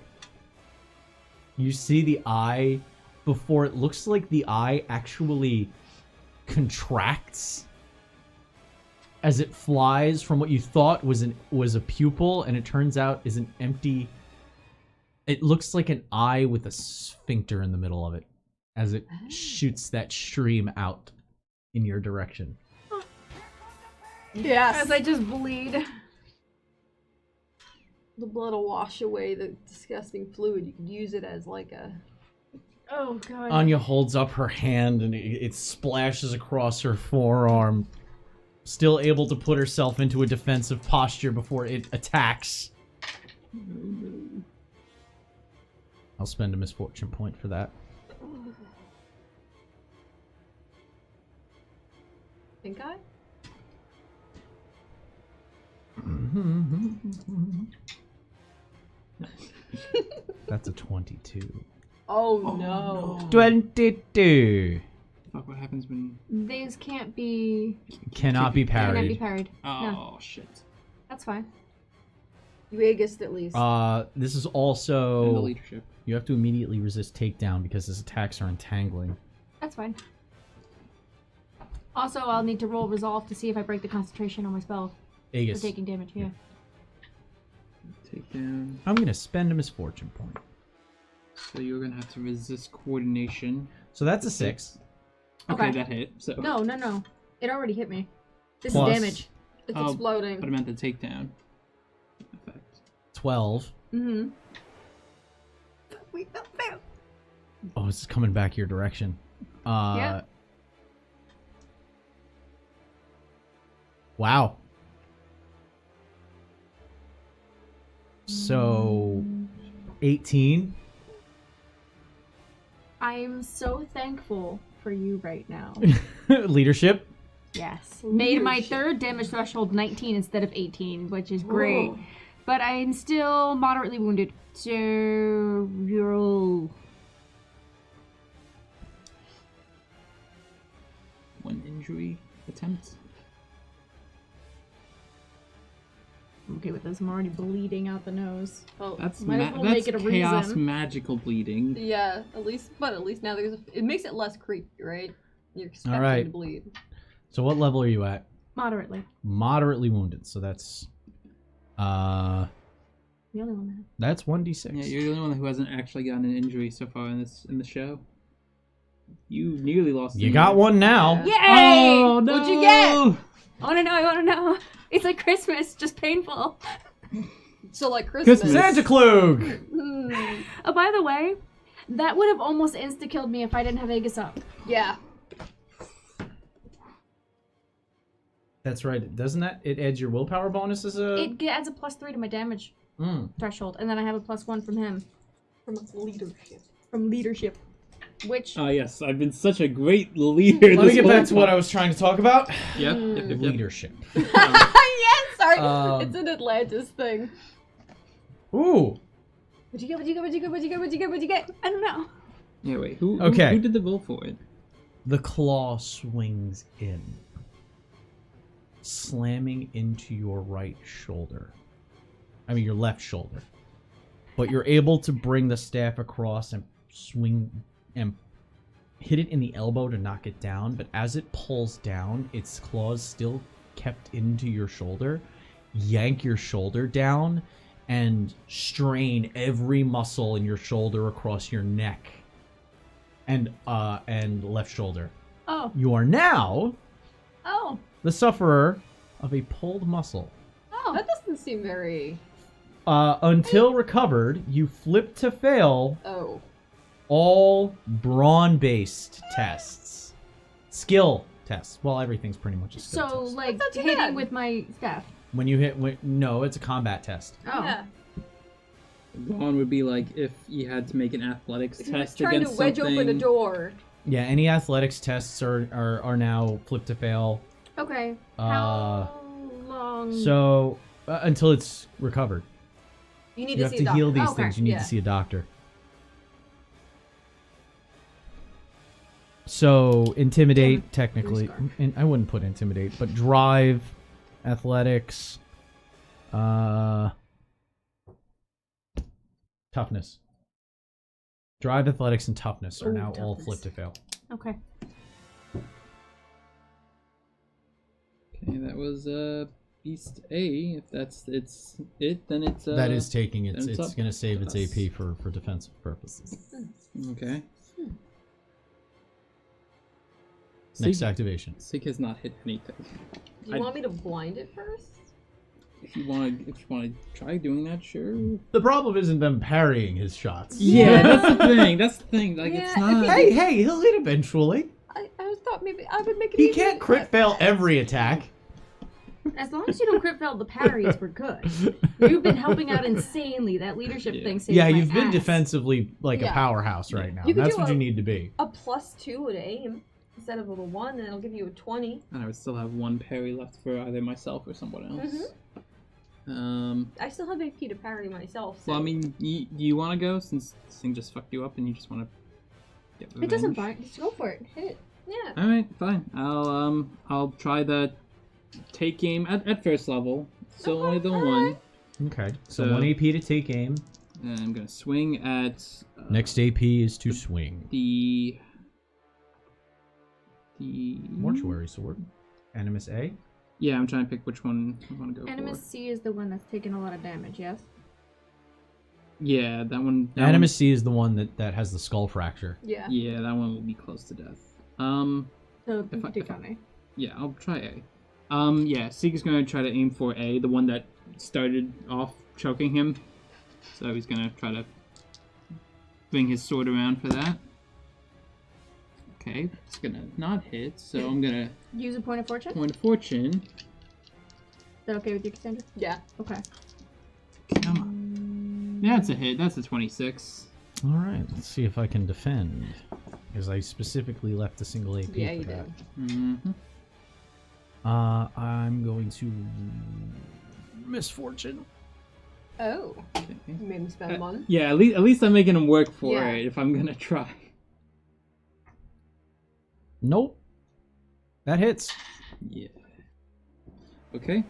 You see the eye before it looks like the eye actually contracts as it flies from what you thought was a pupil, and it turns out is an empty. It looks like an eye with a sphincter in the middle of it as it shoots that stream out in your direction. Yes. As I just bleed. The blood will wash away the disgusting fluid. You could use it as like a... Oh, God. Anya holds up her hand and it splashes across her forearm, still able to put herself into a defensive posture before it attacks. I'll spend a misfortune point for that. Pink eye? That's a 22. Oh, no. 22! Fuck, what happens when... These can't be... Cannot be Cannot be parried. parried. Oh, No, shit. that's fine. You Aegis at least. This is And the also... leadership. You have to immediately resist takedown because his attacks are entangling. That's fine. Also, I'll need to roll resolve to see if I break the concentration on my spell for Aegis. taking damage. Yeah. Take down. I'm gonna spend a misfortune point. So you're gonna have to resist coordination. So that's a 6. Okay, Okay. that hit. So. No. It already hit me. This Plus- is damage. It's Oh, exploding. But I meant the takedown effect. 12. Mm-hmm. Oh, this is coming back your direction. Yeah. Wow. So, 18. I'm so thankful for you right now. Leadership. Yes. Made my third damage threshold 19 instead of 18, which is great. Whoa. But I'm still moderately wounded. So roll. One injury attempt. I'm okay with this. I'm already bleeding out the nose. Oh, That's Might as well that's make it a chaos reason. magical bleeding. yeah. At least now it makes it less creepy, right? You're expecting right. to bleed. So what level are you at? Moderately. Moderately wounded. So that's The only one that's 1d6. Yeah, you're the only one who hasn't actually gotten an injury so far in the show. You nearly lost. You got one now. Yeah. Yay! Oh no! What'd you get? I wanna know. It's like Christmas, just painful. So like Christmas. Santa Klug! Hmm. Oh, by the way, that would have almost insta-killed me if I didn't have Aegis up. Yeah. That's right. Doesn't it adds your willpower bonus as a... It adds a +3 to my damage Mm. threshold, and then I have a +1 from him. From leadership. From leadership. Which... Ah, yes, I've been such a great leader. Let me get back to what I was trying to talk about. Yep. Leadership. Yes, sorry. Um, It's an Atlantis thing. Ooh. What'd you get? What'd you get? I don't know. Yeah, wait. Who Okay. did the roll for it? The claw swings in, slamming into your right shoulder. I mean, your left shoulder. But you're able to bring the staff across and swing and hit it in the elbow to knock it down. But as it pulls down, its claws still kept into your shoulder, yank your shoulder down, and strain every muscle in your shoulder across your neck and left shoulder. Oh. You are now Oh. the sufferer of a pulled muscle. Oh. That doesn't seem very. Until recovered, you flip to fail Oh. all brawn-based tests. Skill tests. Well, everything's pretty much a skill So, test. like, That's not too hitting bad. with my staff. When you hit... no, it's a combat test. Oh. Yeah. One would be like if you had to make an athletics If you're test trying to against wedge something. open a door. Yeah, any athletics tests are now flip to fail. Okay. Uh, How long? So, until it's recovered. You need You to have see to a doctor. heal these Okay, things. You need yeah. to see a doctor. So, intimidate, technically. scarf. And I wouldn't put intimidate, but drive, athletics, toughness. Drive, athletics, and toughness are Ooh, now all toughness. flip to fail. Okay. Okay, that was Beast A. If that's it, then it's That is taking its. then it's It's up going to save to its us. AP for defensive purposes. Okay. Next Sig- activation. Sig has not hit anything. Do you want me to blind it first? If you want to try doing that, sure. The problem isn't them parrying his shots. Yeah, that's the thing. That's the thing. Like Yeah, it's if not. you- Hey, he'll hit eventually. I thought maybe I would make it. He easier. can't crit fail every attack. As long as you don't crit fail the parries, we're good. You've been helping out insanely. That leadership Yeah. thing saved Yeah, my you've been ass. defensively like a Yeah. powerhouse right now. You could That's do what a- you need to be. A +2 to aim instead of a 1, and it'll give you a 20. And I would still have one parry left for either myself or someone else. I still have AP to parry myself. So. Well, I mean, you want to go since this thing just fucked you up and you just want to get revenge? It doesn't bite. Just go for it. Hit it. yeah. All right, fine. I'll try the take aim at first level. Still only the one. Okay, so So- 1 AP to take aim. And I'm gonna swing at Next AP is to swing. the Mortuary sword. Animus A. Yeah, I'm trying to pick which one I want to go Animus for. C is the one that's taken a lot of damage, yes? Yeah, that one. Animus C is the one that has the skull fracture. Yeah. Yeah, that one will be close to death. So If I- take if I- on A. Yeah, I'll try A. Yeah, Seek is gonna try to aim for A, the one that started off choking him. So he's gonna try to bring his sword around for that. Okay, it's gonna not hit, so I'm gonna Use a point of fortune? Is point of fortune. that okay with you, Cassandra? Yeah. Okay. Come on. Yeah, it's a hit. That's a 26. All right, let's see if I can defend. Because I specifically left a single AP Yeah, for you that. did. Mm-hmm. I'm going to misfortune. Oh. You made me spend one. Yeah, at least I'm making him work for Yeah. it if I'm gonna try. Nope. That hits. Yeah. Okay.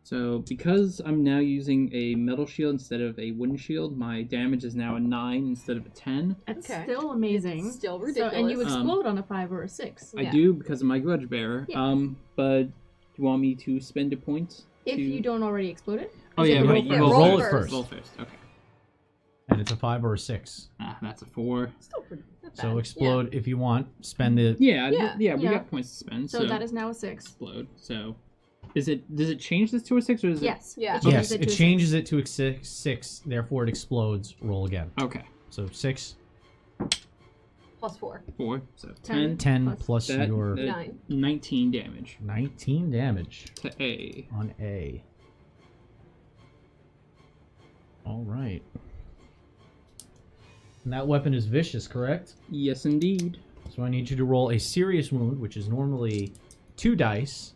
So because I'm now using a metal shield instead of a wooden shield, my damage is now a 9 instead of a 10. That's Okay. still amazing. It's still So, ridiculous. and you explode on a 5 or a 6. I Yeah. do because of my grudge bearer. Yeah. But do you want me to spend a point? If you don't already explode it. Oh you yeah, have to right. roll You first. roll it first. Roll first. Okay. And it's a 5 or a 6. That's a 4. Still pretty not bad. So explode if you want. Spend the. Yeah. Yeah. We Yeah. got points to spend. So that is now a 6. explode. So, does it change this to a 6 or is it? Yes. Yeah. Yes, changes it to a changes it to a 6, therefore it explodes. Roll again. Okay. So 6, Plus 4. 4. So 10. 10 plus That- your that- 9. 19 damage 19 damage to A. on A. All right. And that weapon is vicious, correct? Yes, indeed. So I need you to roll a serious wound, which is normally 2 dice,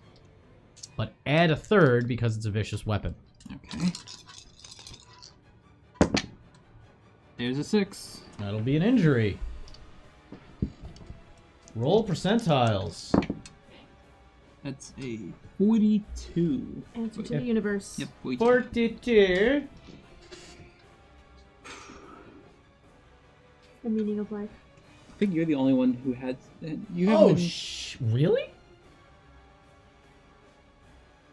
but add a 3rd because it's a vicious weapon. Okay. There's a 6. That'll be an injury. Roll percentiles. That's a 42. Answer to Yep. the universe. Yep. 42. 42. The meaning of life. I think you're the only one who had. You Oh, haven't. really?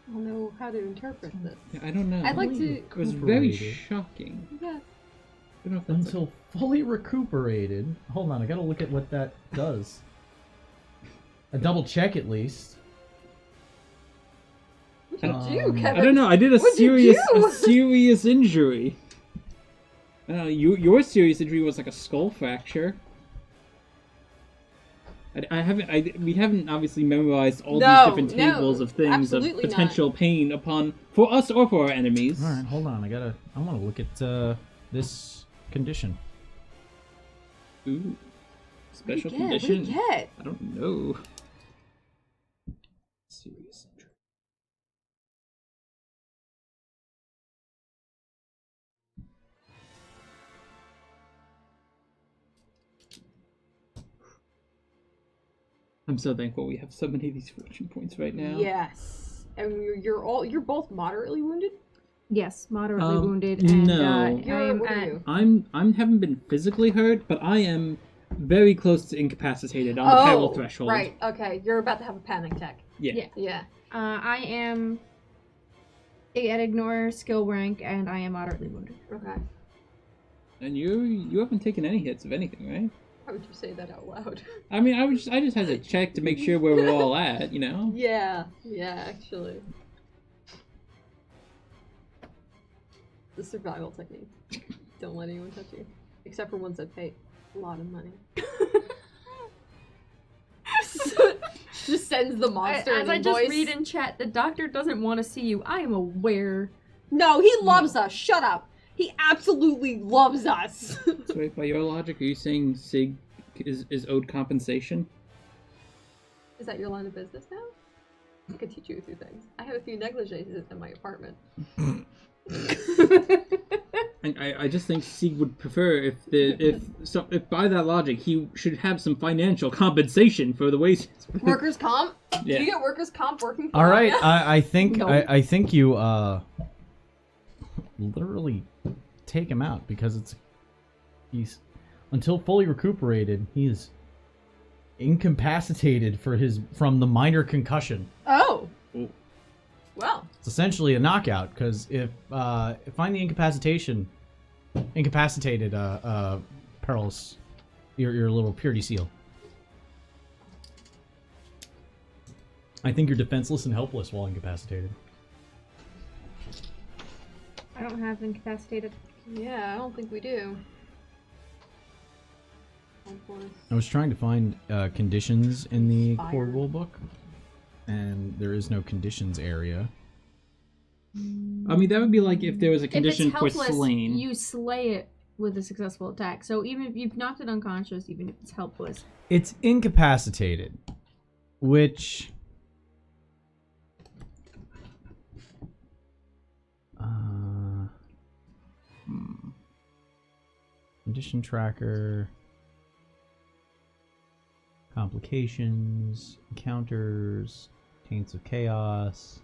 I don't know how to interpret this. I don't know. I'd like to. It was very Recuperated. shocking. Yeah. I don't know if that's Until fully recuperated. Hold on, I gotta look at what that does. A double check at least. What did Um, you do, Kevin? I don't know. I did a What'd you serious, do? a serious injury. I don't know. Your serious injury was like a skull fracture. We haven't obviously memorized all No, these different no, tables of things of absolutely not. potential pain upon for us or for our enemies. All right, hold on. I want to look at this condition. Ooh, special What do you condition. get? I don't know. Serious injury. I'm so thankful we have so many of these fortune points right now. Yes. And you're both moderately wounded? Yes, moderately wounded, and no. I am What are at you? I'm haven't been physically hurt, but I am very close to incapacitated on the peril threshold. Right, okay. You're about to have a panic attack. Yeah. Yeah. Yeah. I am at ignore skill rank, and I am moderately wounded. Okay. And you haven't taken any hits of anything, right? How would you say that out loud? I mean, I just had to check to make sure where we're all at, you know. Yeah, actually. The survival technique. Don't let anyone touch you. Except for ones that pay a lot of money. Just sends the monster As an I just invoice. read in chat, the doctor doesn't want to see you. I am aware. No, he loves us. Shut up. He absolutely loves us. So wait, by your logic, are you saying Sig is owed compensation? Is that your line of business now? I could teach you a few things. I have a few negligees in my apartment. And I just think Sig would prefer if by that logic he should have some financial compensation for the ways. Workers' comp? Yeah. Do you get workers' comp working for All right, you? I think No. I think you literally take him out because he's until fully recuperated. He is incapacitated from the minor concussion. Oh. Ooh. Well. It's essentially a knockout because if find the incapacitated perilous, your little purity seal. I think you're defenseless and helpless while incapacitated. I don't have incapacitated. Yeah, I don't think we do. I was trying to find conditions in the core Inspired. rule book, and there is no conditions area. I mean, that would be like if there was a condition if it's for helpless, slain. you slay it with a successful attack. So even if you've knocked it unconscious, even if it's helpless. It's incapacitated, which... Condition tracker... Complications, encounters, taints of chaos,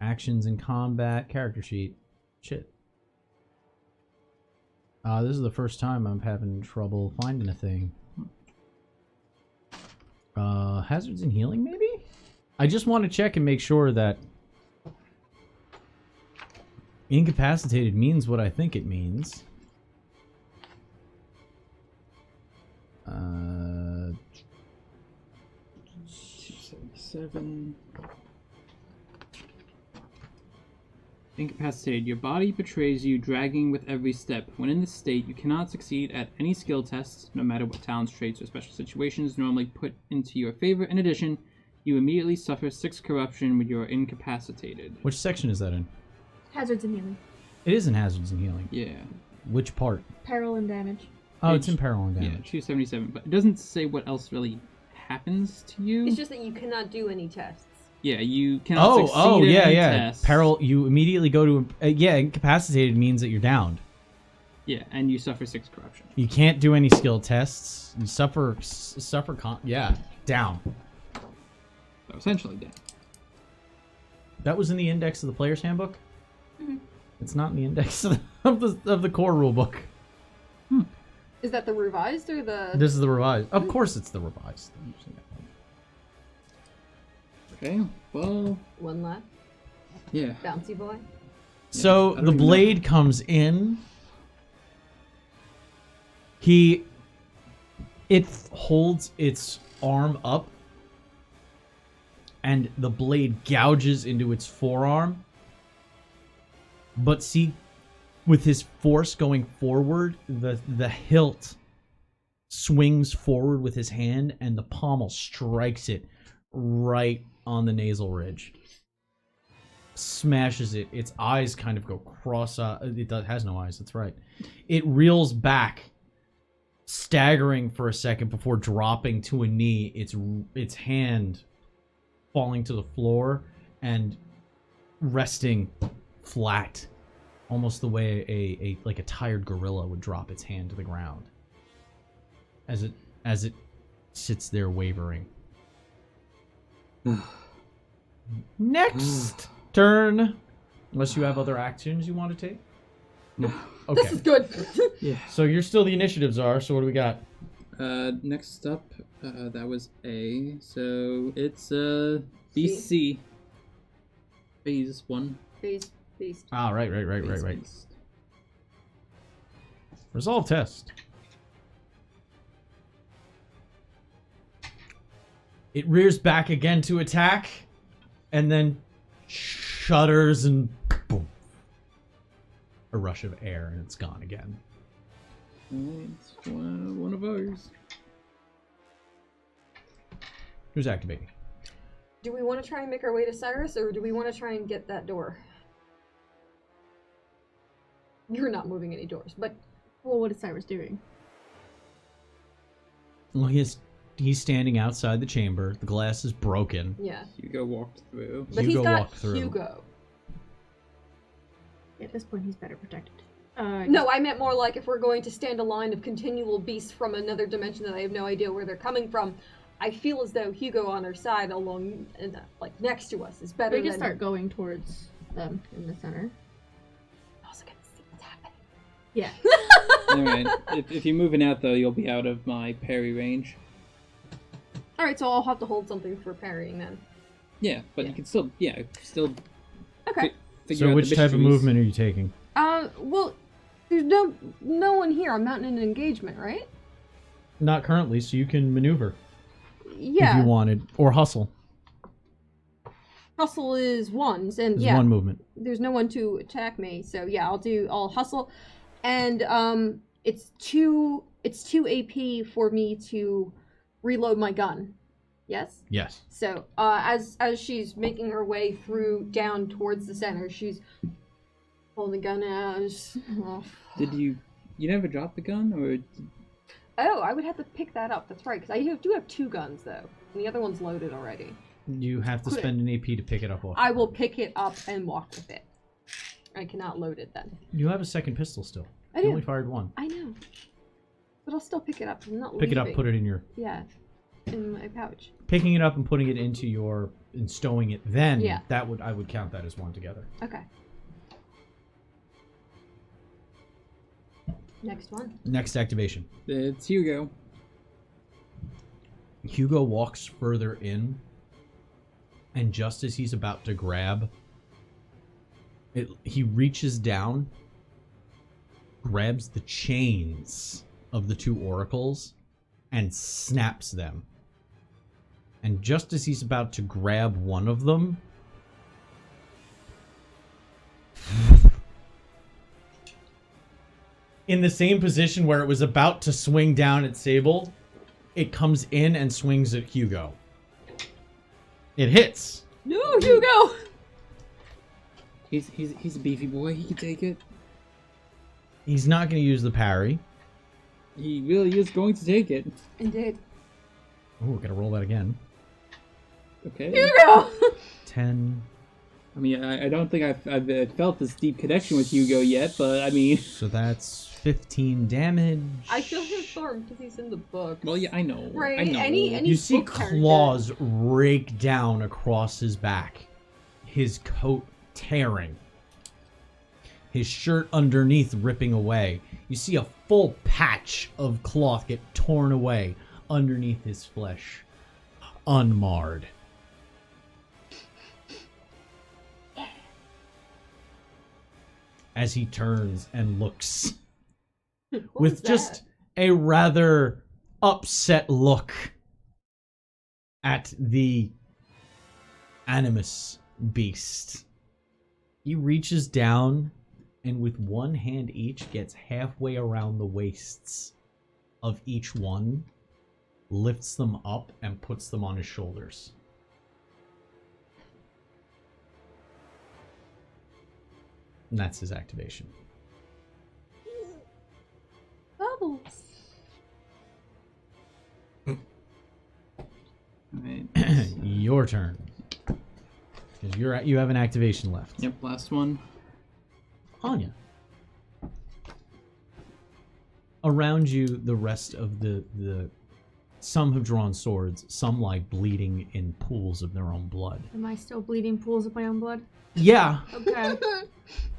actions in combat, character sheet. Shit. This is the first time I'm having trouble finding a thing. Hazards and healing, maybe? I just want to check and make sure that incapacitated means what I think it means. 277. Incapacitated. Your body betrays you, dragging with every step. When in this state, you cannot succeed at any skill tests, no matter what talents, traits, or special situations normally put into your favor. In addition, you immediately suffer 6 corruption when you are incapacitated. Which section is that in? Hazards and healing. It is in hazards and healing. Yeah. Which part? Peril and damage. Oh, it's in peril and Yeah, damage. 277. But it doesn't say what else really happens to you. It's just that you cannot do any tests. Yeah, you cannot succeed at any tests. Peril, you immediately go to... incapacitated means that you're downed. Yeah, and you suffer 6 corruption. You can't do any skill tests. You suffer down. So essentially dead. That was in the index of the player's handbook? Mm-hmm. It's not in the index of the core rulebook. Is that the revised or the... This is the revised. Of course it's the revised. Okay, well... One left. Yeah. Bouncy boy. So I don't the even blade comes in. It holds its arm up, and the blade gouges into its forearm. But see, with his force going forward, the hilt swings forward with his hand, and the pommel strikes it right on the nasal ridge. Smashes it. Its eyes kind of go cross-eyed. It has no eyes, that's right. It reels back, staggering for a second before dropping to a knee, its hand falling to the floor and resting flat, almost the way a tired gorilla would drop its hand to the ground as it sits there wavering. Next turn, unless you have other actions you want to take. No. Okay. This is good. Yeah. So you're still the initiatives are. So what do we got? Next up, that was A. So it's BC. Phase 1. Beast. Ah, right. Beast. Resolve test. It rears back again to attack, and then shudders and boom. A rush of air, and it's gone again. It's one of ours. Who's activating? Do we want to try and make our way to Cyrus, or do we want to try and get that door? You're not moving any doors, but... Well, what is Cyrus doing? Well, he's standing outside the chamber. The glass is broken. Yeah. Hugo walked through. But Hugo he's got walked through. Hugo. At this point, he's better protected. No, I meant more like if we're going to stand a line of continual beasts from another dimension that I have no idea where they're coming from, I feel as though Hugo on our side, along, like next to us, is better We can than... start going towards them in the center. Also gonna see what's happening. Yeah. Alright, if you're moving out though, you'll be out of my parry range. Alright, so I'll have to hold something for parrying then. Yeah, but you can still, Okay. figure So out which the type of mysteries. movement are you taking? Well, there's no one here. I'm not in an engagement, right? Not currently, so you can maneuver Yeah. if you wanted, or hustle. Hustle is ones, and Is yeah, one movement. there's no one to attack me, so yeah, I'll hustle, and it's two AP for me to reload my gun. Yes. Yes. So as she's making her way through down towards the center, she's Pulling the gun out. Oh. Did you never drop the gun, or? Oh, I would have to pick that up. That's right, because I do have 2 guns though, and the other one's loaded already. You have to spend an AP to pick it up. I will pick it up and walk with it. I cannot load it then. You have a second pistol still. I You do. only fired one. I know. But I'll still pick it up. I'm not Pick it up, leaving. put it in your... Yeah. In my pouch. Picking it up and putting it into your... and stowing it then, Yeah. I would count that as one together. Okay. Next one. Next activation. It's Hugo. Hugo walks further in, and just as he's about to grab, he reaches down, grabs the chains of the 2 oracles, and snaps them. And just as he's about to grab one of them, in the same position where it was about to swing down at Sable, it comes in and swings at Hugo. It hits. No, Hugo! He's a beefy boy. He can take it. He's not going to use the parry. He really is going to take it. Indeed. Oh, we're going to roll that again. Okay. Hugo! 10. I mean, I don't think I've felt this deep connection with Hugo yet, but I mean... So that's 15 damage. I feel him thorn because he's in the book. Well, yeah, I know. Right, I know. any You see book character. claws rake down across his back, his coat tearing, his shirt underneath ripping away. You see a full patch of cloth get torn away underneath his flesh, unmarred. As he turns and looks What with was just that? a rather upset look at the animus beast. He reaches down and with one hand each gets halfway around the waists of each one, lifts them up and puts them on his shoulders. And that's his activation. Bubbles. Alright. Your turn. Because you have an activation left. Yep, last one. Anya. Around you, the rest of the some have drawn swords, some lie bleeding in pools of their own blood. Am I still bleeding pools of my own blood? Yeah, Okay.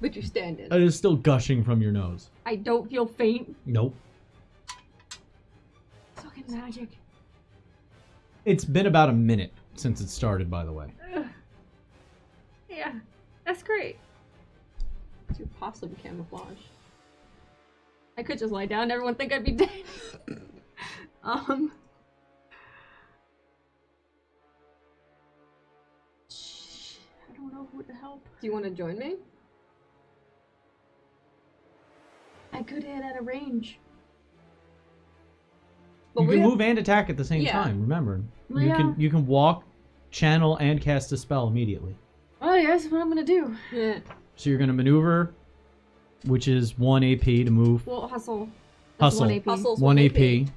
But you stand in. it is still gushing from your nose. I don't feel faint. Nope. Fucking magic. It's been about a minute since it started, by the way. Ugh. Yeah, that's great. It's your possum camouflage. I could just lie down and everyone think I'd be dead. I don't know who to help. Do you want to join me? I could hit at a range. But You we can have- move and attack at the same Yeah. time, remember. Yeah. You can walk, channel, and cast a spell immediately. Oh yeah, that's what I'm gonna do. Yeah. So you're going to maneuver, which is 1 AP to move. Well, hustle. That's Hustle. 1 AP. Hustle's 1 1 AP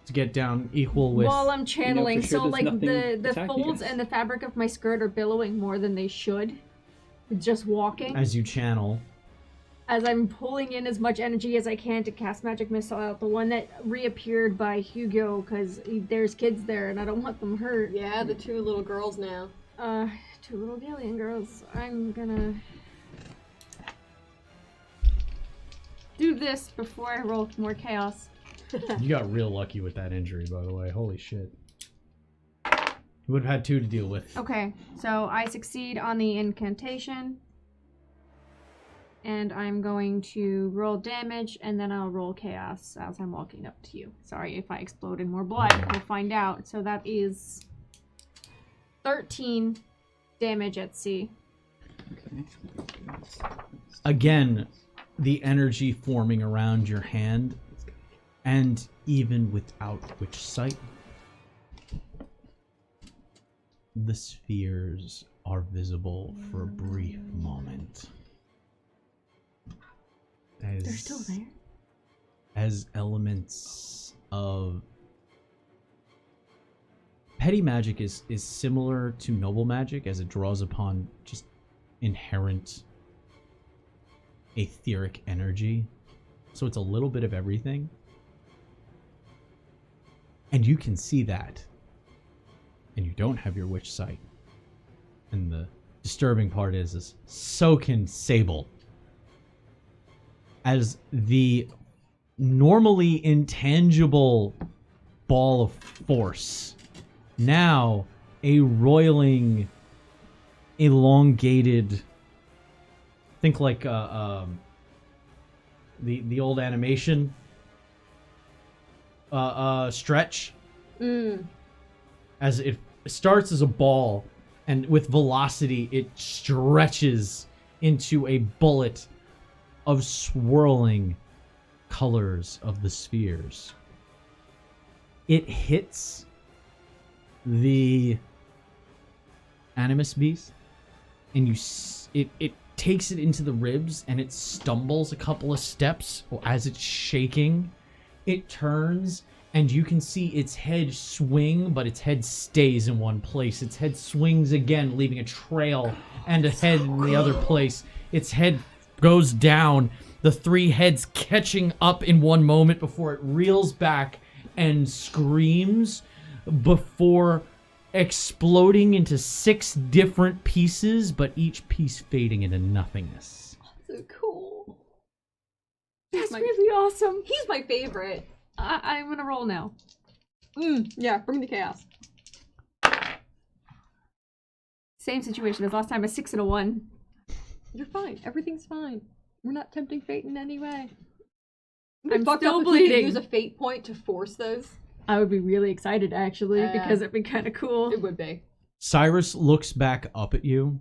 to get down equal with... While I'm channeling, for sure so there's like nothing the attacking folds us. and the fabric of my skirt are billowing more than they should. Just walking. As you channel. As I'm pulling in as much energy as I can to cast Magic Missile out, the one that reappeared by Hugo, because there's kids there and I don't want them hurt. Yeah, the 2 little girls now. 2 little Galleon girls. I'm gonna do this before I roll more chaos. You got real lucky with that injury, by the way. Holy shit. You would have had 2 to deal with. Okay, so I succeed on the incantation. And I'm going to roll damage, and then I'll roll chaos as I'm walking up to you. Sorry if I explode in more blood. We'll find out. So that is 13 damage at sea. Okay. Again, the energy forming around your hand, and even without which sight, the spheres are visible for a brief moment. They're still there. Has elements of petty magic is similar to noble magic as it draws upon just inherent etheric energy. So it's a little bit of everything. And you can see that. And you don't have your witch sight. And the disturbing part is so can Sable. As the normally intangible ball of force, now a roiling, elongated, think like the old animation stretch. As it starts as a ball, and with velocity it stretches into a bullet of swirling colors of the spheres. It hits the animus beast, and it takes it into the ribs, and it stumbles a couple of steps as it's shaking. It turns, and you can see its head swing, but its head stays in one place. Its head swings again, leaving a trail and a head in the other place. Its head goes down, the three heads catching up in one moment before it reels back and screams before exploding into 6 different pieces, but each piece fading into nothingness. So cool. That's really awesome. He's my favorite. I'm gonna roll now. Yeah, bring the chaos. Same situation as last time, a 6 and a 1. You're fine. Everything's fine. We're not tempting fate in any way. I'm fucked still up if we could bleeding. use a fate point to force those. I would be really excited, actually, because it'd be kind of cool. It would be. Cyrus looks back up at you,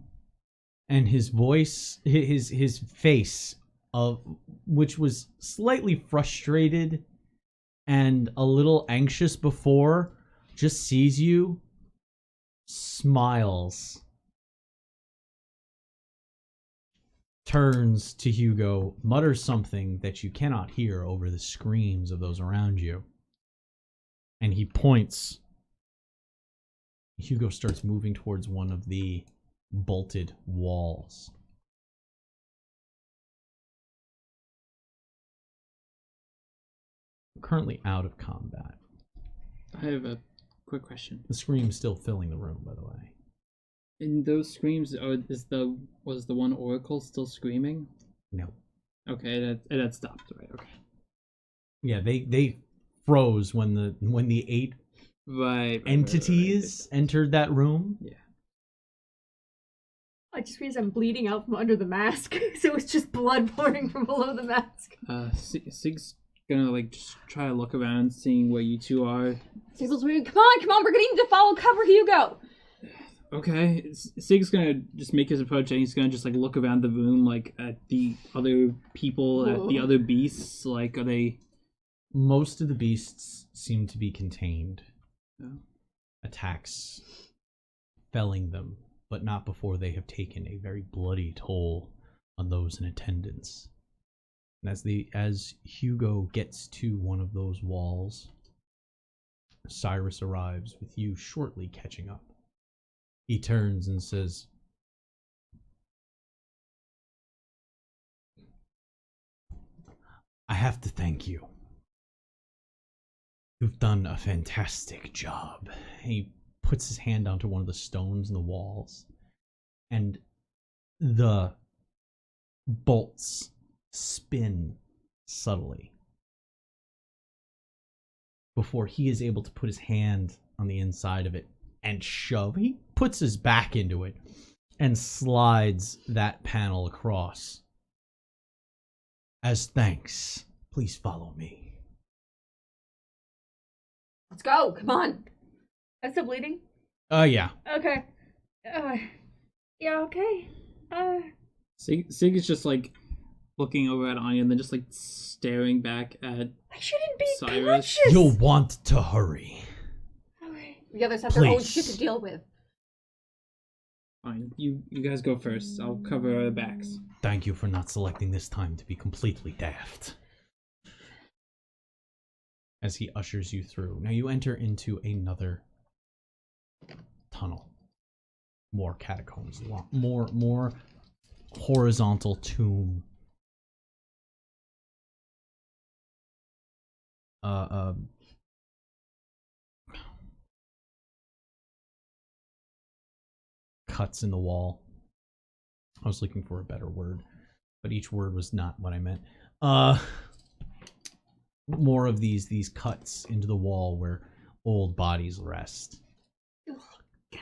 and his voice, his face, which was slightly frustrated and a little anxious before, just sees you, smiles, turns to Hugo, mutters something that you cannot hear over the screams of those around you, and he points. Hugo starts moving towards one of the bolted walls. Currently out of combat. I have a quick question. The scream's still filling the room, by the way. In those screams, was the one oracle still screaming? No. Okay, that stopped, right? Okay. Yeah, they froze when the 8 Right. entities entered that room. Yeah. I just realized I'm bleeding out from under the mask, so it's just blood pouring from below the mask. Sig's gonna just try to look around, seeing where you two are. Siegel's waiting. Come on, we're gonna need to follow cover Hugo. Okay, Sig's gonna just make his approach, and he's gonna just look around the room, at the other people, at the other beasts. Are they? Most of the beasts seem to be contained. Oh. Attacks felling them, but not before they have taken a very bloody toll on those in attendance. And as Hugo gets to one of those walls, Cyrus arrives with you shortly catching up. He turns and says, I have to thank you. You've done a fantastic job. He puts his hand onto one of the stones in the walls, and the bolts spin subtly before he is able to put his hand on the inside of it and shove. He puts his back into it and slides that panel across. As thanks, please follow me. Let's go. Come on. I'm still bleeding? Yeah. Okay. Yeah, okay. Sig is just looking over at Anya and then just staring back at I shouldn't be Cyrus. conscious. You'll want to hurry. Okay. The others have their own Please. shit to deal with. Fine. You guys go first. I'll cover our backs. Thank you for not selecting this time to be completely daft. As he ushers you through. Now you enter into another tunnel. More catacombs. More horizontal tomb. Cuts in the wall. I was looking for a better word, but each word was not what I meant. More of these cuts into the wall where old bodies rest. God,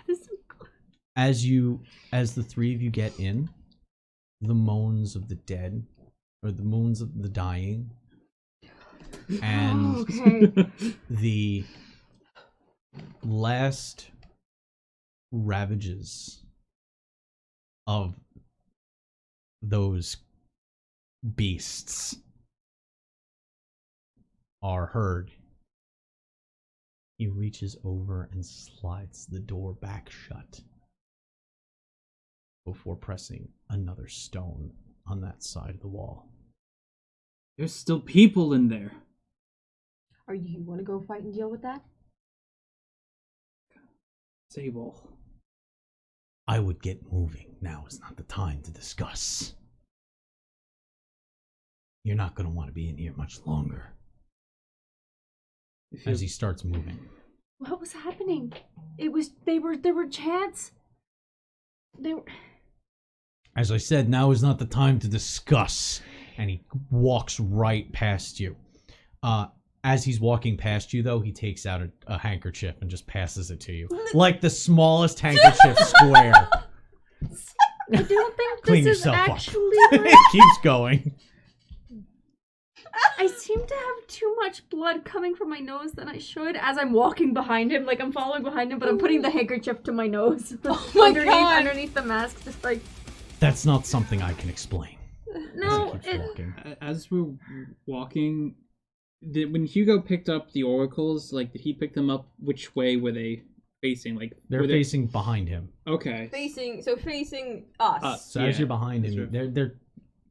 this is so good. As the three of you get in, the moans of the dead, or the moans of the dying, and the last ravages of those beasts are heard. He reaches over and slides the door back shut before pressing another stone on that side of the wall. There's still people in there. Are you want to go fight and deal with that? Sable. I would get moving. Now is not the time to discuss. You're not going to want to be in here much longer. As he starts moving. What was happening? There were chants. They were... As I said, now is not the time to discuss. And he walks right past you. As he's walking past you, though, he takes out a handkerchief and just passes it to you. Like the smallest handkerchief square. I don't think Clean this is yourself actually... up. It keeps going. I seem to have too much blood coming from my nose than I should as I'm walking behind him. Like, I'm following behind him, but I'm putting the handkerchief to my nose. Oh my God. Underneath the mask, just like... That's not something I can explain. No, As he keeps walking. As we're walking, when Hugo picked up the oracles, like, did he pick them up? Which way were they facing? Like, They're facing behind him. Okay. Facing us. So as you're behind him,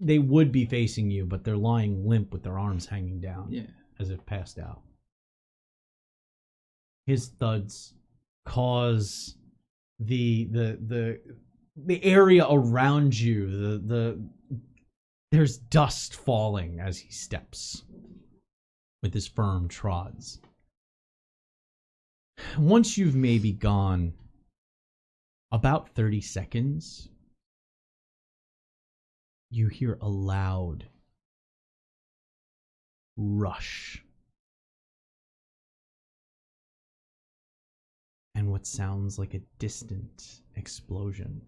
they would be facing you, but they're lying limp with their arms hanging down. Yeah. As if passed out. His thuds cause the area around you, there's dust falling as he steps with his firm trods. Once you've maybe gone about 30 seconds, you hear a loud rush. And what sounds like a distant explosion.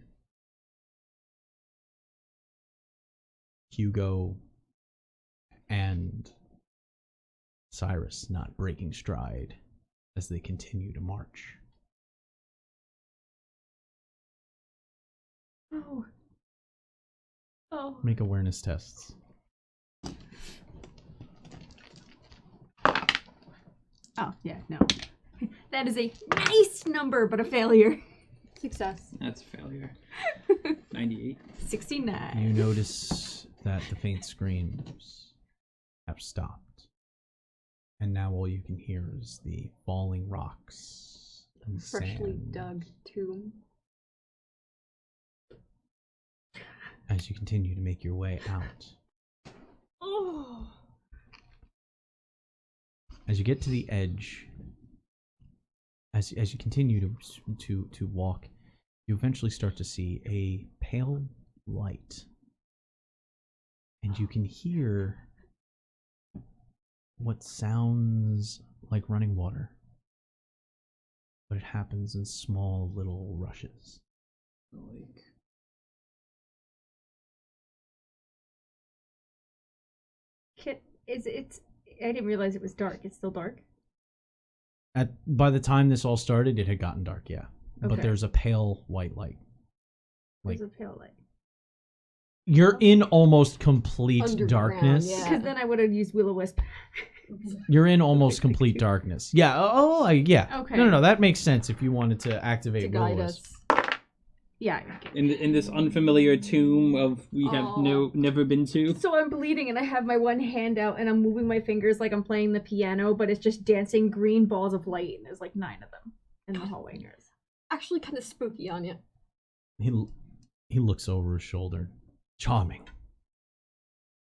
Hugo and Cyrus not breaking stride as they continue to march. Oh. Make awareness tests. Oh, yeah, no. That is a nice number, but a failure. Success. That's a failure. 98. 69. You notice that the faint screams have stopped. And now all you can hear is the falling rocks and Freshly sand. dug tomb. As you continue to make your way out. Oh. As you get to the edge, as you continue to walk, you eventually start to see a pale light. And you can hear what sounds like running water. But it happens in small little rushes. Like, I didn't realize it was dark. It's still dark? By the time this all started, it had gotten dark, yeah. But Okay. there's a pale white light. There's a pale light. You're in almost complete Underground, darkness. yeah. Because then I would have used Will-O-Wisp. You're in almost complete darkness. Yeah. Yeah. Okay. No. That makes sense if you wanted to activate To guide Will-O-Wisp. us. Yeah. In this unfamiliar tomb of we have Oh. never been to. So I'm bleeding and I have my one hand out and I'm moving my fingers like I'm playing the piano, but it's just dancing green balls of light and there's like 9 of them in the hallway. Actually, kind of spooky on you. He looks over his shoulder. Charming.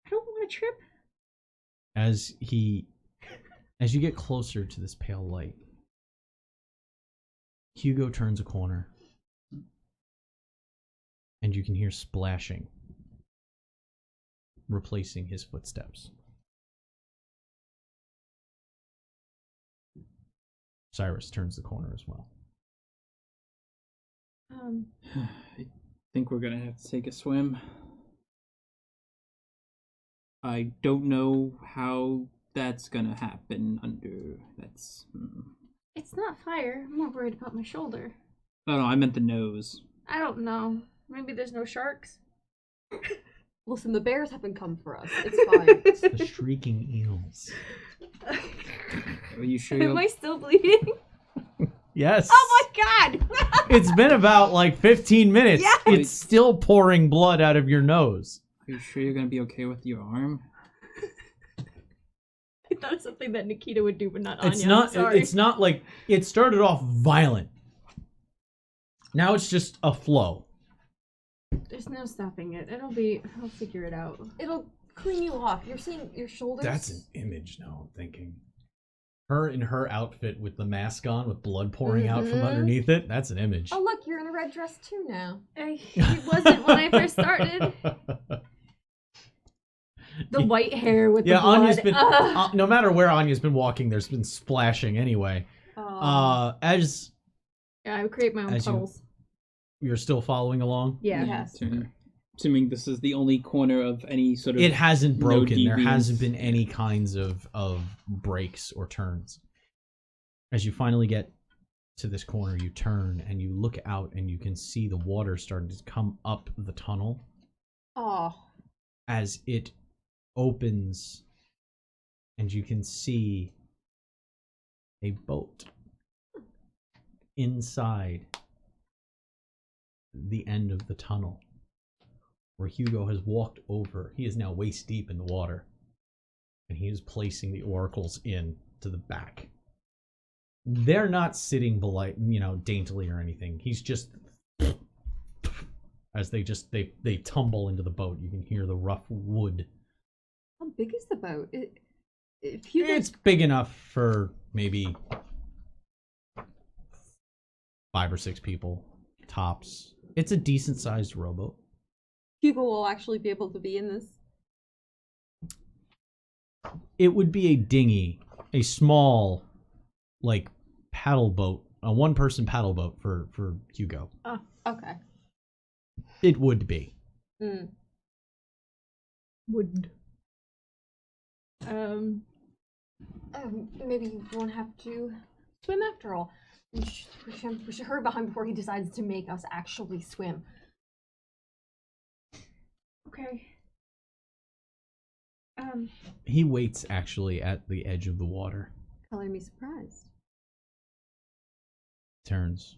I don't want to trip. As you get closer to this pale light, Hugo turns a corner, and you can hear splashing, replacing his footsteps. Cyrus turns the corner as well. I think we're gonna have to take a swim. I don't know how that's gonna happen under. That's. It's not fire. I'm more worried about my shoulder. Oh no, I meant the nose. I don't know. Maybe there's no sharks. Listen, the bears haven't come for us. It's fine. It's the shrieking eels. Are you sure? Am I still bleeding? Yes. Oh my god! It's been about like 15 minutes. Yes! It's still pouring blood out of your nose. Are you sure you're gonna be okay with your arm? I thought it was something that Nikita would do, but not Anya. It's not. Sorry. It's not like it started off violent. Now it's just a flow. There's no stopping it. I'll figure it out. It'll clean you off. You're seeing your shoulders. That's an image now. I'm thinking. Her in her outfit with the mask on, with blood pouring out from Mhm. underneath it. That's an image. Oh, look, you're in a red dress too now. It wasn't when I first started. The white hair with Yeah, the blood. Anya's been. No matter where Anya's been walking, there's been splashing anyway. As Yeah, I create my own As you- puddles. you're still following along, Yeah. Yes. Assuming this is the only corner of any sort of. it hasn't No broken. There deviance. hasn't been any kinds of breaks or turns. As you finally get to this corner, you turn and you look out and you can see the water starting to come up the tunnel Oh. as it opens, and you can see a boat inside the end of the tunnel where Hugo has walked over. He is now waist deep in the water, and he is placing the oracles in to the back. They're not sitting daintily or anything. He's just as they tumble into the boat. You can hear the rough wood. How big is the boat? If you It's big enough for maybe 5 or 6 people tops. It's a decent sized rowboat. Hugo will actually be able to be in this. It would be a dinghy, a small, like, paddle boat, a 1-person paddle boat for Hugo. Oh, okay. It would be. Mm. Would. Maybe you won't have to swim after all. We should hurry behind before he decides to make us actually swim. Okay. He waits actually at the edge of the water. Color me surprised. Turns.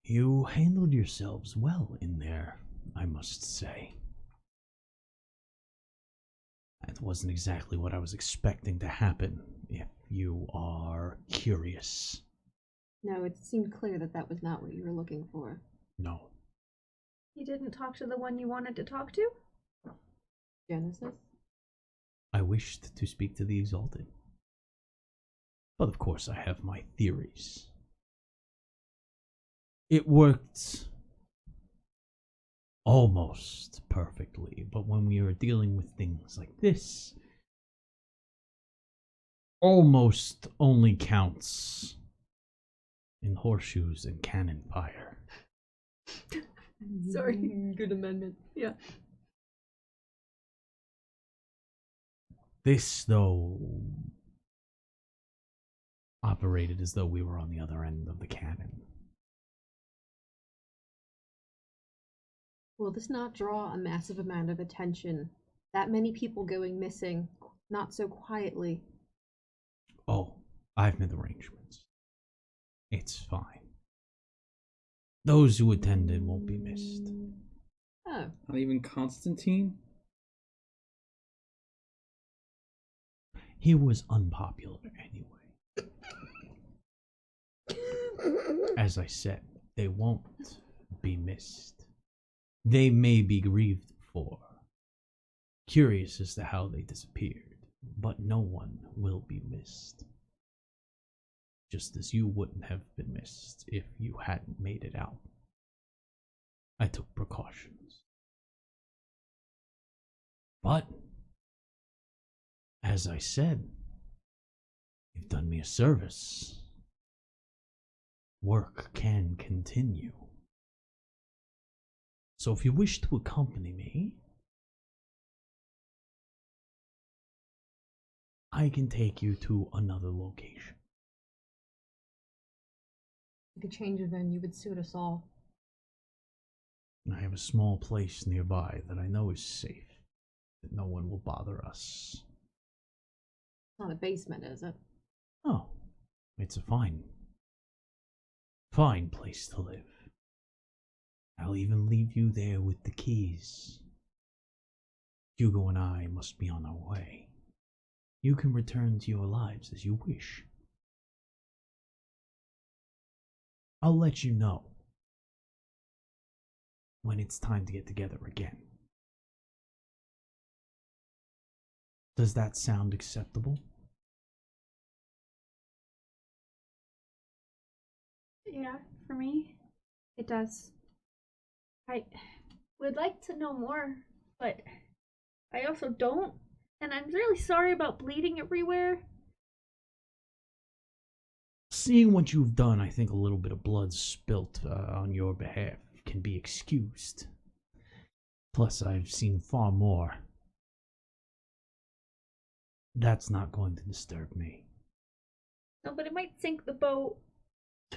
You handled yourselves well in there, I must say. That wasn't exactly what I was expecting to happen, if you are curious. No, it seemed clear that that was not what you were looking for. No. You didn't talk to the one you wanted to talk to? Genesis? I wished to speak to the Exalted. But of course I have my theories. It worked almost perfectly, but when we are dealing with things like this, almost only counts in horseshoes and cannon fire. Sorry. Good amendment. Yeah. This, though, operated as though we were on the other end of the cannon. Will this not draw a massive amount of attention? That many people going missing, not so quietly. Oh, I've made arrangements. It's fine. Those who attended won't be missed. Oh. Not even Constantine? He was unpopular anyway. As I said, they won't be missed. They may be grieved for. Curious as to how they disappeared, but no one will be missed. Just as you wouldn't have been missed if you hadn't made it out. I took precautions. But, as I said, you've done me a service. Work can continue. So if you wish to accompany me, I can take you to another location. The change of venue would suit us all. I have a small place nearby that I know is safe, that no one will bother us. It's not a basement, is it? Oh, it's a fine place to live. I'll even leave you there with the keys. Hugo and I must be on our way. You can return to your lives as you wish. I'll let you know when it's time to get together again. Does that sound acceptable? Yeah, for me, it does. I would like to know more, but I also don't. And I'm really sorry about bleeding everywhere. Seeing what you've done, I think a little bit of blood spilt on your behalf can be excused. Plus, I've seen far more. That's not going to disturb me. No, but it might sink the boat.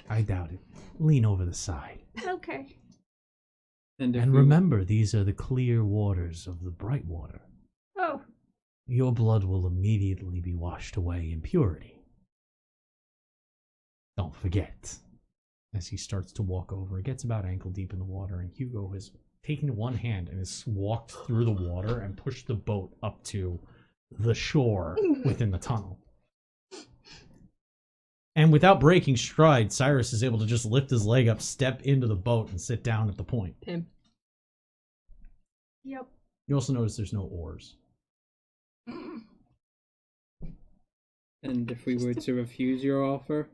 I doubt it. Lean over the side. Okay. And remember, these are the clear waters of the bright water. Oh. Your blood will immediately be washed away in purity. Don't forget. As he starts to walk over, it gets about ankle deep in the water, and Hugo has taken one hand and has walked through the water and pushed the boat up to the shore within the tunnel. And without breaking stride, Cyrus is able to just lift his leg up, step into the boat, and sit down at the point. Pimp. Yep. You also notice there's no oars. And if we were to refuse your offer?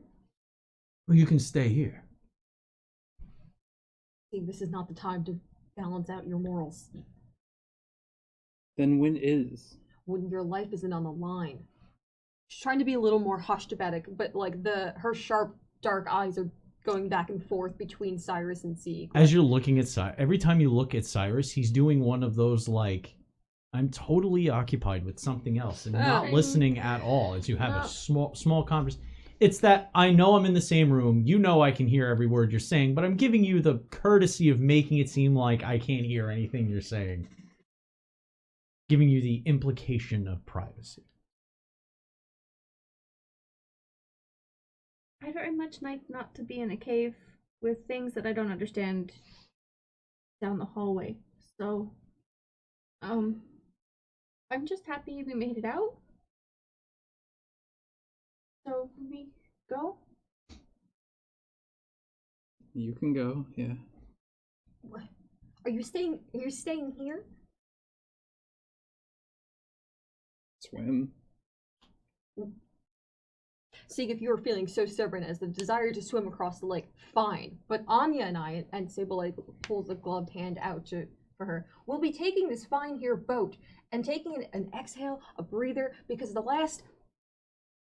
Well, you can stay here. See, this is not the time to balance out your morals. Then when is? When your life isn't on the line. She's trying to be a little more hushed about it, but like her sharp, dark eyes are going back and forth between Cyrus and Sieg. As you're looking at Cyrus, every time you look at Cyrus, he's doing one of those, like, I'm totally occupied with something else and not listening at all as you have a small conversation. It's that I know I'm in the same room, you know I can hear every word you're saying, but I'm giving you the courtesy of making it seem like I can't hear anything you're saying. Giving you the implication of privacy. I'd very much like not to be in a cave with things that I don't understand down the hallway. So, I'm just happy we made it out. So, can we go? You can go, yeah. What? You're staying here? Swim. Seeing if you were feeling so stubborn as the desire to swim across the lake, fine. But Anya and I, and Sable like pulls a gloved hand out for her, we'll be taking this fine here boat and taking an exhale, a breather, because the last,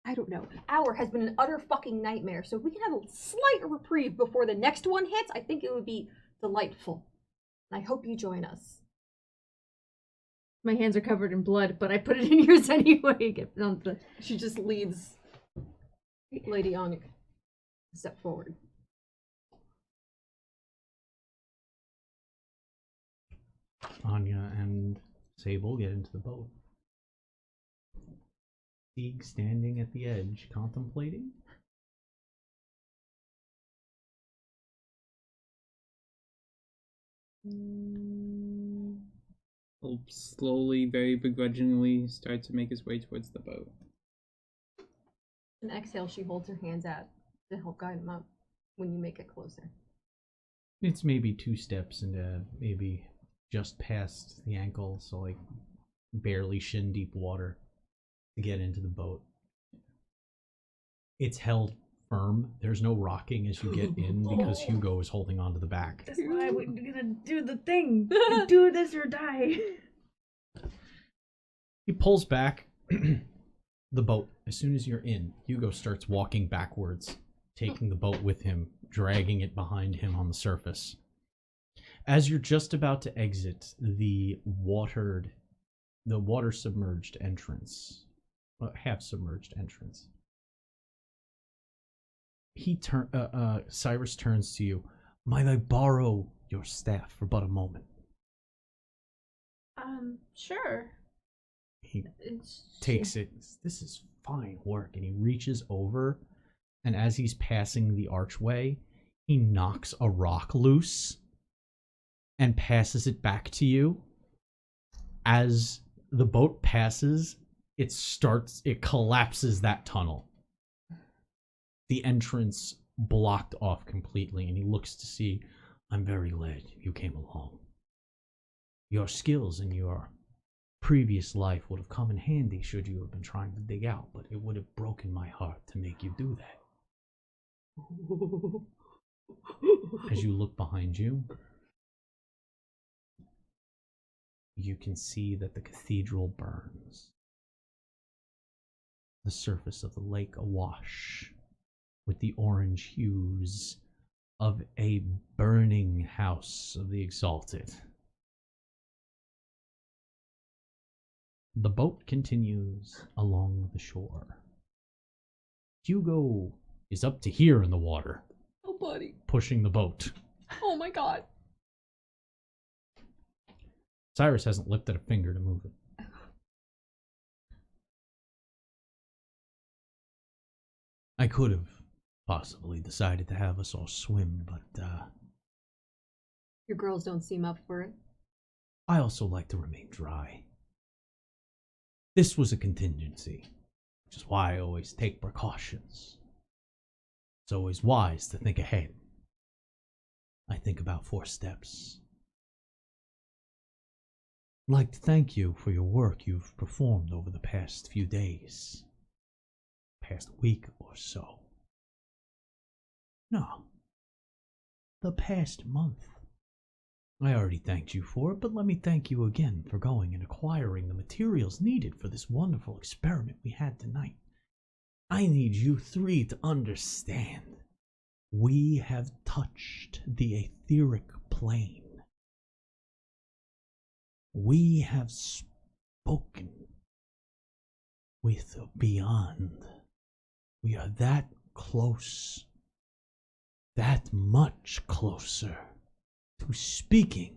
I don't know, hour has been an utter fucking nightmare. So if we can have a slight reprieve before the next one hits, I think it would be delightful. I hope you join us. My hands are covered in blood, but I put it in yours anyway. Get on the... She just leads Lady Anya a step forward. Anya and Sable get into the boat. Sieg standing at the edge, contemplating. He'll slowly, very begrudgingly start to make his way towards the boat. An exhale she holds her hands out to help guide him up when you make it closer. It's maybe 2 steps and maybe just past the ankle, so like barely shin deep water to get into the boat. It's held firm. There's no rocking as you get in because Hugo is holding onto the back. That's why we're gonna do the thing. Do this or die. He pulls back the boat. As soon as you're in, Hugo starts walking backwards, taking the boat with him, dragging it behind him on the surface. As you're just about to exit the water submerged entrance, half submerged entrance, Cyrus turns to you. Might I borrow your staff for but a moment? Sure. He takes it. This is fine work. And he reaches over, and as he's passing the archway, he knocks a rock loose and passes it back to you. As the boat passes, it collapses that tunnel. The entrance blocked off completely, and he looks to see, I'm very glad you came along. Your skills and your previous life would have come in handy should you have been trying to dig out, but it would have broken my heart to make you do that. As you look behind you, you can see that the cathedral burns. The surface of the lake awash with the orange hues of a burning house of the exalted. The boat continues along the shore. Hugo is up to here in the water. Oh, buddy. Pushing the boat. Oh my god. Cyrus hasn't lifted a finger to move it. I could have possibly decided to have us all swim, but Your girls don't seem up for it. I also like to remain dry. This was a contingency, which is why I always take precautions. It's always wise to think ahead. I think about 4 steps. I'd like to thank you for your work you've performed over the past few days. Past week or so. No. The past month. I already thanked you for it, but let me thank you again for going and acquiring the materials needed for this wonderful experiment we had tonight. I need you 3 to understand. We have touched the etheric plane. We have spoken with the beyond. We are that close, that much closer to speaking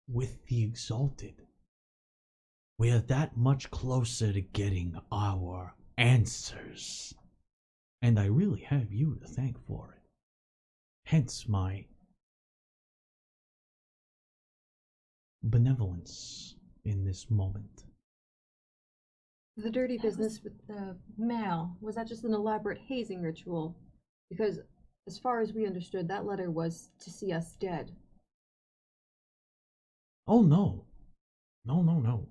with the exalted. We are that much closer to getting our answers. And I really have you to thank for it. Hence my benevolence in this moment. The dirty business with the mail, was that just an elaborate hazing ritual? Because as far as we understood, that letter was to see us dead. Oh no. No.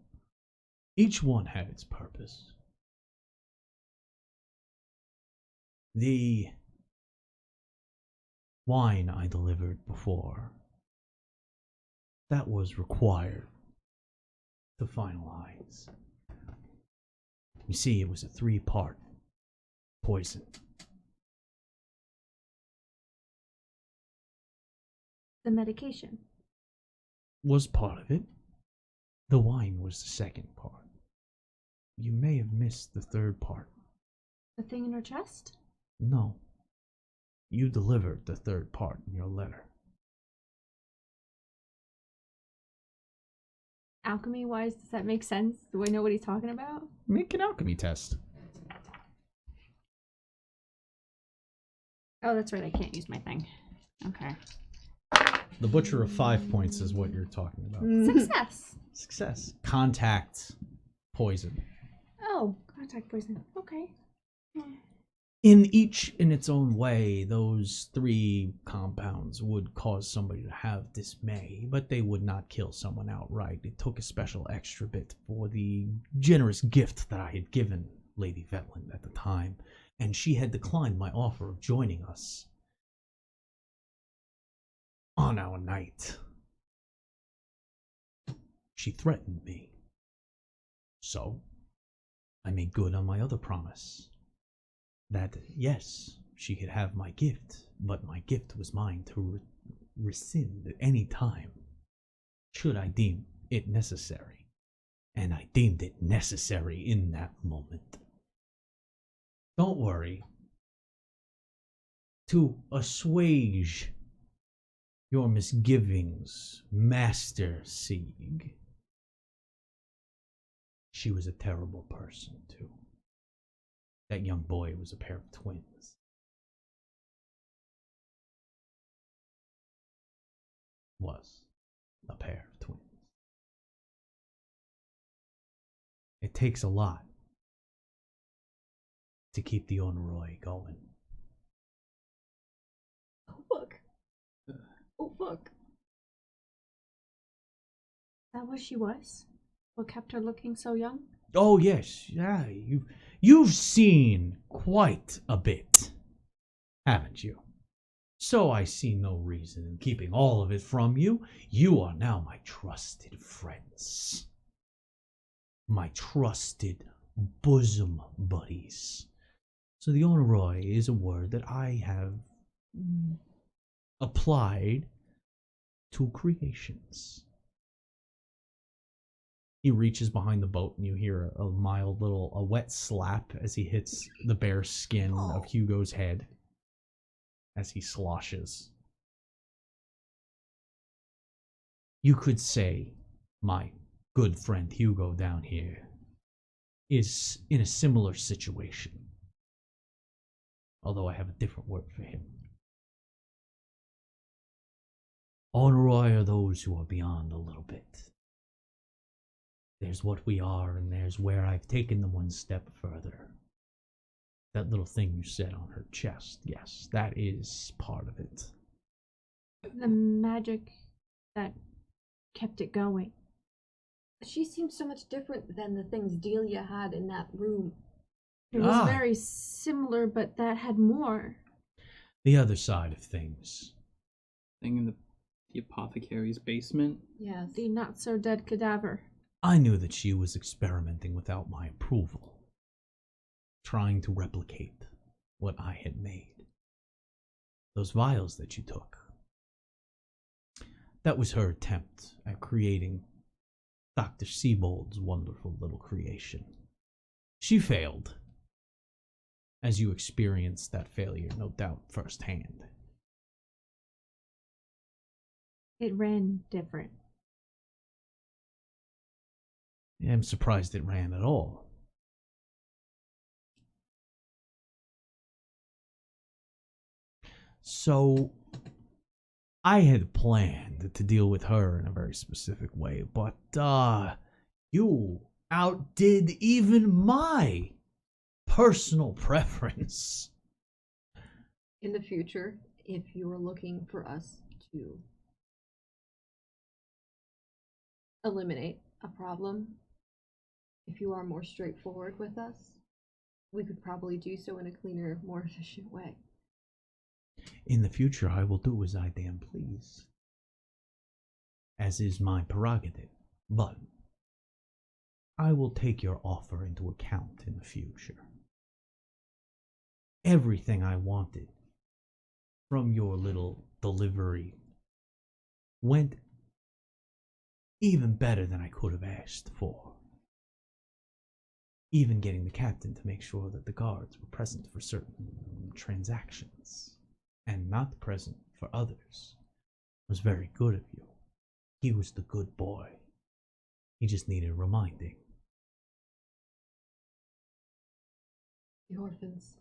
Each one had its purpose. The wine I delivered before, that was required to finalize. You see, it was a 3-part poison. The medication. Was part of it. The wine was the 2nd part. You may have missed the 3rd part. The thing in her chest? No. You delivered the 3rd part in your letter. Alchemy wise, does that make sense? Do I know what he's talking about? Make an alchemy test. Oh, that's right, I can't use my thing. Okay. The Butcher of 5 points is what you're talking about. Success. Success. Contact poison. Oh, contact poison. Okay. In each, in its own way, those 3 compounds would cause somebody to have dismay, but they would not kill someone outright. It took a special extra bit for the generous gift that I had given Lady Vetland at the time, and she had declined my offer of joining us on our night. She threatened me. So, I made good on my other promise. That, yes, she could have my gift, but my gift was mine to rescind at any time, should I deem it necessary. And I deemed it necessary in that moment. Don't worry. To assuage your misgivings, Master Sieg, she was a terrible person, too. That young boy was a pair of twins. Was a pair of twins. It takes a lot to keep the Honoroi going. Oh fuck. Oh fuck. That what she was? What kept her looking so young? Oh yes, yeah, you've seen quite a bit, haven't you? So I see no reason in keeping all of it from you. You are now my trusted friends. My trusted bosom buddies. So the Honoroi is a word that I have applied to creations. He reaches behind the boat and you hear a mild little, a wet slap as he hits the bare skin of Hugo's head as he sloshes. You could say my good friend Hugo down here is in a similar situation, although I have a different word for him. Honoroi are those who are beyond a little bit. There's what we are, and there's where I've taken them one step further. That little thing you said on her chest, yes, that is part of it. The magic that kept it going. She seems so much different than the things Delia had in that room. It was very similar, but that had more. The other side of things. Thing in the apothecary's basement. Yes. The not-so-dead cadaver. I knew that she was experimenting without my approval, trying to replicate what I had made. Those vials that you took. That was her attempt at creating Dr. Siebold's wonderful little creation. She failed, as you experienced that failure, no doubt, firsthand. It ran different. I'm surprised it ran at all. So, I had planned to deal with her in a very specific way, but, you outdid even my personal preference. In the future, if you are looking for us to eliminate a problem, if you are more straightforward with us, we could probably do so in a cleaner, more efficient way. In the future, I will do as I damn please, as is my prerogative, but I will take your offer into account in the future. Everything I wanted from your little delivery went even better than I could have asked for. Even getting the captain to make sure that the guards were present for certain transactions and not present for others was very good of you. He was the good boy. He just needed reminding. The orphans.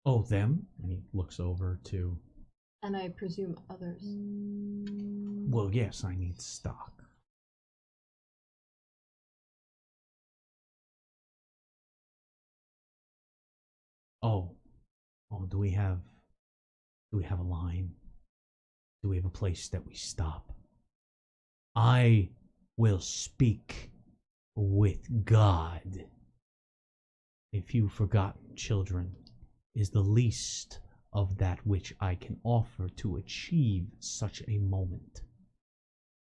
Oh, them? And he looks over to And I presume others. Well, yes, I need stock. Oh, do we have a line? Do we have a place that we stop? I will speak with God. A few forgotten children is the least of that which I can offer to achieve such a moment.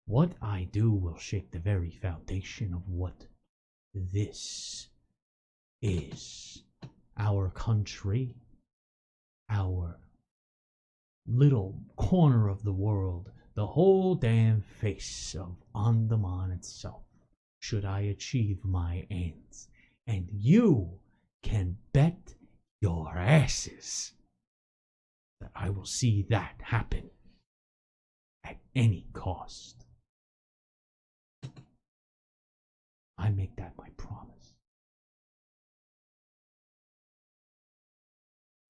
What I do will shake the very foundation of what this is. Our country, our little corner of the world, the whole damn face of An Domhan itself, should I achieve my ends. And you can bet your asses that I will see that happen at any cost. I make that my promise.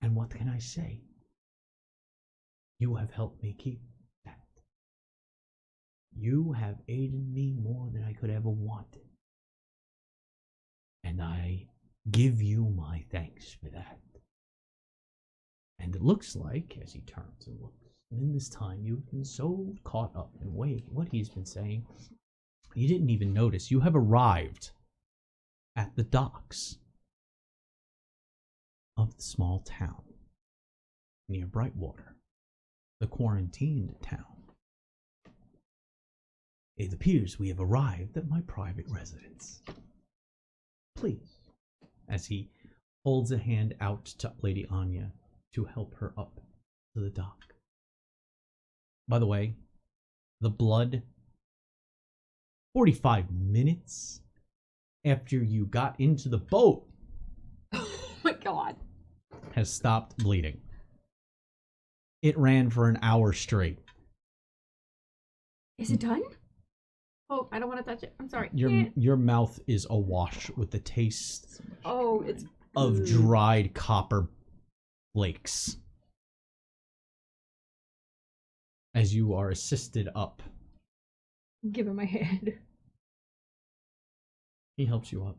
And what can I say? You have helped me keep that. You have aided me more than I could ever want. And I give you my thanks for that. And it looks like, as he turns and looks, and in this time you've been so caught up in what he's been saying, you didn't even notice. You have arrived at the docks of the small town near Brightwater, the quarantined town. It appears we have arrived at my private residence. Please, as he holds a hand out to Lady Anya to help her up to the dock. By the way, the blood, 45 minutes after you got into the boat, Oh my god. has stopped bleeding. It ran for an hour straight. Is it done? Oh, I don't want to touch it. I'm sorry. Your mouth is awash with the taste Oh, it's of dried copper flakes. As you are assisted up, Give him my hand. he helps you up.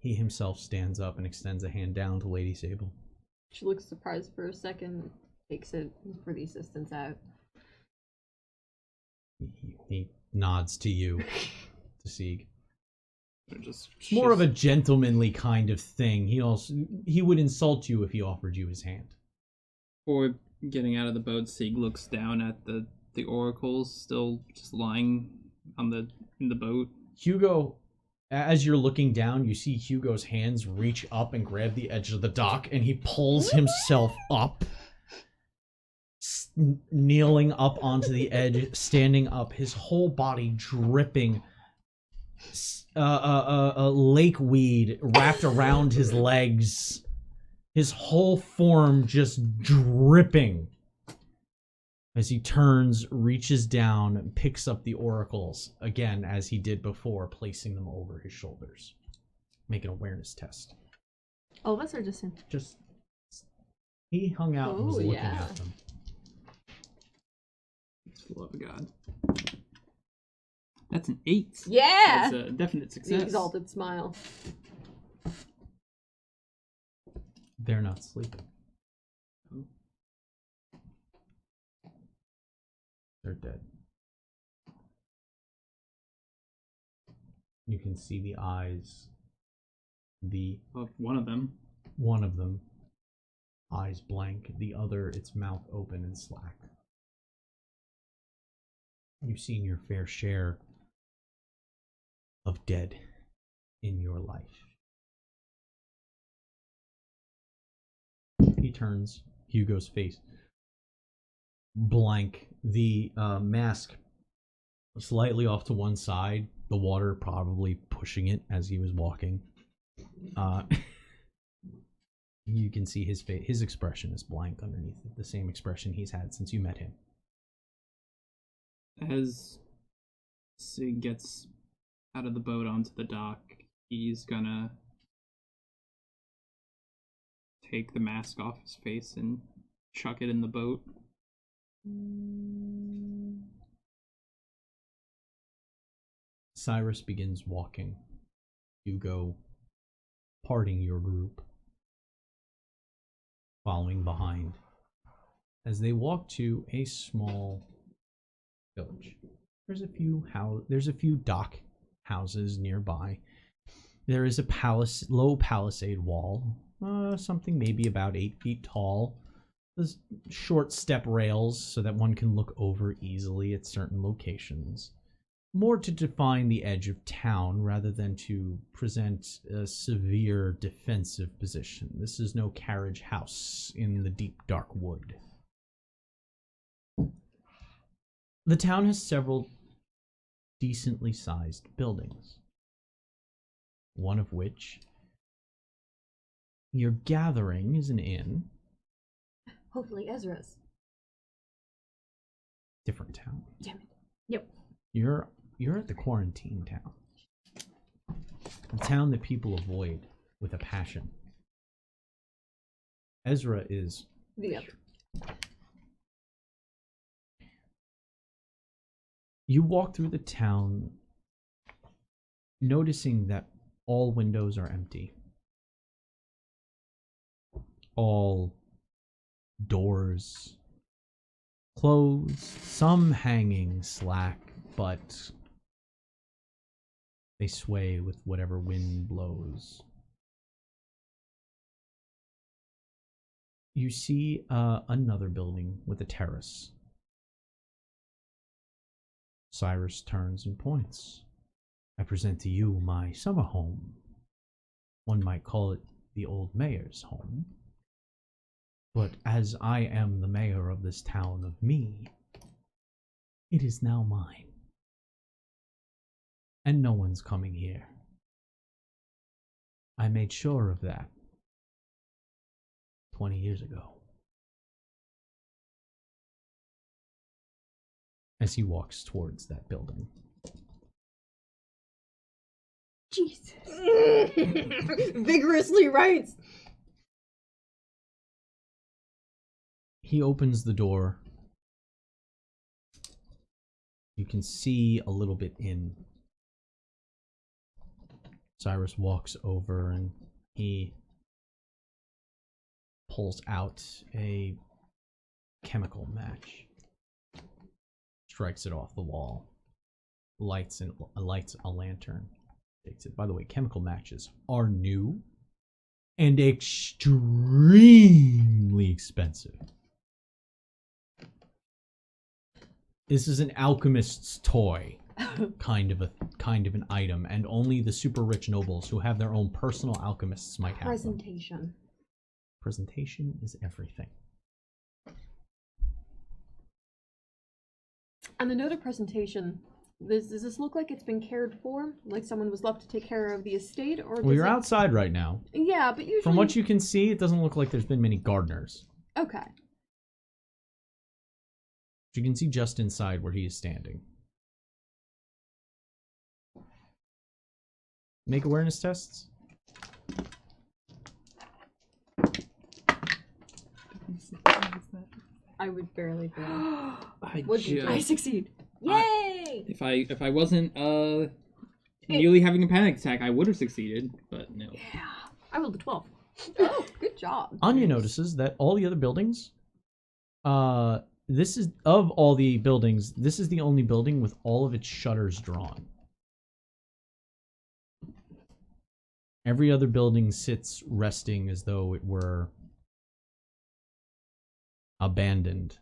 He himself stands up and extends a hand down to Lady Sable. She looks surprised for a second, takes it for the assistance out. He nods to you, to Sieg. Just It's more of a gentlemanly kind of thing. He would insult you if he offered you his hand. Before getting out of the boat, Sieg looks down at the oracles still just lying in the boat. Hugo, as you're looking down, you see Hugo's hands reach up and grab the edge of the dock, and he pulls himself up, kneeling up onto the edge, standing up, his whole body dripping lake weed wrapped around his legs, his whole form just dripping. As he turns, reaches down, and picks up the oracles, again, as he did before, placing them over his shoulders. Make an awareness test. All of us are just him. Just, he hung out and was looking yeah. at them. For the love of God. That's an 8. Yeah! That's a definite The success. exalted smile. They're not sleeping. They're dead. You can see the eyes. Of one of them. One of them, eyes blank. The other, its mouth open and slack. You've seen your fair share of dead in your life. He turns, Hugo's face blank. The mask slightly off to one side, the water probably pushing it as he was walking. You can see his face, his expression is blank underneath it, the same expression he's had since you met him. As Sig gets out of the boat onto the dock, he's gonna take the mask off his face and chuck it in the boat. Cyrus begins walking. You go parting your group, following behind. As they walk to a small village, there's a few dock houses nearby. There is a low palisade wall, something maybe about 8 feet tall. There's short step rails so that one can look over easily at certain locations. More to define the edge of town rather than to present a severe defensive position. This is no carriage house in the deep dark wood. The town has several decently sized buildings, one of which you're gathering is an inn. Hopefully Ezra's. Different town. Damn it. Yep. You're at the quarantine town. A town that people avoid with a passion. Ezra is The other. You walk through the town, noticing that all windows are empty. All doors closed, some hanging slack, but they sway with whatever wind blows. You see another building with a terrace. Cyrus turns and points. I present to you my summer home. One might call it the old mayor's home. But as I am the mayor of this town of me, it is now mine. And no one's coming here. I made sure of that 20 years ago. As he walks towards that building. Jesus. Vigorously writes. He opens the door. You can see a little bit in. Cyrus walks over and he pulls out a chemical match. Strikes it off the wall. Lights a lantern. Takes it. By the way, chemical matches are new and extremely expensive. This is an alchemist's toy, kind of an item, and only the super rich nobles who have their own personal alchemists might have Presentation. them. Presentation is everything. On the note of presentation, does this look like it's been cared for? Like someone was left to take care of the estate? Or Well, you're outside right now. Yeah, but usually... From what you can see, it doesn't look like there's been many gardeners. Okay. You can see just inside where he is standing. Make awareness tests. I would barely fail. I succeed. Yay! If I wasn't nearly having a panic attack, I would have succeeded, but no. Yeah. I rolled a 12. Oh, good job. Anya notices that all the other buildings, this is, of all the buildings, this is the only building with all of its shutters drawn. Every other building sits resting as though it were abandoned.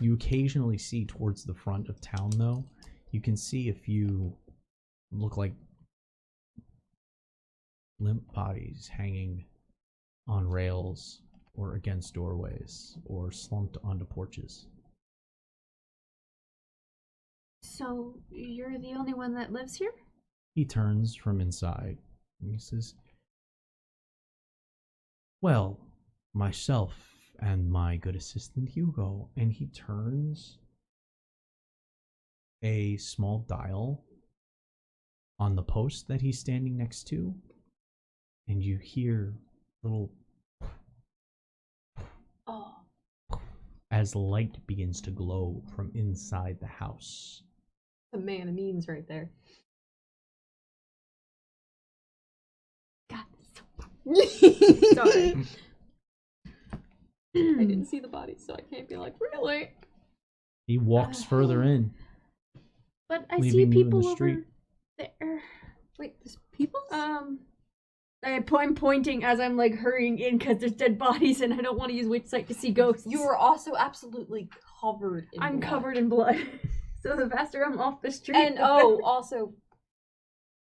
You occasionally see towards the front of town, though, you can see a few look like limp bodies hanging on rails or against doorways or slumped onto porches. So, you're the only one that lives here? He turns from inside and he says, well, myself and my good assistant Hugo. And he turns a small dial on the post that he's standing next to, and you hear little as light begins to glow from inside the house. The man of means right there. God, so Sorry. I didn't see the body, so I can't be like, really? He walks further in. But I Leaving see you in people the over street. there. Wait, there's people? I'm pointing as I'm like hurrying in because there's dead bodies and I don't want to use witch sight to see ghosts. You are also absolutely covered in I'm blood. covered in blood. So the faster I'm off the street. And the better. also,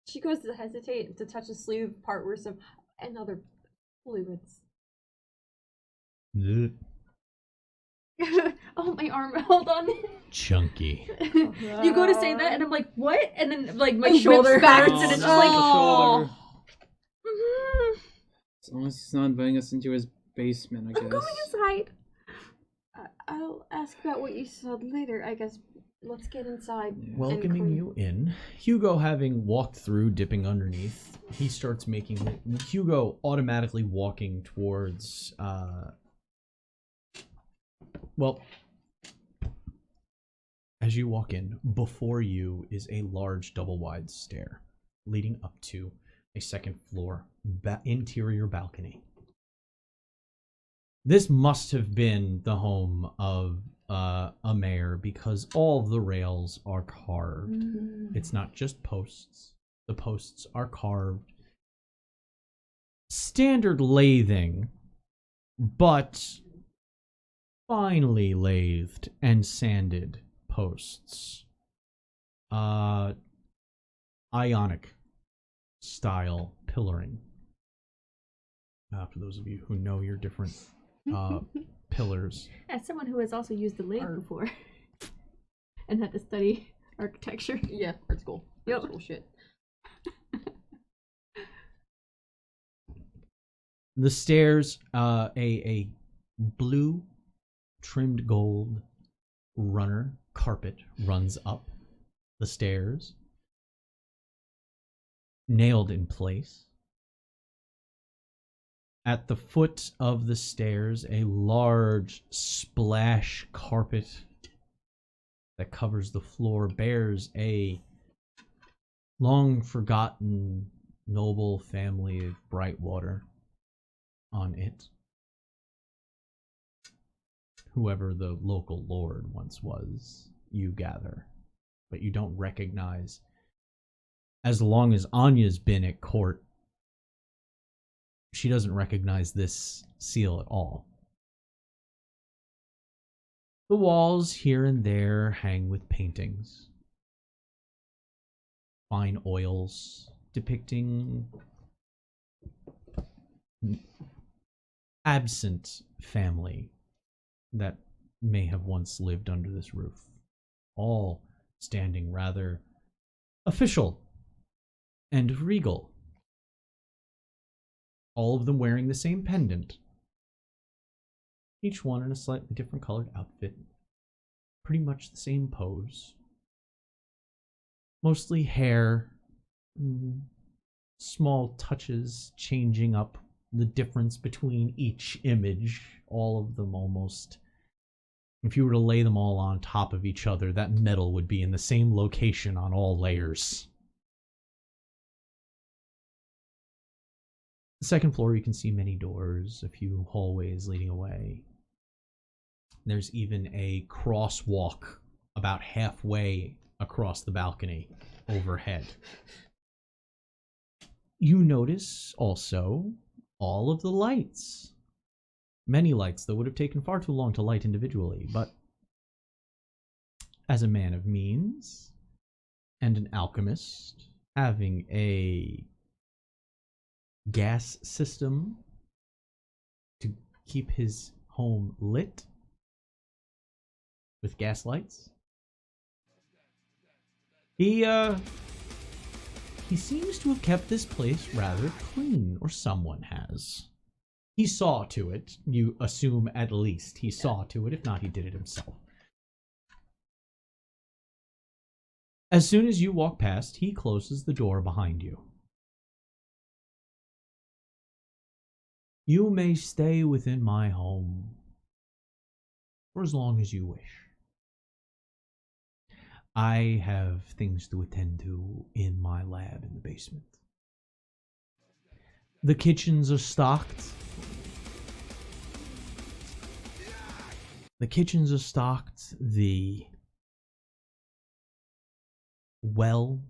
she goes to hesitate to touch the sleeve part where some and other fluids. Ugh, Oh, my arm. Hold on. chunky. You go to say that and I'm like, what? And then like my It shoulder whips back. hurts and it's just Oh, like, the shoulder. mhm. As long as he's not inviting us into his basement, I guess. I'm going inside. I'll ask about what you said later, I guess. Let's get inside. Yeah. Welcoming clean. you in, Hugo having walked through, dipping underneath, he starts making Hugo automatically walking towards. Well, as you walk in, before you is a large double-wide stair leading up to a second floor interior balcony. This must have been the home of a mayor because all of the rails are carved. It's not just posts. The posts are carved. Standard lathing, but finely lathed and sanded posts. Ionic style pillaring. For those of you who know your different pillars. As someone who has also used the lathe before and had to study architecture. Yeah, art school. Yep. Art school shit. The stairs, a blue trimmed gold runner carpet runs up the stairs, nailed in place. At the foot of the stairs, a large splash carpet that covers the floor bears a long forgotten noble family of Brightwater on it. Whoever the local lord once was, you gather. But you don't recognize, as long as Anya's been at court, she doesn't recognize this seal at all. The walls here and there hang with paintings. Fine oils depicting absent family that may have once lived under this roof. All standing rather official and regal. All of them wearing the same pendant. Each one in a slightly different colored outfit. Pretty much the same pose. Mostly hair. Small touches changing up the difference between each image. All of them almost. If you were to lay them all on top of each other, that metal would be in the same location on all layers. The second floor, you can see many doors, a few hallways leading away. There's even a crosswalk about halfway across the balcony overhead. You notice also all of the lights. Many lights that would have taken far too long to light individually, but as a man of means and an alchemist, having a gas system to keep his home lit with gas lights. He seems to have kept this place rather clean, or someone has. He saw to it, you assume at least he saw to it, if not he did it himself. As soon as you walk past, he closes the door behind you. You may stay within my home, for as long as you wish. I have things to attend to in my lab in the basement. The kitchens are stocked. The well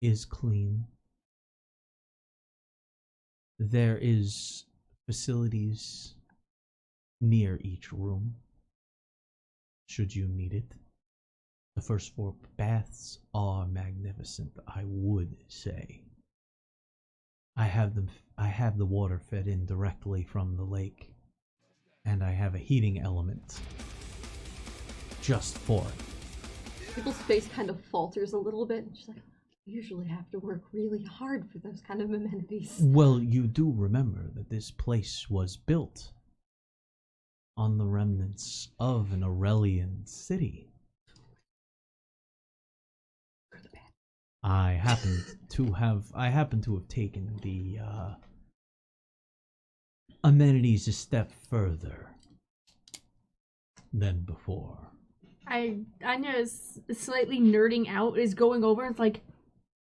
is clean. There is facilities near each room, should you need it. The first floor baths are magnificent, I would say. I have the water fed in directly from the lake, and I have a heating element just for it. People's face kind of falters a little bit, and she's like, I usually have to work really hard for those kind of amenities. Well, you do remember that this place was built on the remnants of an Aurelian city. I happen to have taken the amenities a step further than before. Anya is slightly nerding out, is going over and it's like,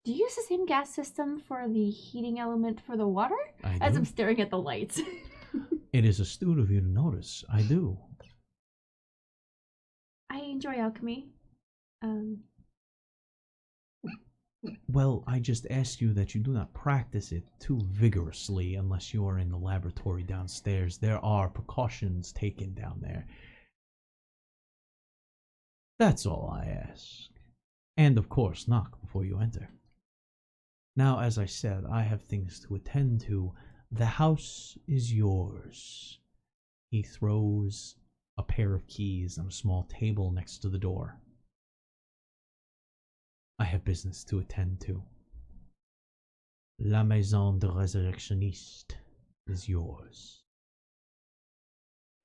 do you use the same gas system for the heating element for the water? As I'm staring at the lights. It is astute of you to notice. I do. I enjoy alchemy. Well, I just ask you that you do not practice it too vigorously unless you are in the laboratory downstairs. There are precautions taken down there. That's all I ask. And of course, knock before you enter. Now, as I said, I have things to attend to. The house is yours. He throws a pair of keys on a small table next to the door. I have business to attend to. La Maison de Résurrectionniste is yours.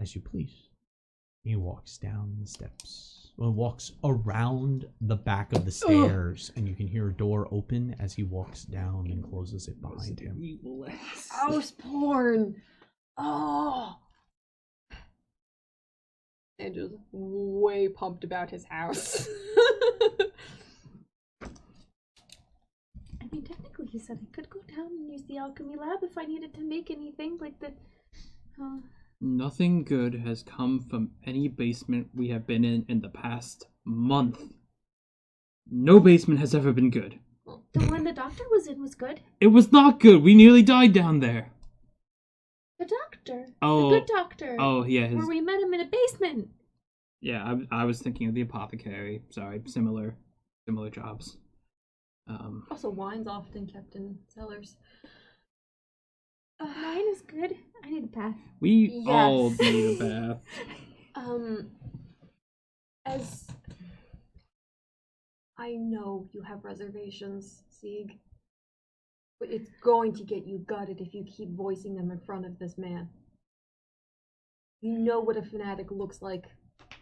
As you please. He walks down the steps. Well, walks around the back of the stairs, and you can hear a door open as he walks down and closes it behind him. House porn! Oh! Andrew's way pumped about his house. I mean, technically he said I could go down and use the alchemy lab if I needed to make anything like the... Nothing good has come from any basement we have been in the past month. No basement has ever been good. The one the doctor was in was good. It was not good. We nearly died down there. The doctor. Oh. The good doctor. Oh, yeah. Where we met him in a basement. Yeah, I was thinking of the apothecary. Sorry, similar jobs. Also, wine's often kept in cellars. Mine is good. I need a bath. We all need a bath. As I know you have reservations, Sieg, but it's going to get you gutted if you keep voicing them in front of this man. You know what a fanatic looks like.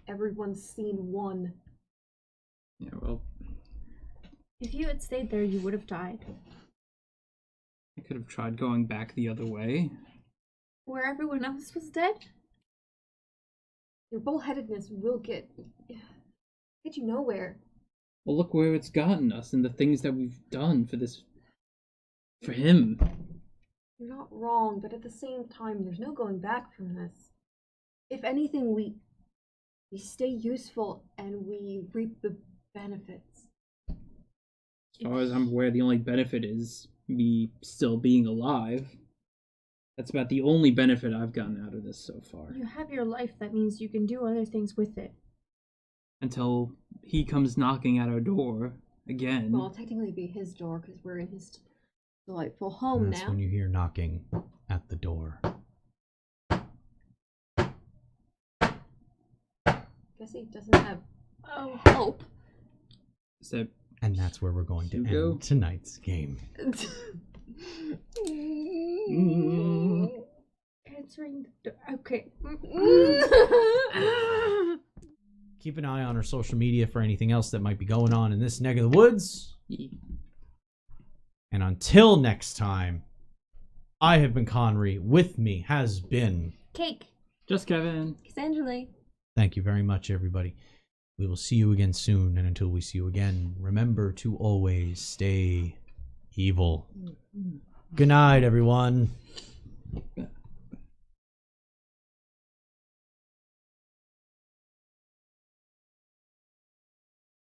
Everyone's seen one. Yeah, well... If you had stayed there, you would have died. I could have tried going back the other way. Where everyone else was dead? Your bullheadedness will get you nowhere. Well, look where it's gotten us and the things that we've done for him. You're not wrong, but at the same time, there's no going back from this. If anything, we stay useful and we reap the benefits. As far as I'm aware, the only benefit is me still being alive. That's about the only benefit I've gotten out of this so far. You have your life, that means you can do other things with it. Until he comes knocking at our door again. Well, it'll technically be his door because we're in his delightful home And that's now. when you hear knocking at the door. Guess he doesn't have hope. So, And that's where we're going to Hugo? end tonight's game. Answering the door. Okay. Keep an eye on our social media for anything else that might be going on in this neck of the woods. And until next time, I have been Conry. With me has been Cake. just Kevin. Cassandra. Thank you very much, everybody. We will see you again soon, and until we see you again, remember to always stay evil. Good night, everyone.